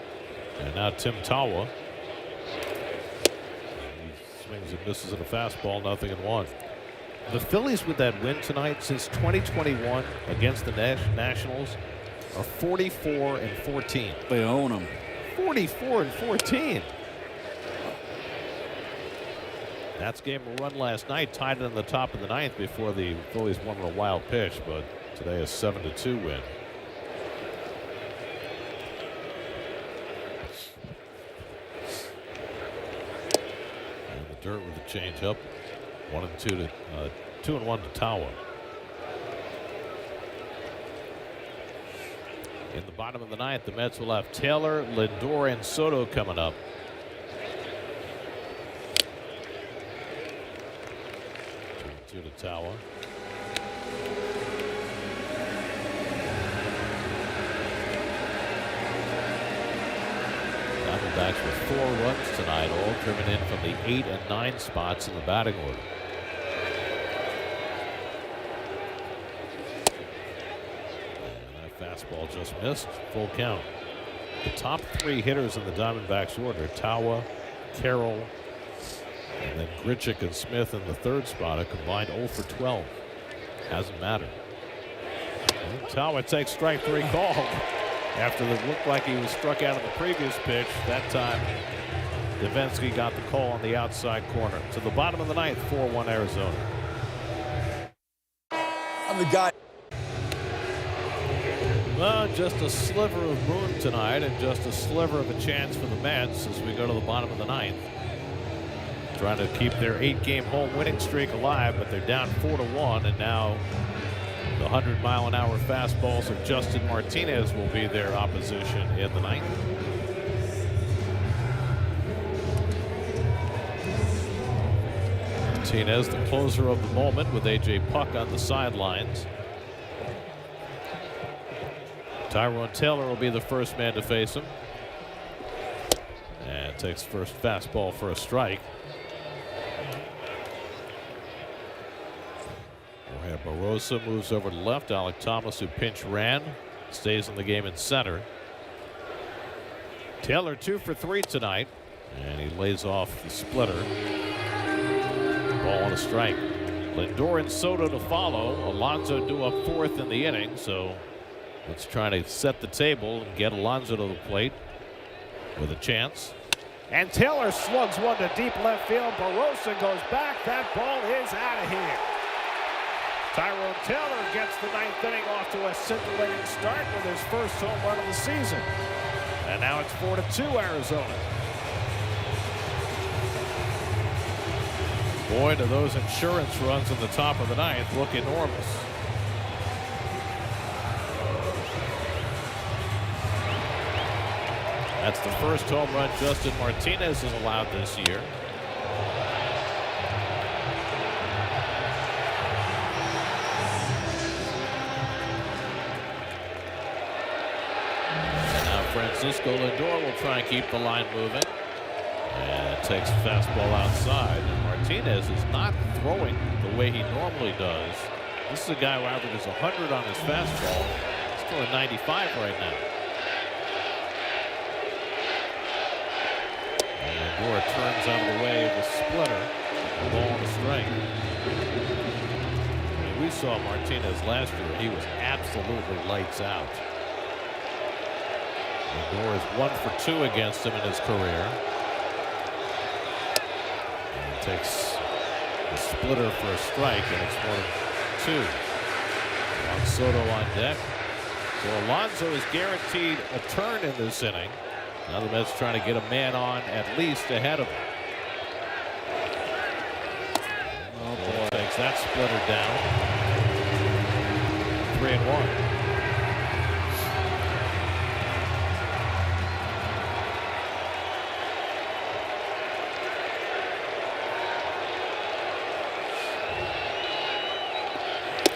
And now Tim Tawa. He swings and misses at a fastball, 0-1. The Phillies with that win tonight since 2021 against the Nationals are 44-14. They own them. 44-14. Nats gave him a run last night, tied it in the top of the 9th before the Phillies won on a wild pitch, but today a 7-2 win. And the dirt with the changeup. 1-2 to 2-1 to Tawa. In the bottom of the 9th, the Mets will have Taylor, Lindor, and Soto coming up. 2-2 to Tawa. Diamondbacks with 4 runs tonight, all driven in from the 8 and 9 spots in the batting order. Fastball just missed. Full count. The top 3 hitters in the Diamondbacks order, Tawa, Carroll, and then Grichuk and Smith in the 3rd spot, a combined 0 for 12. Hasn't mattered. And Tawa takes strike 3 called after it looked like he was struck out of the previous pitch. That time Davinsky got the call on the outside corner. To the bottom of the ninth, 4-1 Arizona. I'm the guy. Well, just a sliver of moon tonight and just a sliver of a chance for the Mets as we go to the bottom of the ninth. Trying to keep their 8-game home winning streak alive, but they're down 4-1, and now the 100-mile-an-hour fastballs of Justin Martinez will be their opposition in the ninth. Martinez, the closer of the moment, with A.J. Puck on the sidelines. Tyrone Taylor will be the first man to face him. And takes first fastball for a strike. Barossa moves over to left. Alec Thomas, who pinch ran, stays in the game in center. Taylor 2 for 3 tonight, and he lays off the splitter. Ball on a strike. Lindor and Soto to follow. Alonso due up 4th in the inning, so let's try to set the table and get Alonso to the plate with a chance. And Taylor slugs one to deep left field. Barossa goes back. That ball is out of here. Tyrone Taylor gets the 9th inning off to a scintillating start with his first home run of the season. And now it's 4-2 Arizona. Boy, do those insurance runs in the top of the ninth look enormous. That's the first home run Justin Martinez has allowed this year. Francisco Lindor will try and keep the line moving. And takes a fastball outside. And Martinez is not throwing the way he normally does. This is a guy who averages 100 on his fastball. He's throwing 95 right now. And Lindor turns out of the way of the splitter. The ball on the strike. I mean, we saw Martinez last year. He was absolutely lights out. Lindor is 1 for 2 against him in his career. And takes the splitter for a strike, and it's 1-2. Juan Soto on deck. So Alonso is guaranteed a turn in this inning. Now the Mets trying to get a man on at least ahead of him. Oh boy. Takes that splitter down. 3-1.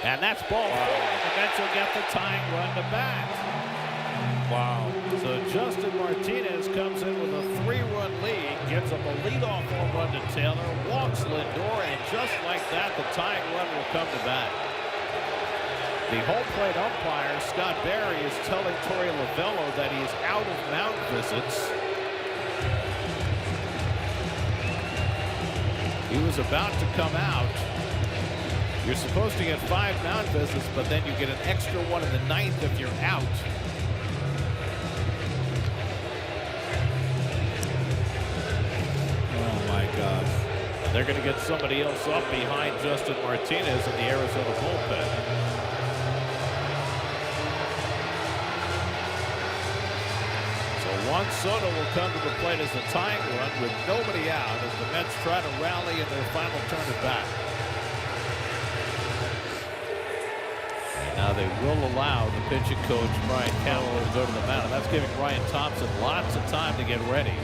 And that's ball 4, and the Mets will get the tying run to bat. Wow. So Justin Martinez comes in with a 3-run lead, gives up a leadoff home run to Taylor, walks Lindor, and just like that, the tying run will come to bat. The home plate umpire, Scott Barry, is telling Torey Lovullo that he is out of mound visits. He was about to come out. You're supposed to get 5 mound visits, but then you get an extra one in the 9th if you're out. Oh my gosh. And they're going to get somebody else up behind Justin Martinez in the Arizona bullpen. So Juan Soto will come to the plate as the tying run with nobody out as the Mets try to rally in their final turn at bat. Now they will allow the pitching coach, Brian Cavalier, to go to the mound. And that's giving Ryan Thompson lots of time to get ready.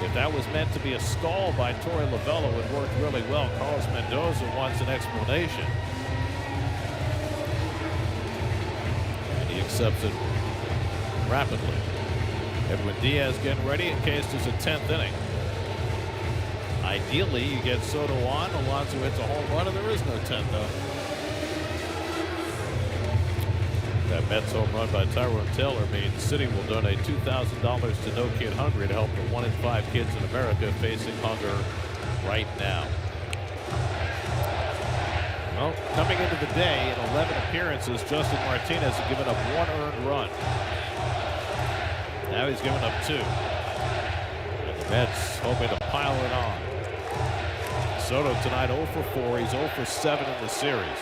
If that was meant to be a stall by Torey Lovullo, it worked really well. Carlos Mendoza wants an explanation. And he accepts it rapidly. Edwin Diaz getting ready in case there's a 10th inning. Ideally, you get Soto on, Alonso hits a home run, and there is no 10th though. That Mets home run by Tyrone Taylor means the city will donate $2,000 to No Kid Hungry to help the 1 in 5 kids in America facing hunger right now. Well, coming into the day in 11 appearances, Justin Martinez has given up 1 earned run. Now he's given up 2. And the Mets hoping to pile it on. Soto tonight 0 for 4. He's 0 for 7 in the series.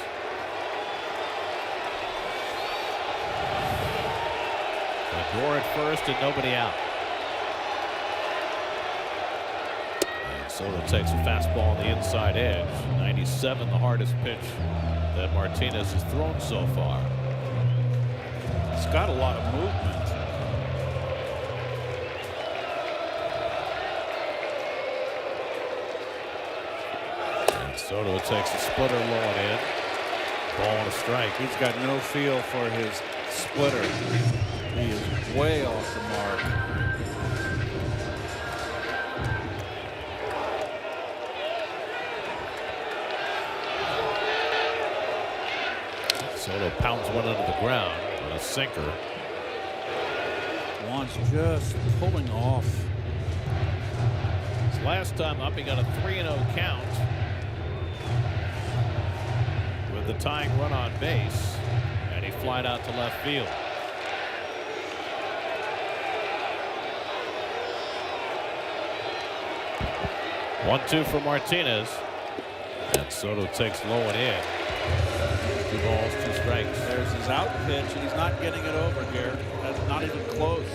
Lindor at first and nobody out. And Soto takes a fastball on the inside edge. 97, the hardest pitch that Martinez has thrown so far. It's got a lot of movement. And Soto takes a splitter low and in. Ball and a strike. He's got no feel for his splitter. He is way off the mark. Soto pounds one into the ground with a sinker. Juan's just pulling off. His last time up, he got a 3-0 count with the tying run on base, and he flied out to left field. One-two for Martinez, and Soto takes low and in. 2 balls, 2 strikes. There's his out pitch, and he's not getting it over here. That's not even close.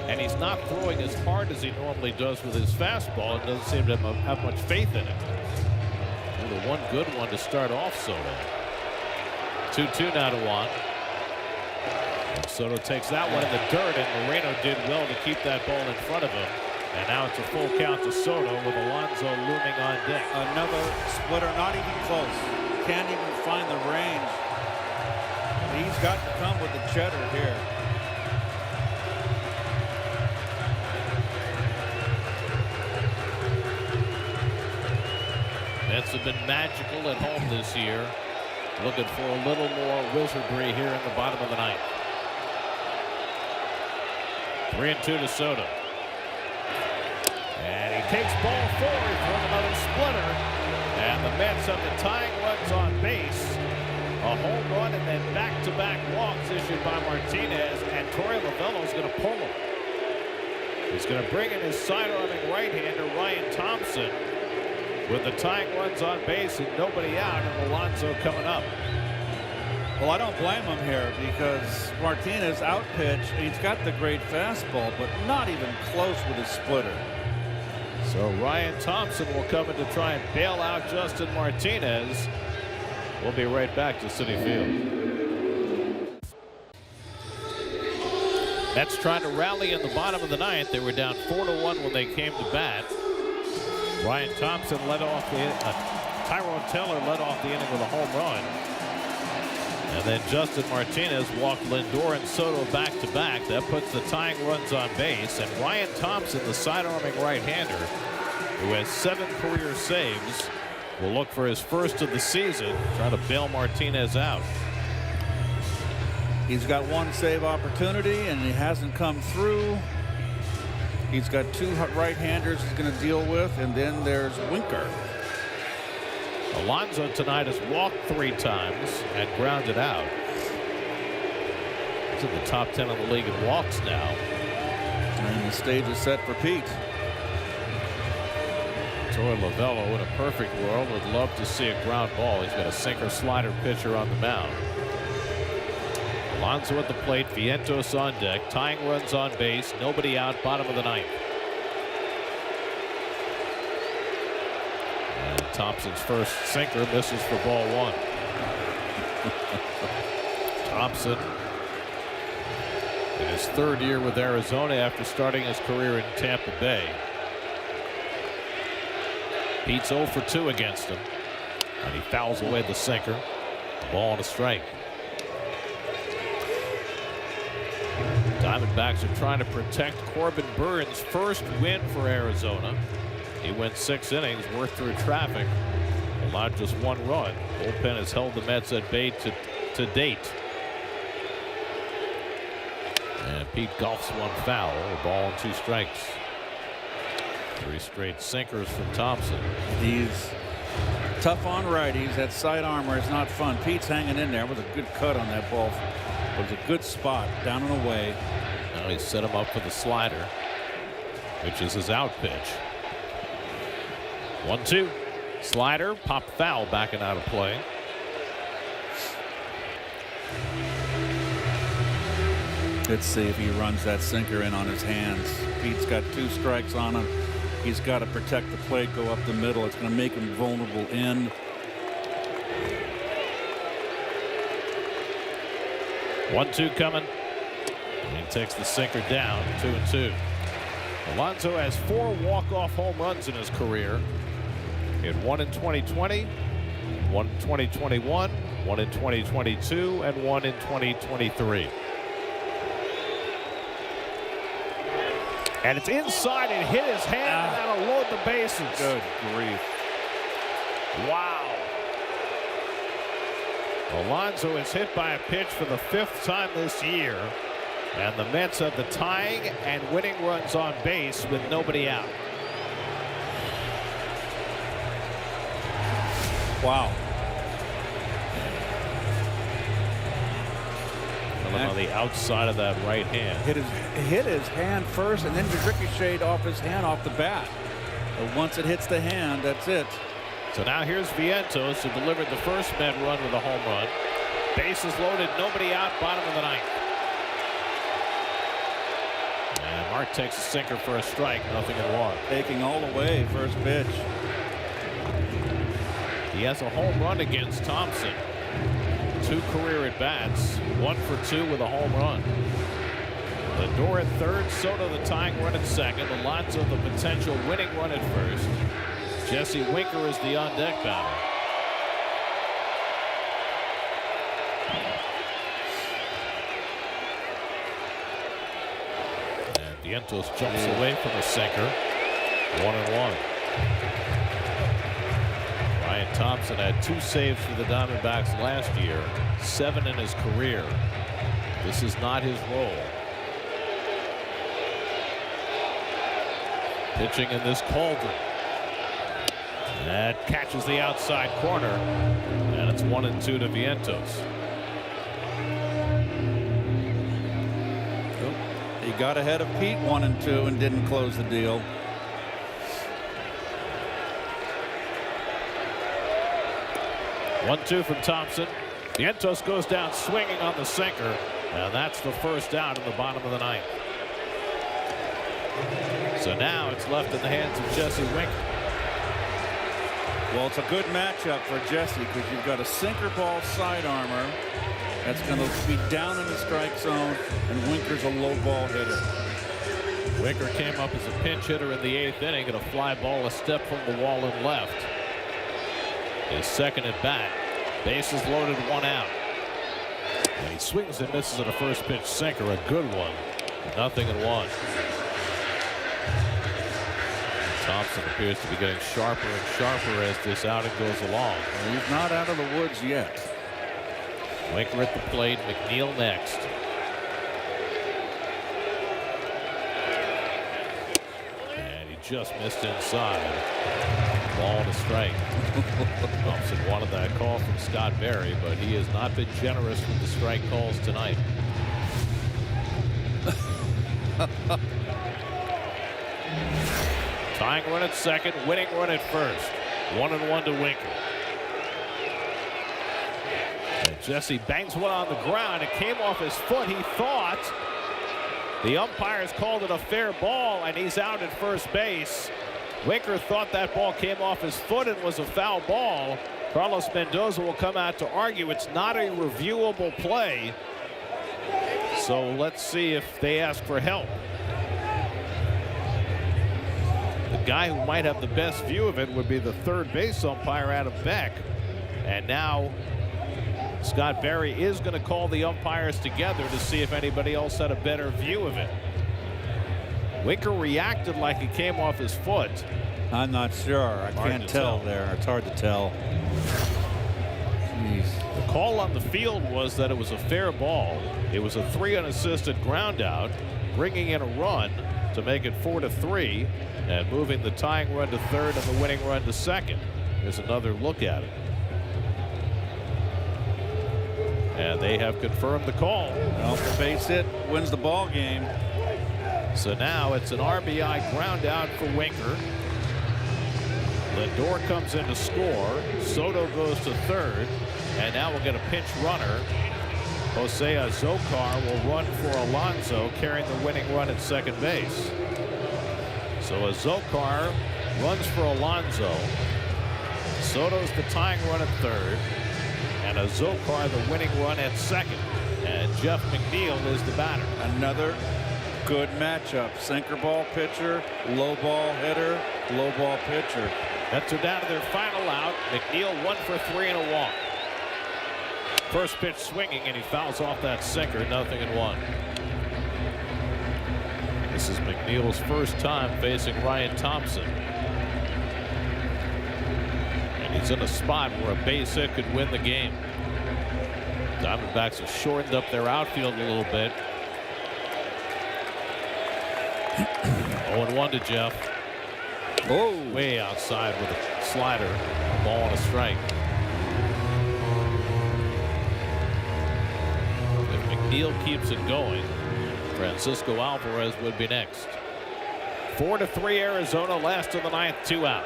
And he's not throwing as hard as he normally does with his fastball. It doesn't seem to have much faith in it. Only one good one to start off Soto. 2-2 now to Juan. And Soto takes that one in the dirt, and Moreno did well to keep that ball in front of him. And now it's a full count to Soto with Alonso looming on deck. Another splitter, not even close. Can't even find the range. He's got to come with the cheddar here. Mets have been magical at home this year. Looking for a little more wizardry here in the bottom of the ninth. 3-2 to Soto. And he takes ball forward for another splitter. And the Mets have the tying runs on base. A home run and then back-to-back walks issued by Martinez. And Torey Lovullo's going to pull him. He's going to bring in his side-arming right-hander Ryan Thompson with the tying runs on base and nobody out, and Alonso coming up. Well, I don't blame him here because Martinez out pitch. He's got the great fastball, but not even close with his splitter. So Ryan Thompson will come in to try and bail out Justin Martinez. We'll be right back to Citi Field. Mets trying to rally in the bottom of the ninth. They were down 4-1 when they came to bat. Ryan Thompson led off the Tyrone Taylor led off the inning with a home run. And then Justin Martinez walked Lindor and Soto back to back. That puts the tying runs on base. And Ryan Thompson, the side-arming right-hander, who has 7 career saves, will look for his first of the season, trying to bail Martinez out. He's got 1 save opportunity, and he hasn't come through. He's got 2 right-handers he's going to deal with, and then there's Winker. Alonso tonight has walked 3 times and grounded out. He's in the top 10 of the league in walks now. And the stage is set for Pete. Torey Lovullo, in a perfect world, would love to see a ground ball. He's got a sinker slider pitcher on the mound. Alonso at the plate, Vientos on deck, tying runs on base, nobody out, bottom of the ninth. And Thompson's first sinker misses for ball 1. Thompson in his 3rd year with Arizona after starting his career in Tampa Bay. Pete's 0 for 2 against him, and he fouls away the sinker. Ball and a strike. Diamondbacks are trying to protect Corbin Burns' first win for Arizona. He went 6 innings, worked through traffic, allowed just 1 run. Bullpen has held the Mets at bay to date. And Pete golfs 1 foul, a ball and 2 strikes. 3 straight sinkers from Thompson. He's tough on righties. That side armor is not fun. Pete's hanging in there. It was a good cut on that ball. It was a good spot, down and away. Now he set him up for the slider. which is his out pitch. 1-2. Slider, pop foul, backing out of play. Let's see if he runs that sinker in on his hands. Pete's got 2 strikes on him. He's got to protect the plate, go up the middle. It's going to make him vulnerable in. 1-2 coming. And he takes the sinker down. 2-2. Alonso has 4 walk-off home runs in his career. He had 1 in 2020, 1 in 2021, 1 in 2022, and 1 in 2023. And it's inside and hit his hand, and that'll load the bases. Good grief. Wow. Alonso is hit by a pitch for the 5th time this year. And the Mets have the tying and winning runs on base with nobody out. Wow. On the outside of that right hand. Hit his hand first, and then ricocheted off his hand off the bat. But once it hits the hand, that's it. So now here's Vientos, who delivered the first Met run with a home run. Bases loaded, nobody out, bottom of the 9th. And Mark takes a sinker for a strike, 0-1. Taking all the way, first pitch. He has a home run against Thompson. 2 career at bats, 1 for 2 with a home run. Lindor at third, Soto the tying run at second, Alonso the potential winning run at first. Jesse Winker is the on deck batter. And Vientos jumps away from the sinker. 1-1. Ryan Thompson had 2 saves for the Diamondbacks last year, 7 in his career. This is not his role. Pitching in this cauldron. That catches the outside corner, and it's 1-2 to Vientos. He got ahead of Pete 1-2 and didn't close the deal. One-two from Thompson. Vientos goes down swinging on the sinker, and that's the first out in the bottom of the 9th. So now it's left in the hands of Jesse Winker. Well, it's a good matchup for Jesse because you've got a sinker ball side armor that's going to be down in the strike zone, and Winker's a low ball hitter. Winker came up as a pinch hitter in the 8th inning, and a fly ball a step from the wall and left. His second at bat. Bases loaded, 1 out. And he swings and misses at a first pitch sinker, a good one. 0-1. Thompson appears to be getting sharper and sharper as this outing goes along. Well, he's not out of the woods yet. Winker at the plate, McNeil next. And he just missed inside. Ball to strike. Thompson wanted that call from Scott Berry, but he has not been generous with the strike calls tonight. Tying run at second, winning run at first. 1-1 to Winker. And Jesse bangs one on the ground. It came off his foot. He thought the umpires called it a fair ball, and he's out at first base. Winker thought that ball came off his foot and was a foul ball. Carlos Mendoza will come out to argue it's not a reviewable play. So let's see if they ask for help. The guy who might have the best view of it would be the third base umpire, Adam Beck. And now Scott Berry is going to call the umpires together to see if anybody else had a better view of it. Winker reacted like it came off his foot. I'm not sure. I can't tell there. It's hard to tell. Jeez. The call on the field was that it was a fair ball. It was a 3 unassisted ground out, bringing in a run to make it 4-3 and moving the tying run to third and the winning run to second. Here's another look at it. And they have confirmed the call. Well, the base hit wins the ball game. So now it's an RBI ground out for Winker. Lindor comes in to score. Soto goes to third. And now we'll get a pinch runner. Jose Azocar will run for Alonso, carrying the winning run at second base. So Azocar runs for Alonso. Soto's the tying run at third. And Azocar the winning run at second. And Jeff McNeil is the batter. Another good matchup. Sinker ball pitcher, low ball hitter, low ball pitcher. Mets are down to their final out. McNeil 1 for 3 and a walk. First pitch swinging, and he fouls off that sinker. 0-1. This is McNeil's first time facing Ryan Thompson. And he's in a spot where a base hit could win the game. Diamondbacks have shortened up their outfield a little bit. 0-1 to Jeff. Oh, Way outside with a slider. A ball and a strike. If McNeil keeps it going, Francisco Alvarez would be next. 4-3 Arizona, last of the ninth, 2 out.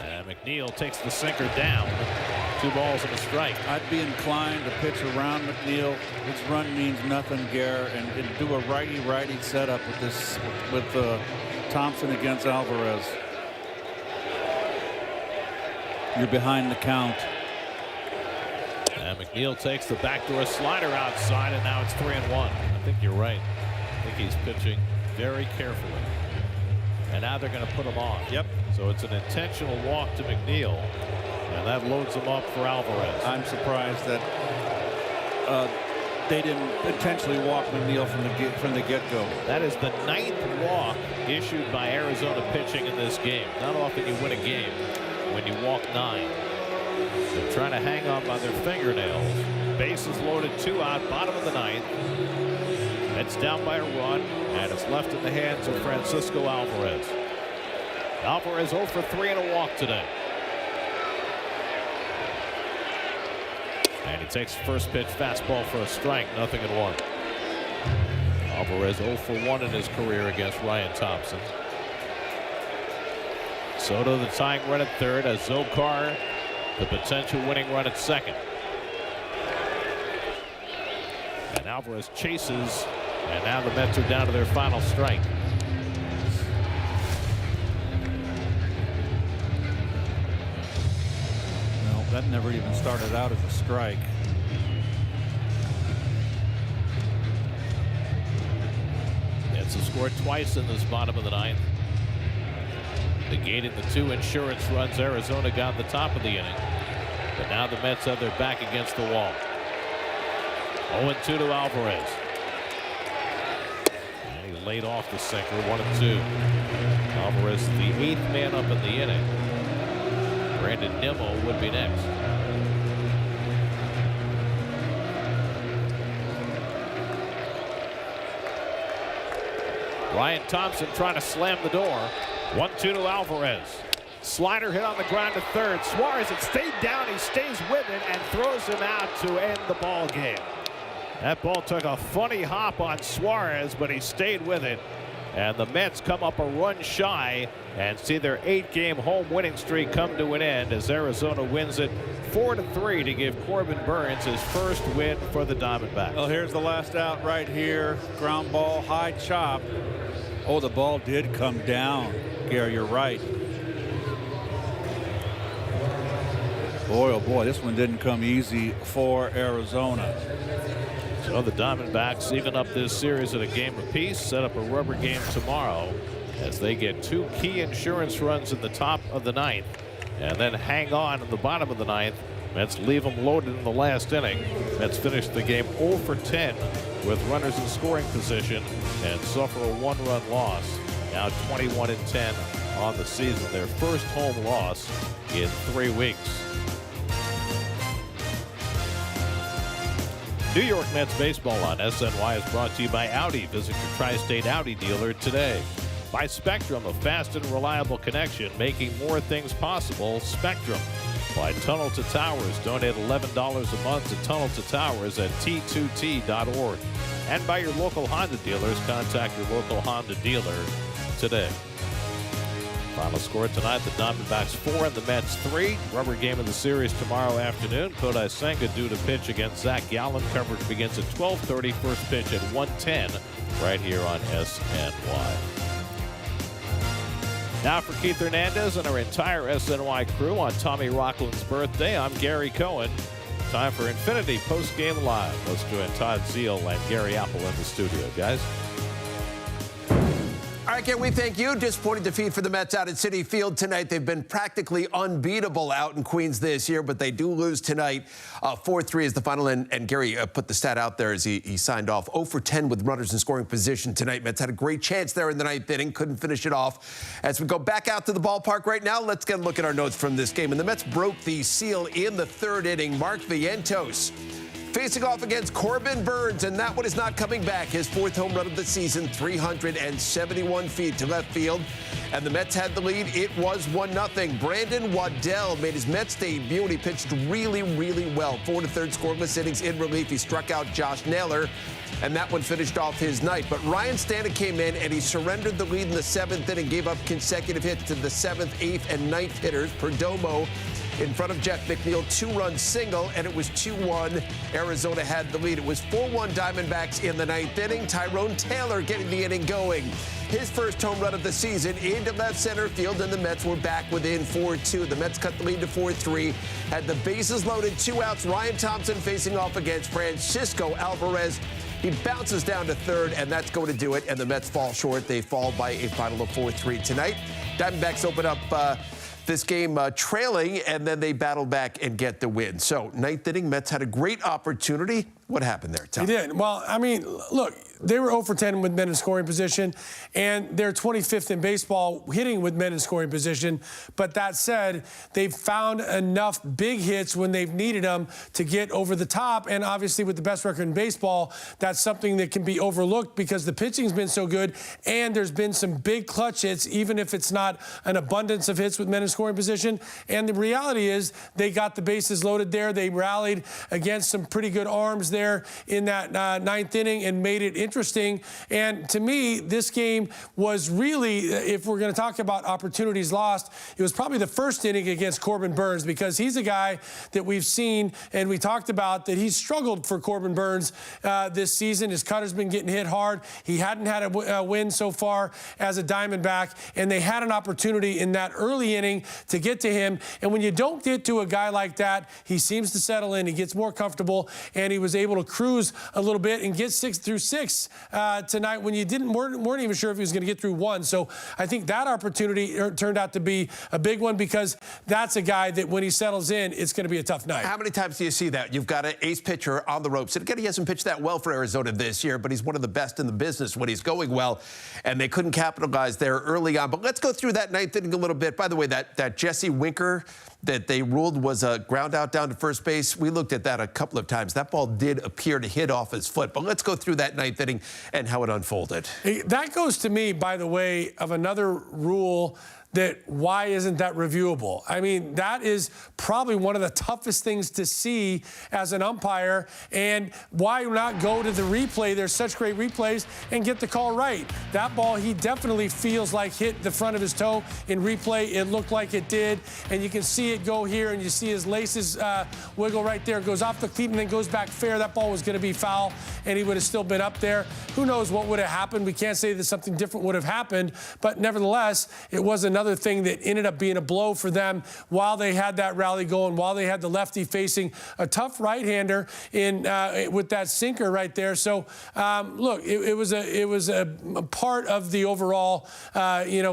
And McNeil takes the sinker down. 2 balls and a strike. I'd be inclined to pitch around McNeil. His run means nothing, Gare, and do a righty-righty setup with Thompson against Alvarez. You're behind the count. And McNeil takes the backdoor slider outside, and now it's 3-1. I think you're right. I think he's pitching very carefully. And now they're going to put him on. Yep. So it's an intentional walk to McNeil. And that loads him up for Alvarez. I'm surprised that they didn't intentionally walk McNeil from the get-go. That is the 9th walk issued by Arizona pitching in this game. Not often you win a game when you walk 9. They're trying to hang on by their fingernails. Bases loaded, 2 out, bottom of the 9th. It's down by a run, and it's left in the hands of Francisco Alvarez. Alvarez 0 for 3 and a walk today. And he takes first pitch fastball for a strike. 0-1. Alvarez 0 for 1 in his career against Ryan Thompson. Soto the tying run at third. Azocar the potential winning run at second. And Alvarez chases. And now the Mets are down to their final strike. That never even started out as a strike. Mets have scored twice in this bottom of the 9th. Negating the 2 insurance runs Arizona got at the top of the inning. But now the Mets have their back against the wall. 0-2 to Alvarez. And he laid off the sinker. 1-2. Alvarez the 8th man up in the inning. Brandon Nimmo would be next. Ryan Thompson trying to slam the door. 1-2 to Alvarez. Slider hit on the ground to third. Suarez had stayed down. He stays with it and throws him out to end the ball game. That ball took a funny hop on Suarez, but he stayed with it. And the Mets come up a run shy and see their 8-game home winning streak come to an end as Arizona wins it 4-3 to give Corbin Burns his first win for the Diamondbacks. Well, here's the last out right here. Ground ball, high chop. Oh, the ball did come down. Gary, you're right. Boy, oh boy, this one didn't come easy for Arizona. So the Diamondbacks even up this series at a game apiece, set up a rubber game tomorrow as they get 2 key insurance runs in the top of the 9th and then hang on in the bottom of the 9th. Mets leave them loaded in the last inning. Mets finish the game 0 for 10 with runners in scoring position and suffer a 1-run loss. Now 21-10 on the season, their first home loss in 3 weeks. New York Mets baseball on SNY is brought to you by Audi. Visit your Tri-State Audi dealer today. By Spectrum, a fast and reliable connection, making more things possible. Spectrum. by Tunnel to Towers. Donate $11 a month to Tunnel to Towers at T2T.org. And by your local Honda dealers. Contact your local Honda dealer today. Final score tonight, the Diamondbacks 4 and the Mets 3. Rubber game of the series tomorrow afternoon. Kodai Senga due to pitch against Zach Gallen. Coverage begins at 12:30. First pitch at 1:10 right here on SNY. Now for Keith Hernandez and our entire SNY crew on Tommy Rockland's birthday, I'm Gary Cohen. Time for Infinity Post Game Live. Let's join Todd Zeal and Gary Apple in the studio, guys. All right, Ken, we thank you. Disappointing defeat for the Mets out at Citi Field tonight. They've been practically unbeatable out in Queens this year, but they do lose tonight. 4-3 is the final, and Gary put the stat out there as he signed off. 0 for 10 with runners in scoring position tonight. Mets had a great chance there in the ninth inning, couldn't finish it off. As we go back out to the ballpark right now, let's get a look at our notes from this game. And the Mets broke the seal in the third inning. Mark Vientos facing off against Corbin Burns, and that one is not coming back. His fourth home run of the season, 371 feet to left field. And the Mets had the lead. It was 1-0. Brandon Waddell made his Mets debut, and he pitched really, really well. 4 1/3 scoreless innings in relief. He struck out Josh Naylor, and that one finished off his night. But Ryan Stanton came in, and he surrendered the lead in the seventh inning, gave up consecutive hits to the 7th, 8th, and 9th hitters. Perdomo in front of Jeff McNeil, 2-run single, and it was 2-1. Arizona had the lead. It was 4-1 Diamondbacks in the ninth inning. Tyrone Taylor getting the inning going. His first home run of the season into left center field, and the Mets were back within 4-2. The Mets cut the lead to 4-3. Had the bases loaded, 2 outs. Ryan Thompson facing off against Francisco Alvarez. He bounces down to third, and that's going to do it. And the Mets fall short. They fall by a final of 4-3 tonight. Diamondbacks open up this game trailing, and then they battle back and get the win. So ninth inning, Mets had a great opportunity. What happened there, Tom? He did. Well, I mean, look, they were 0 for 10 with men in scoring position, and they're 25th in baseball hitting with men in scoring position. But that said, they've found enough big hits when they've needed them to get over the top. And obviously, with the best record in baseball, that's something that can be overlooked because the pitching's been so good, and there's been some big clutch hits, even if it's not an abundance of hits with men in scoring position. And the reality is, they got the bases loaded there. They rallied against some pretty good arms there in that ninth inning and made it interesting. And to me, this game was really, if we're going to talk about opportunities lost, it was probably the first inning against Corbin Burns, because he's a guy that we've seen and we talked about that he's struggled for Corbin Burns this season. His cutter's been getting hit hard. He hadn't had a win so far as a Diamondback, and they had an opportunity in that early inning to get to him. And when you don't get to a guy like that, he seems to settle in. He gets more comfortable, and he was able to cruise a little bit and get 6 through 6 tonight when you weren't even sure if he was going to get through 1. So I think that opportunity turned out to be a big one, because that's a guy that when he settles in, it's going to be a tough night. How many times do you see that? You've got an ace pitcher on the ropes. And again, he hasn't pitched that well for Arizona this year, but he's one of the best in the business when he's going well, and they couldn't capitalize there early on. But let's go through that ninth inning a little bit. By the way, that Jesse Winker that they ruled was a ground out down to first base, we looked at that a couple of times. That ball did appear to hit off his foot. But let's go through that ninth inning and how it unfolded. That goes to me, by the way, of another rule that why isn't that reviewable? I mean, that is probably one of the toughest things to see as an umpire. And why not go to the replay? There's such great replays, and get the call right. That ball, he definitely feels like hit the front of his toe. In replay, it looked like it did. And you can see it go here, and you see his laces wiggle right there. It goes off the cleat and then goes back fair. That ball was going to be foul, and he would have still been up there. Who knows what would have happened? We can't say that something different would have happened. But nevertheless, it was another thing that ended up being a blow for them while they had that rally going, while they had the lefty facing a tough right-hander in with that sinker right there. So look, it was a part of the overall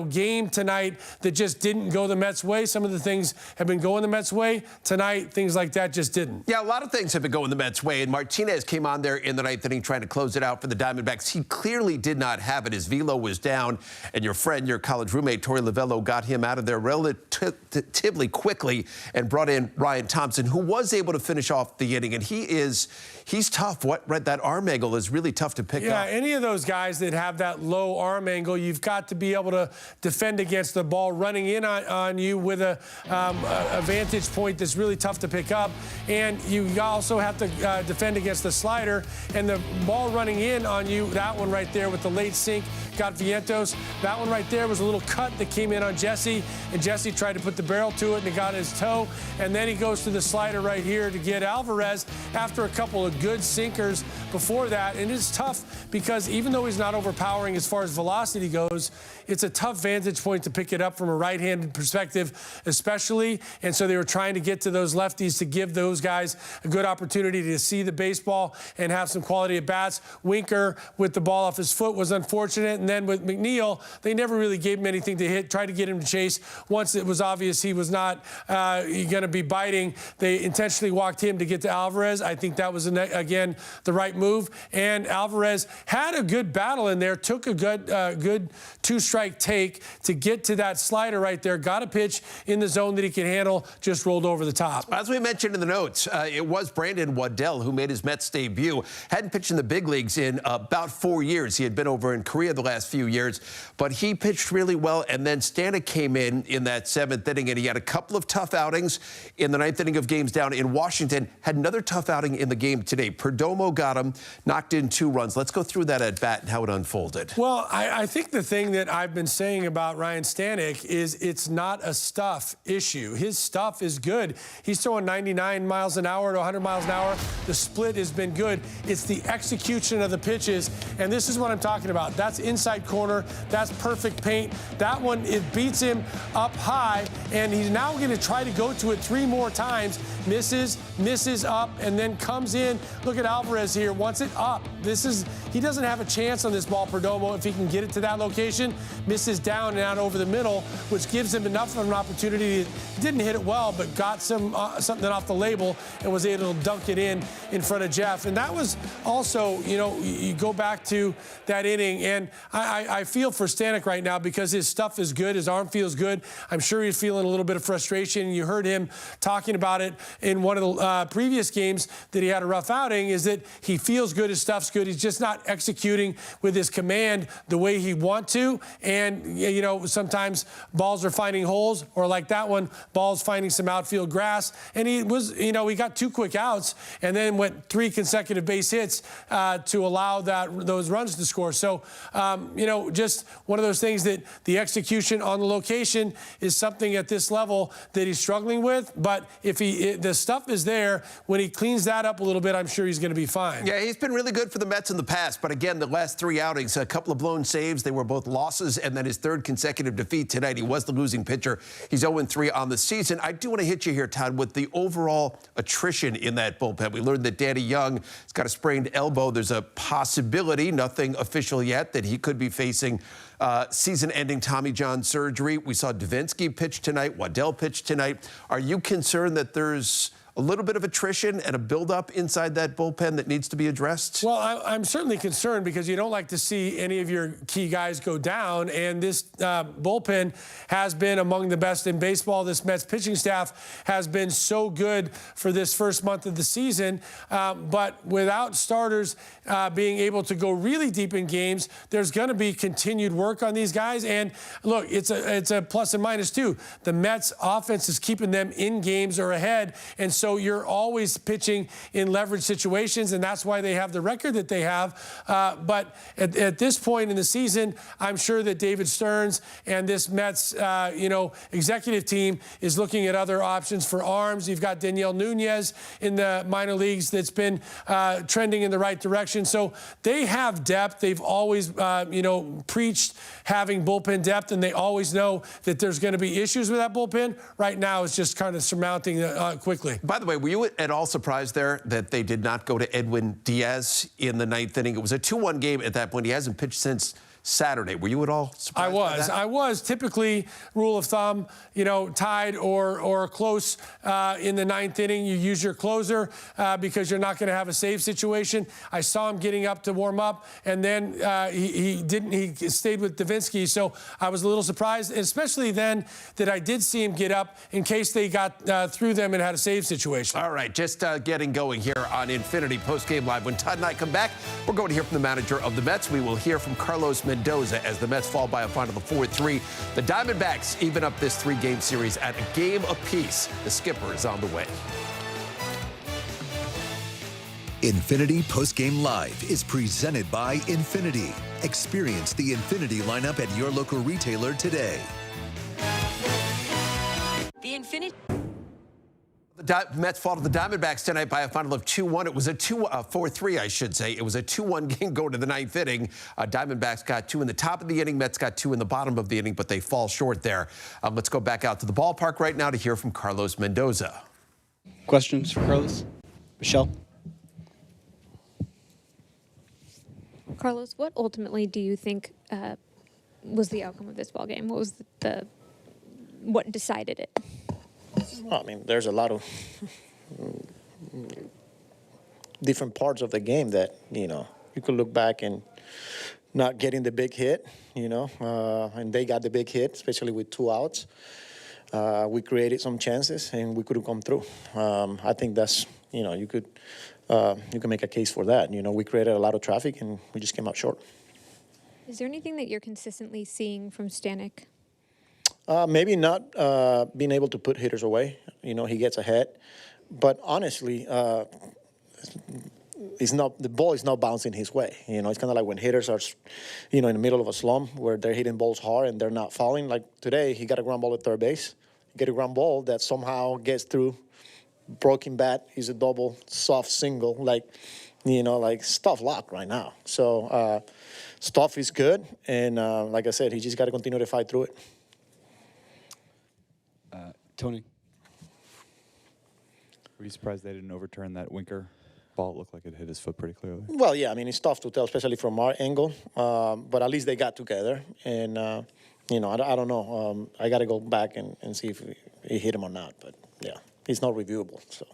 game tonight that just didn't go the Mets' way. Some of the things have been going the Mets' way. Tonight, things like that just didn't. Yeah, a lot of things have been going the Mets' way, and Martinez came on there in the ninth inning trying to close it out for the Diamondbacks. He clearly did not have it. His velo was down, and your friend, your college roommate, Torey Lovello, Perdomo got him out of there relatively quickly and brought in Ryan Thompson, who was able to finish off the inning. And he's tough. That arm angle is really tough to pick up. Yeah, any of those guys that have that low arm angle, you've got to be able to defend against the ball running in on you with a vantage point that's really tough to pick up. And you also have to defend against the slider and the ball running in on you. That one right there with the late sink got Vientos. That one right there was a little cut that came in on Jesse, and Jesse tried to put the barrel to it and it got his toe. And then he goes to the slider right here to get Alvarez after a couple of good sinkers before that. And it's tough because even though he's not overpowering as far as velocity goes, it's a tough vantage point to pick it up from a right-handed perspective, especially. And so they were trying to get to those lefties to give those guys a good opportunity to see the baseball and have some quality at bats. Winker with the ball off his foot was unfortunate. And then with McNeil, they never really gave him anything to hit, tried to get him to chase. Once it was obvious he was not going to be biting, they intentionally walked him to get to Alvarez. I think that was, again, the right move. And Alvarez had a good battle in there, took a good two-strike take to get to that slider right there, got a pitch in the zone that he can handle, just rolled over the top. As we mentioned in the notes, it was Brandon Waddell who made his Mets debut. Hadn't pitched in the big leagues in about 4 years. He had been over in Korea the last few years, but he pitched really well. And then Stanek came in that seventh inning, and he had a couple of tough outings in the ninth inning of games down in Washington. Had another tough outing in the game today. Perdomo got him, knocked in 2 runs. Let's go through that at bat and how it unfolded. Well, I think the thing that I've been saying about Ryan Stanek is it's not a stuff issue. His stuff is good. He's throwing 99 miles an hour to 100 miles an hour. The split has been good. It's the execution of the pitches, and this is what I'm talking about. That's inside corner. That's perfect paint. That one, it beats him up high, and he's now going to try to go to it 3 more times. Misses up, and then comes in. Look at Alvarez here. Wants it up. He doesn't have a chance on this ball, Perdomo, if he can get it to that location. Misses down and out over the middle, which gives him enough of an opportunity. He didn't hit it well, but got something off the label and was able to dunk it in front of Jeff. And that was also, you go back to that inning, and I feel for Stanek right now because his stuff is good. His arm feels good. I'm sure he's feeling a little bit of frustration. You heard him talking about it in one of the previous games that he had a rough outing, is that he feels good, his stuff's good. He's just not executing with his command the way he wants to. And, sometimes balls are finding holes, or like that one, balls finding some outfield grass. And he got 2 quick outs and then went 3 consecutive base hits to allow those runs to score. So, just one of those things that the execution on the location is something at this level that he's struggling with. But if the stuff is there, when he cleans that up a little bit, I'm sure he's going to be fine. Yeah, he's been really good for the Mets in the past. But again, the last 3 outings, a couple of blown saves. They were both losses, and then his 3rd consecutive defeat tonight. He was the losing pitcher. He's 0-3 on the season. I do want to hit you here, Todd, with the overall attrition in that bullpen. We learned that Danny Young has got a sprained elbow. There's a possibility, nothing official yet, that he could be facing season-ending Tommy John surgery. We saw Davinsky pitch tonight. Waddell pitch tonight. Are you concerned that there's a little bit of attrition and a buildup inside that bullpen that needs to be addressed? Well, I'm certainly concerned because you don't like to see any of your key guys go down, and this bullpen has been among the best in baseball. This Mets pitching staff has been so good for this first month of the season, but without starters being able to go really deep in games, there's going to be continued work on these guys. And look, it's a plus and minus too. The Mets offense is keeping them in games or ahead, and so you're always pitching in leverage situations, and that's why they have the record that they have. But at this point in the season, I'm sure that David Stearns and this Mets, executive team is looking at other options for arms. You've got Daniel Nunez in the minor leagues that's been trending in the right direction. So they have depth. They've always, preached having bullpen depth, and they always know that there's going to be issues with that bullpen. Right now, it's just kind of surmounting quickly. By the way, were you at all surprised there that they did not go to Edwin Diaz in the 9th inning? It was a 2-1 game at that point. He hasn't pitched since Saturday. Were you at all surprised by that? I was. Typically, rule of thumb, tied or close in the ninth inning, you use your closer because you're not going to have a save situation. I saw him getting up to warm up, and then he didn't. He stayed with Davinsky, so I was a little surprised, especially then that I did see him get up in case they got through them and had a save situation. All right, just getting going here on Infinity Postgame Live. When Todd and I come back, we're going to hear from the manager of the Mets. We will hear from Carlos Mendoza as the Mets fall by a final of 4-3. The Diamondbacks even up this 3-game series at a game apiece. The skipper is on the way. Infinity Postgame Live is presented by Infinity. Experience the Infinity lineup at your local retailer today. The Infinity. The Mets fall to the Diamondbacks tonight by a final of 2-1. It was a 4-3, I should say. It was a 2-1 game going to the ninth inning. Diamondbacks got 2 in the top of the inning. Mets got 2 in the bottom of the inning, but they fall short there. Let's go back out to the ballpark right now to hear from Carlos Mendoza. Questions for Carlos? Michelle? Carlos, what ultimately do you think was the outcome of this ball game? What was what decided it? Well, I mean, there's a lot of different parts of the game that, you could look back and not getting the big hit, and they got the big hit, especially with 2 outs. We created some chances, and we couldn't come through. I think that's, you could make a case for that. We created a lot of traffic, and we just came out short. Is there anything that you're consistently seeing from Stanek? Maybe not being able to put hitters away. He gets ahead. But honestly, the ball is not bouncing his way. It's kind of like when hitters are, in the middle of a slump where they're hitting balls hard and they're not falling. Like today, he got a ground ball at third base. He got a ground ball that somehow gets through. Broken bat, he's a double, soft single. Like stuff locked right now. So stuff is good. And like I said, he just got to continue to fight through it. Tony, were you surprised they didn't overturn that Winker ball? It looked like it hit his foot pretty clearly. Well, yeah, I mean, it's tough to tell, especially from our angle. But at least they got together. And, I don't know. I got to go back and see if he hit him or not. But, yeah, it's not reviewable. So.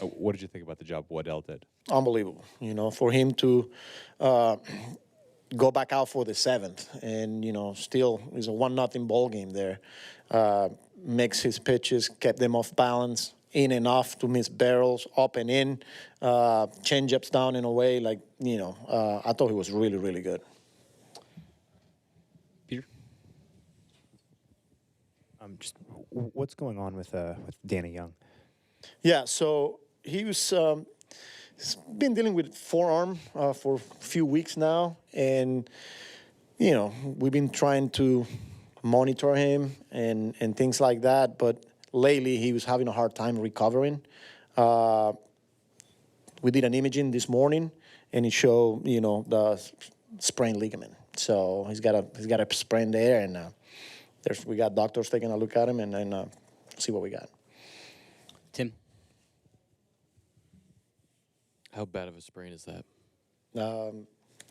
What did you think about the job Waddell did? Unbelievable. For him to go back out for the 7th and, still is a 1-0 ball game there. Mixed his pitches, kept them off balance, in and off to miss barrels, up and in, change-ups down and away. I thought he was really, really good. Peter? Just what's going on with Danny Young? Yeah, so he was he's been dealing with forearm for a few weeks now, and we've been trying to monitor him and things like that, but lately he was having a hard time recovering. We did an imaging this morning, and it showed the sprained ligament. So he's got a sprain there, and we got doctors taking a look at him and see what we got. Tim, how bad of a sprain is that?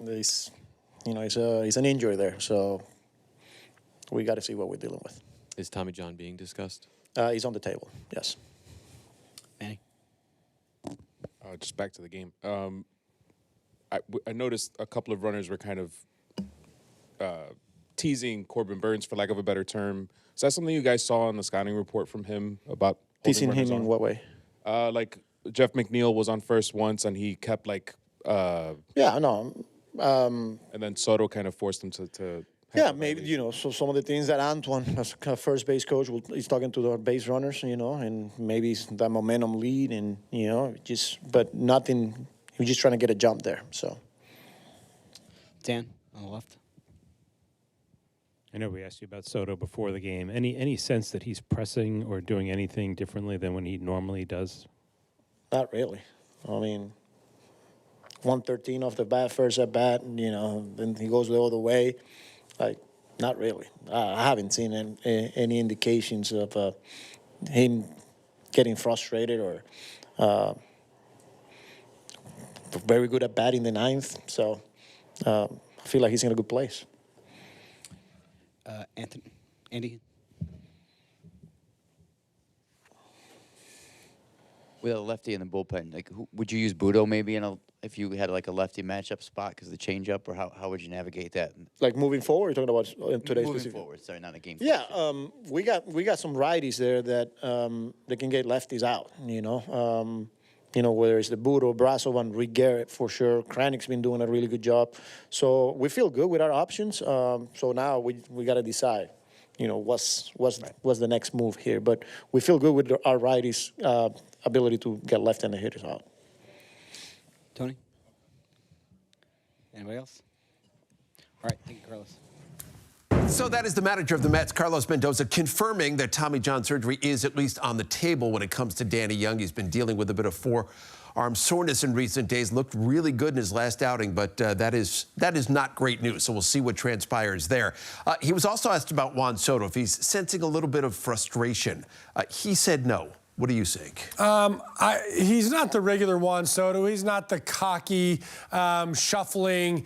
It's an injury there, so we got to see what we're dealing with. Is Tommy John being discussed? He's on the table, yes. Manny? Just back to the game. I noticed a couple of runners were kind of teasing Corbin Burns, for lack of a better term. Is that something you guys saw in the scouting report from him about teasing him in what way? Like Jeff McNeil was on first once, and he kept yeah, no. And then Soto kind of forced him to yeah, maybe, so some of the things that Antoine, as a first base coach, is talking to the base runners, and maybe it's that momentum lead and, but nothing, he was just trying to get a jump there, so. Dan, on the left. I know we asked you about Soto before the game. Any sense that he's pressing or doing anything differently than when he normally does? Not really. I mean, 113 off the bat, first at bat, then he goes the other way. Not really. I haven't seen any indications of him getting frustrated or very good at batting the ninth. So I feel like he's in a good place. Andy? With a lefty in the bullpen, like would you use Budo maybe if you had like a lefty matchup spot because of the changeup, or how would you navigate that? Like moving forward, you're talking about in today's moving specific? forward. Sorry, not a game. Yeah, we got some righties there that they can get lefties out. Whether it's the Budo, Brasov, and Rick Garrett for sure. Kranik's been doing a really good job. So we feel good with our options. So now we got to decide, what's the next move here. But we feel good with our righties' ability to get left-handed hitters out. Tony? Anybody else? All right, thank you, Carlos. So that is the manager of the Mets, Carlos Mendoza, confirming that Tommy John surgery is at least on the table when it comes to Danny Young. He's been dealing with a bit of forearm soreness in recent days. Looked really good in his last outing, but that is not great news. So we'll see what transpires there. He was also asked about Juan Soto, if he's sensing a little bit of frustration. He said no. What do you think? He's not the regular Juan Soto. He's not the cocky, shuffling,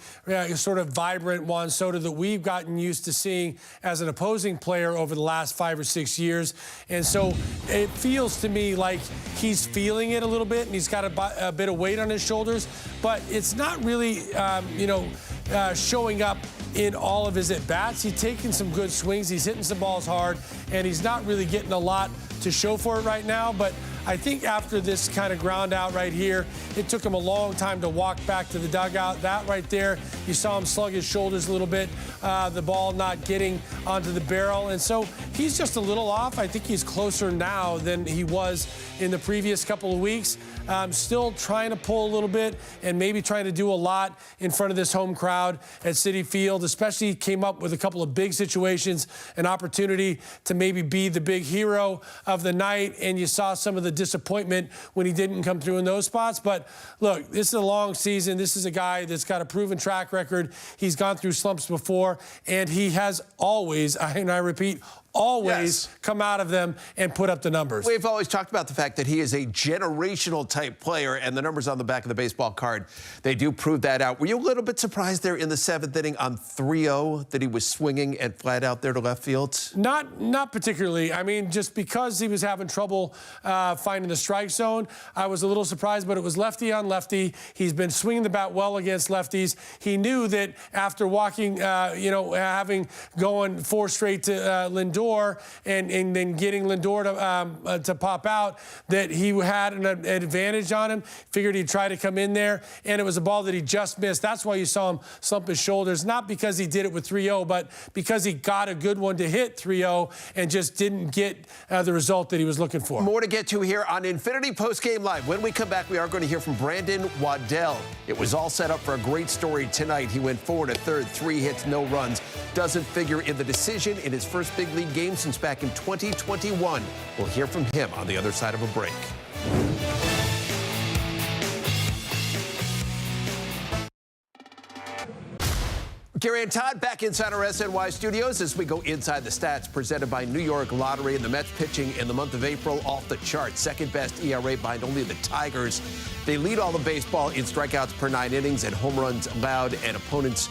sort of vibrant Juan Soto that we've gotten used to seeing as an opposing player over the last 5 or 6 years. And so it feels to me like he's feeling it a little bit, and he's got a bit of weight on his shoulders. But it's not really, showing up in all of his at-bats. He's taking some good swings. He's hitting some balls hard, and he's not really getting a lot to show for it right now. But I think after this kind of ground out right here, it took him a long time to walk back to the dugout. That right there, you saw him slug his shoulders a little bit, the ball not getting onto the barrel. And so he's just a little off. I think he's closer now than he was in the previous couple of weeks. Still trying to pull a little bit and maybe trying to do a lot in front of this home crowd at Citi Field, especially came up with a couple of big situations, an opportunity to maybe be the big hero of the night. And you saw some of the disappointment when he didn't come through in those spots. But look, this is a long season. This is a guy that's got a proven track record. He's gone through slumps before, and he has always, and I repeat, always come out of them and put up the numbers. We've always talked about the fact that he is a generational type player, and the numbers on the back of the baseball card, they do prove that out. Were you a little bit surprised there in the 7th inning on 3-0 that he was swinging and flat out there to left field? Not particularly. I mean, just because he was having trouble finding the strike zone, I was a little surprised, but it was lefty on lefty. He's been swinging the bat well against lefties. He knew that after walking, having going 4 straight to Lindor, and then getting Lindor to pop out, that he had an advantage on him. Figured he'd try to come in there, and it was a ball that he just missed. That's why you saw him slump his shoulders, not because he did it with 3-0, but because he got a good one to hit 3-0 and just didn't get the result that he was looking for. More to get to here on Infinity Postgame Live. When we come back, we are going to hear from Brandon Waddell. It was all set up for a great story tonight. He went 4 1/3, 3 hits, no runs. Doesn't figure in the decision in his first big league game since back in 2021. We'll hear from him on the other side of a break. Gary and Todd back inside our SNY studios as we go inside the stats presented by New York Lottery. And the Mets pitching in the month of April off the charts. Second best ERA behind only the Tigers. They lead all the baseball in strikeouts per 9 innings and home runs allowed, and opponents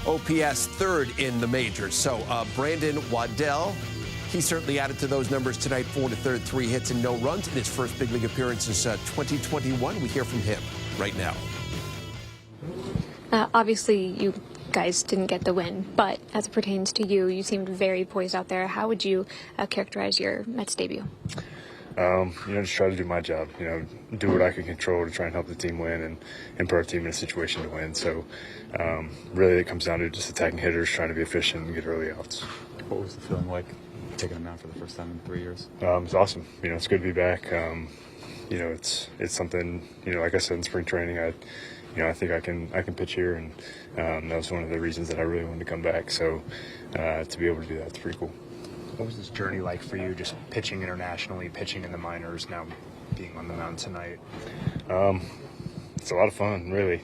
OPS 3rd in the majors. So Brandon Waddell, he certainly added to those numbers tonight. 4 1/3, 3 hits and no runs in his first big league appearance since 2021. We hear from him right now. Obviously, you guys didn't get the win, but as it pertains to you, you seemed very poised out there. How would you characterize your Mets debut? Just try to do my job, do what I can control to try and help the team win and put our team in a situation to win. So really it comes down to just attacking hitters, trying to be efficient and get early outs. What was the feeling like taking them out for the first time in 3 years? It's awesome. It's good to be back. It's something, like I said in spring training, I think I can pitch here, and that was one of the reasons that I really wanted to come back. So to be able to do that, it's pretty cool. What was this journey like for you, just pitching internationally, pitching in the minors, now being on the mound tonight? It's a lot of fun, really.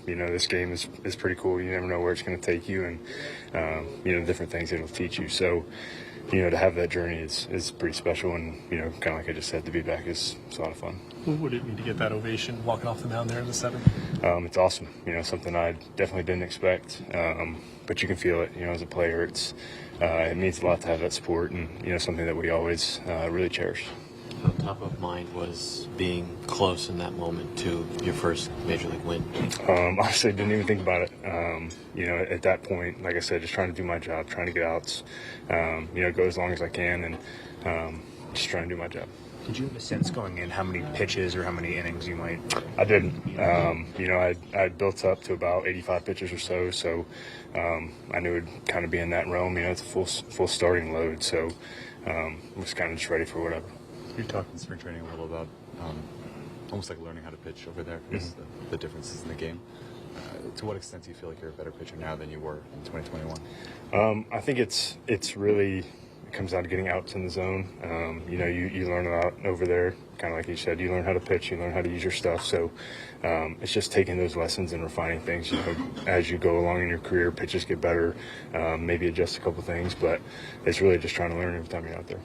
You know, this game is pretty cool. You never know where it's going to take you, and you know, different things it'll teach you. So, you know, to have that journey is pretty special, and you know, kind of like I just said, to be back is a lot of fun. What would it mean to get that ovation walking off the mound there in the 7th? It's awesome. You know, something I definitely didn't expect, but you can feel it. You know, as a player, it means a lot to have that support, and you know, something that we always really cherish. How top of mind was being close in that moment to your first major league win? Honestly, didn't even think about it. You know, at that point, like I said, just trying to do my job, trying to get outs, you know, go as long as I can, and just trying to do my job. Did you have a sense going in how many pitches or how many innings you might? I didn't. You know, I built up to about 85 pitches or so I knew it would kind of be in that realm. You know, it's a full starting load, so I was kind of just ready for whatever. You talked in spring training a little about almost like learning how to pitch over there, just the differences in the game. To what extent do you feel like you're a better pitcher now than you were in 2021? I think it's really comes down to getting outs in the zone. You know, you learn a lot over there. Kind of like you said, you learn how to pitch, you learn how to use your stuff. So it's just taking those lessons and refining things. You know, as you go along in your career, pitches get better, maybe adjust a couple things, but it's really just trying to learn every time you're out there.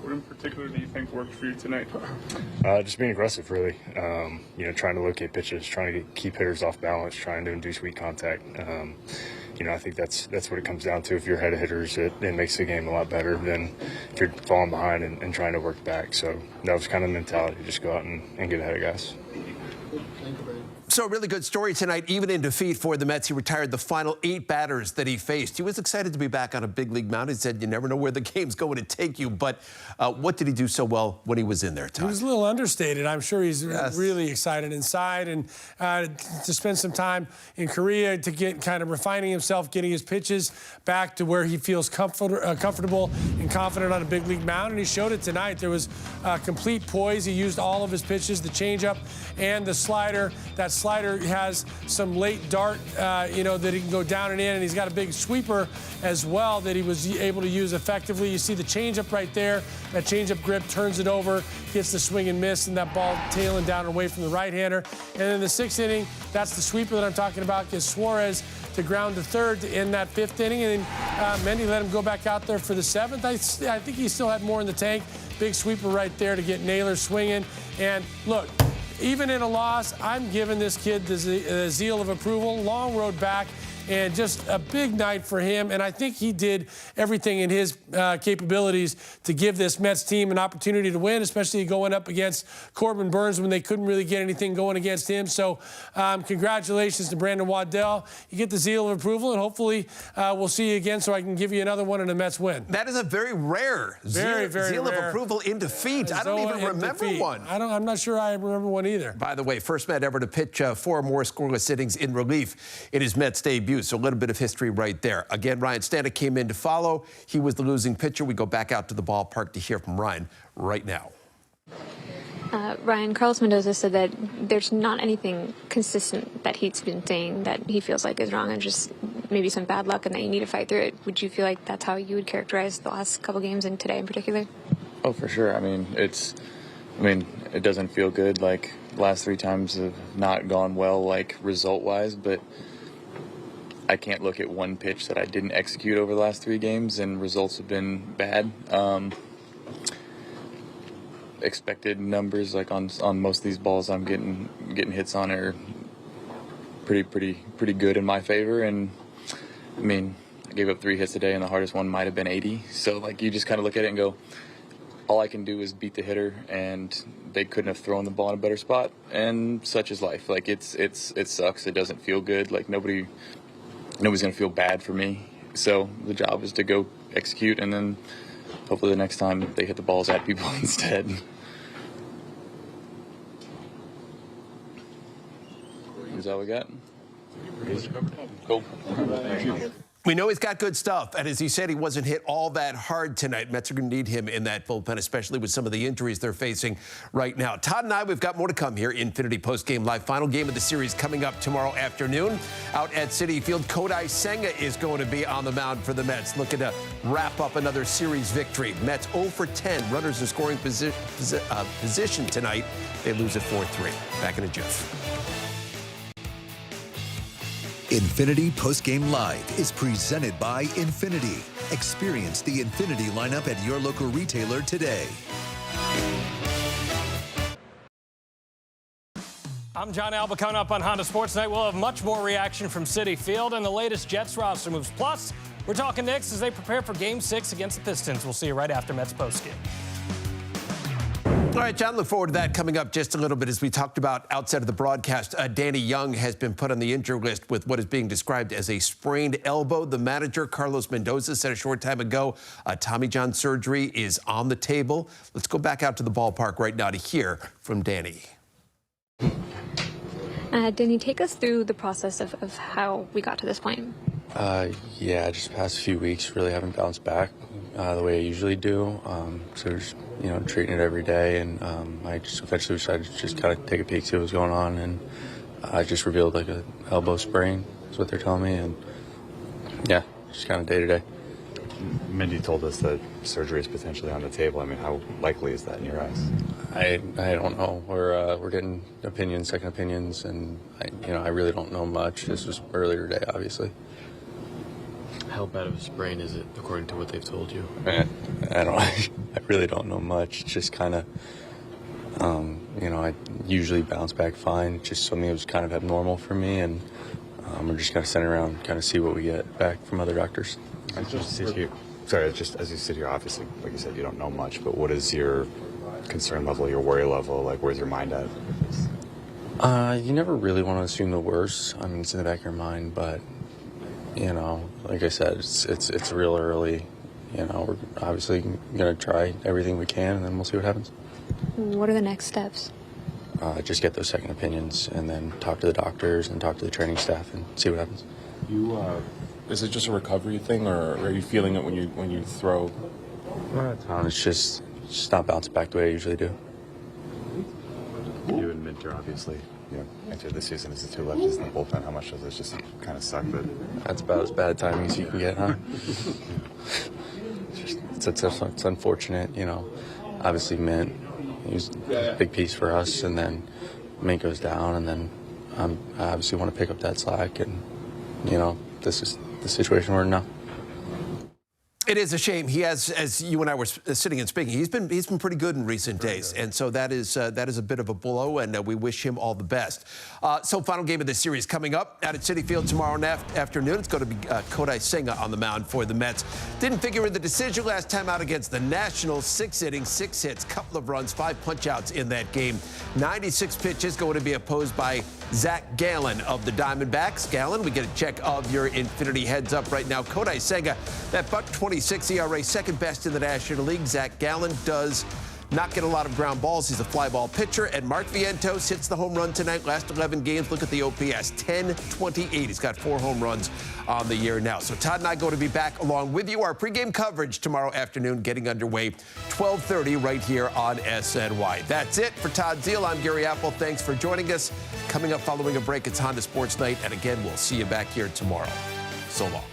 What in particular do you think worked for you tonight? Just being aggressive, really. You know, trying to locate pitches, trying to keep hitters off balance, trying to induce weak contact. You know, I think that's what it comes down to. If you're ahead of hitters, it makes the game a lot better than if you're falling behind and trying to work back. So that was kind of the mentality, just go out and get ahead of guys. So a really good story tonight, even in defeat for the Mets. He retired the final 8 batters that he faced. He was excited to be back on a big league mound. He said, you never know where the game's going to take you. But what did he do so well when he was in there, Todd? He was a little understated. I'm sure he's really excited inside, and to spend some time in Korea to get kind of refining himself, getting his pitches back to where he feels comfortable and confident on a big league mound. And he showed it tonight. There was complete poise. He used all of his pitches, the changeup and the slider. That slider has some late dart, you know, that he can go down and in, and he's got a big sweeper as well that he was able to use effectively. You see the changeup right there. That changeup grip turns it over, gets the swing and miss, and that ball tailing down away from the right-hander. And then the 6th inning, that's the sweeper that I'm talking about, gets Suarez to ground to third to end that 5th inning, and then Mendy let him go back out there for the 7th. I think he still had more in the tank. Big sweeper right there to get Naylor swinging. And look, even in a loss, I'm giving this kid the zeal of approval. Long road back, and just a big night for him. And I think he did everything in his capabilities to give this Mets team an opportunity to win, especially going up against Corbin Burns when they couldn't really get anything going against him. So congratulations to Brandon Waddell. You get the zeal of approval, and hopefully we'll see you again so I can give you another one in a Mets win. That is a very rare very zeal rare. of approval in defeat. I don't even remember one. I'm not sure I remember one either. By the way, first Met ever to pitch 4 or more scoreless innings in relief in his Mets debut. So a little bit of history right there. Again, Ryan Stanek came in to follow. He was the losing pitcher. We go back out to the ballpark to hear from Ryan right now. Ryan, Carlos Mendoza said that there's not anything consistent that he's been saying that he feels like is wrong, and just maybe some bad luck and that you need to fight through it. Would you feel like that's how you would characterize the last couple games and today in particular? Oh, for sure. I mean, it doesn't feel good. Like, last 3 times have not gone well, like, result-wise, but I can't look at one pitch that I didn't execute over the last 3 games, and results have been bad. Expected numbers, like on most of these balls I'm getting hits on, are pretty good in my favor. And I mean, I gave up 3 hits today, and the hardest one might have been 80. So like, you just kind of look at it and go, all I can do is beat the hitter, and they couldn't have thrown the ball in a better spot. And such is life. Like, it sucks. It doesn't feel good. Like, nobody's gonna feel bad for me. So the job is to go execute, and then hopefully the next time they hit the balls at people instead. Is that all we got? Cool. We know he's got good stuff, and as he said, he wasn't hit all that hard tonight. Mets are going to need him in that bullpen, especially with some of the injuries they're facing right now. Todd and I, we've got more to come here. Infinity Postgame Live. Final game of the series coming up tomorrow afternoon out at Citi Field. Kodai Senga is going to be on the mound for the Mets, looking to wrap up another series victory. Mets 0 for 10. Runners in scoring position tonight. They lose at 4-3. Back in a jiff. Infinity Postgame Live is presented by Infinity. Experience the Infinity lineup at your local retailer today. I'm John Alba. Coming up on Honda Sports Tonight, we'll have much more reaction from Citi Field and the latest Jets roster moves. Plus, we're talking Knicks as they prepare for Game 6 against the Pistons. We'll see you right after Mets postgame. All right, John, look forward to that coming up just a little bit. As we talked about outside of the broadcast, Danny Young has been put on the injury list with what is being described as a sprained elbow. The manager, Carlos Mendoza, said a short time ago Tommy John surgery is on the table. Let's go back out to the ballpark right now to hear from Danny. Danny, take us through the process of how we got to this point. Yeah, just the past few weeks really haven't bounced back the way I usually do. So just, treating it every day, and I just eventually decided to just kind of take a peek, see what was going on, and I just revealed like an elbow sprain is what they're telling me, and yeah, just kind of day to day. Mindy told us that surgery is potentially on the table. I mean, how likely is that in your eyes? I don't know. We're getting opinions, second opinions, and I really don't know much. This was earlier today, obviously. How bad of a sprain is it, according to what they've told you? I really don't know much. It's just kind of, I usually bounce back fine. Just something that was kind of abnormal for me, and we're just kind of sitting around, kind of see what we get back from other doctors. As you sit here, obviously, like you said, you don't know much, but what is your concern level, your worry level? Like, where's your mind at? You never really want to assume the worst. I mean, it's in the back of your mind, but, like I said, it's real early. We're obviously going to try everything we can, and then we'll see what happens. What are the next steps? Just get those second opinions, and then talk to the doctors and talk to the training staff and see what happens. Is it just a recovery thing, or are you feeling it when you throw? It's just not bouncing back the way I usually do. You and Minter, obviously, enter the season as the two lefties in the bullpen. How much does this just kind of suck? That's about as bad timing as you can get, huh? It's unfortunate, Obviously, Mint, he was a big piece for us, and then Mint goes down, and then I obviously want to pick up that slack, and this is the situation we're in now. It is a shame. He has, as you and I were sitting and speaking, he's been pretty good in recent days, and so that is a bit of a blow, and we wish him all the best. So, final game of the series coming up out at Citi Field tomorrow afternoon. It's going to be Kodai Senga on the mound for the Mets. Didn't figure in the decision last time out against the Nationals. 6 innings, 6 hits, couple of runs, 5 punch-outs in that game. 96 pitches, going to be opposed by Zach Gallen of the Diamondbacks. Gallen, we get a check of your Infinity heads up right now. Kodai Senga, that .26 ERA, second best in the National League. Zach Gallen does not get a lot of ground balls. He's a fly ball pitcher. And Mark Vientos hits the home run tonight. Last 11 games, look at the OPS, 10-28. He's got 4 home runs on the year now. So Todd and I are going to be back along with you. Our pregame coverage tomorrow afternoon getting underway, 12:30 right here on SNY. That's it for Todd Zeal. I'm Gary Apple. Thanks for joining us. Coming up following a break, it's Honda Sports Night. And again, we'll see you back here tomorrow. So long.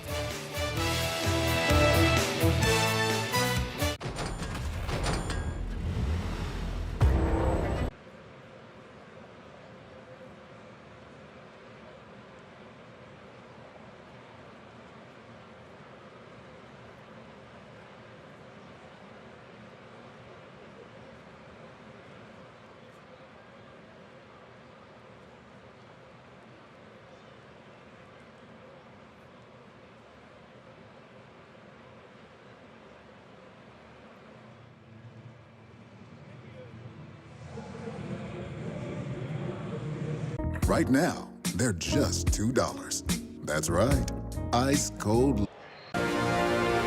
Right now, they're just $2. That's right. Ice cold.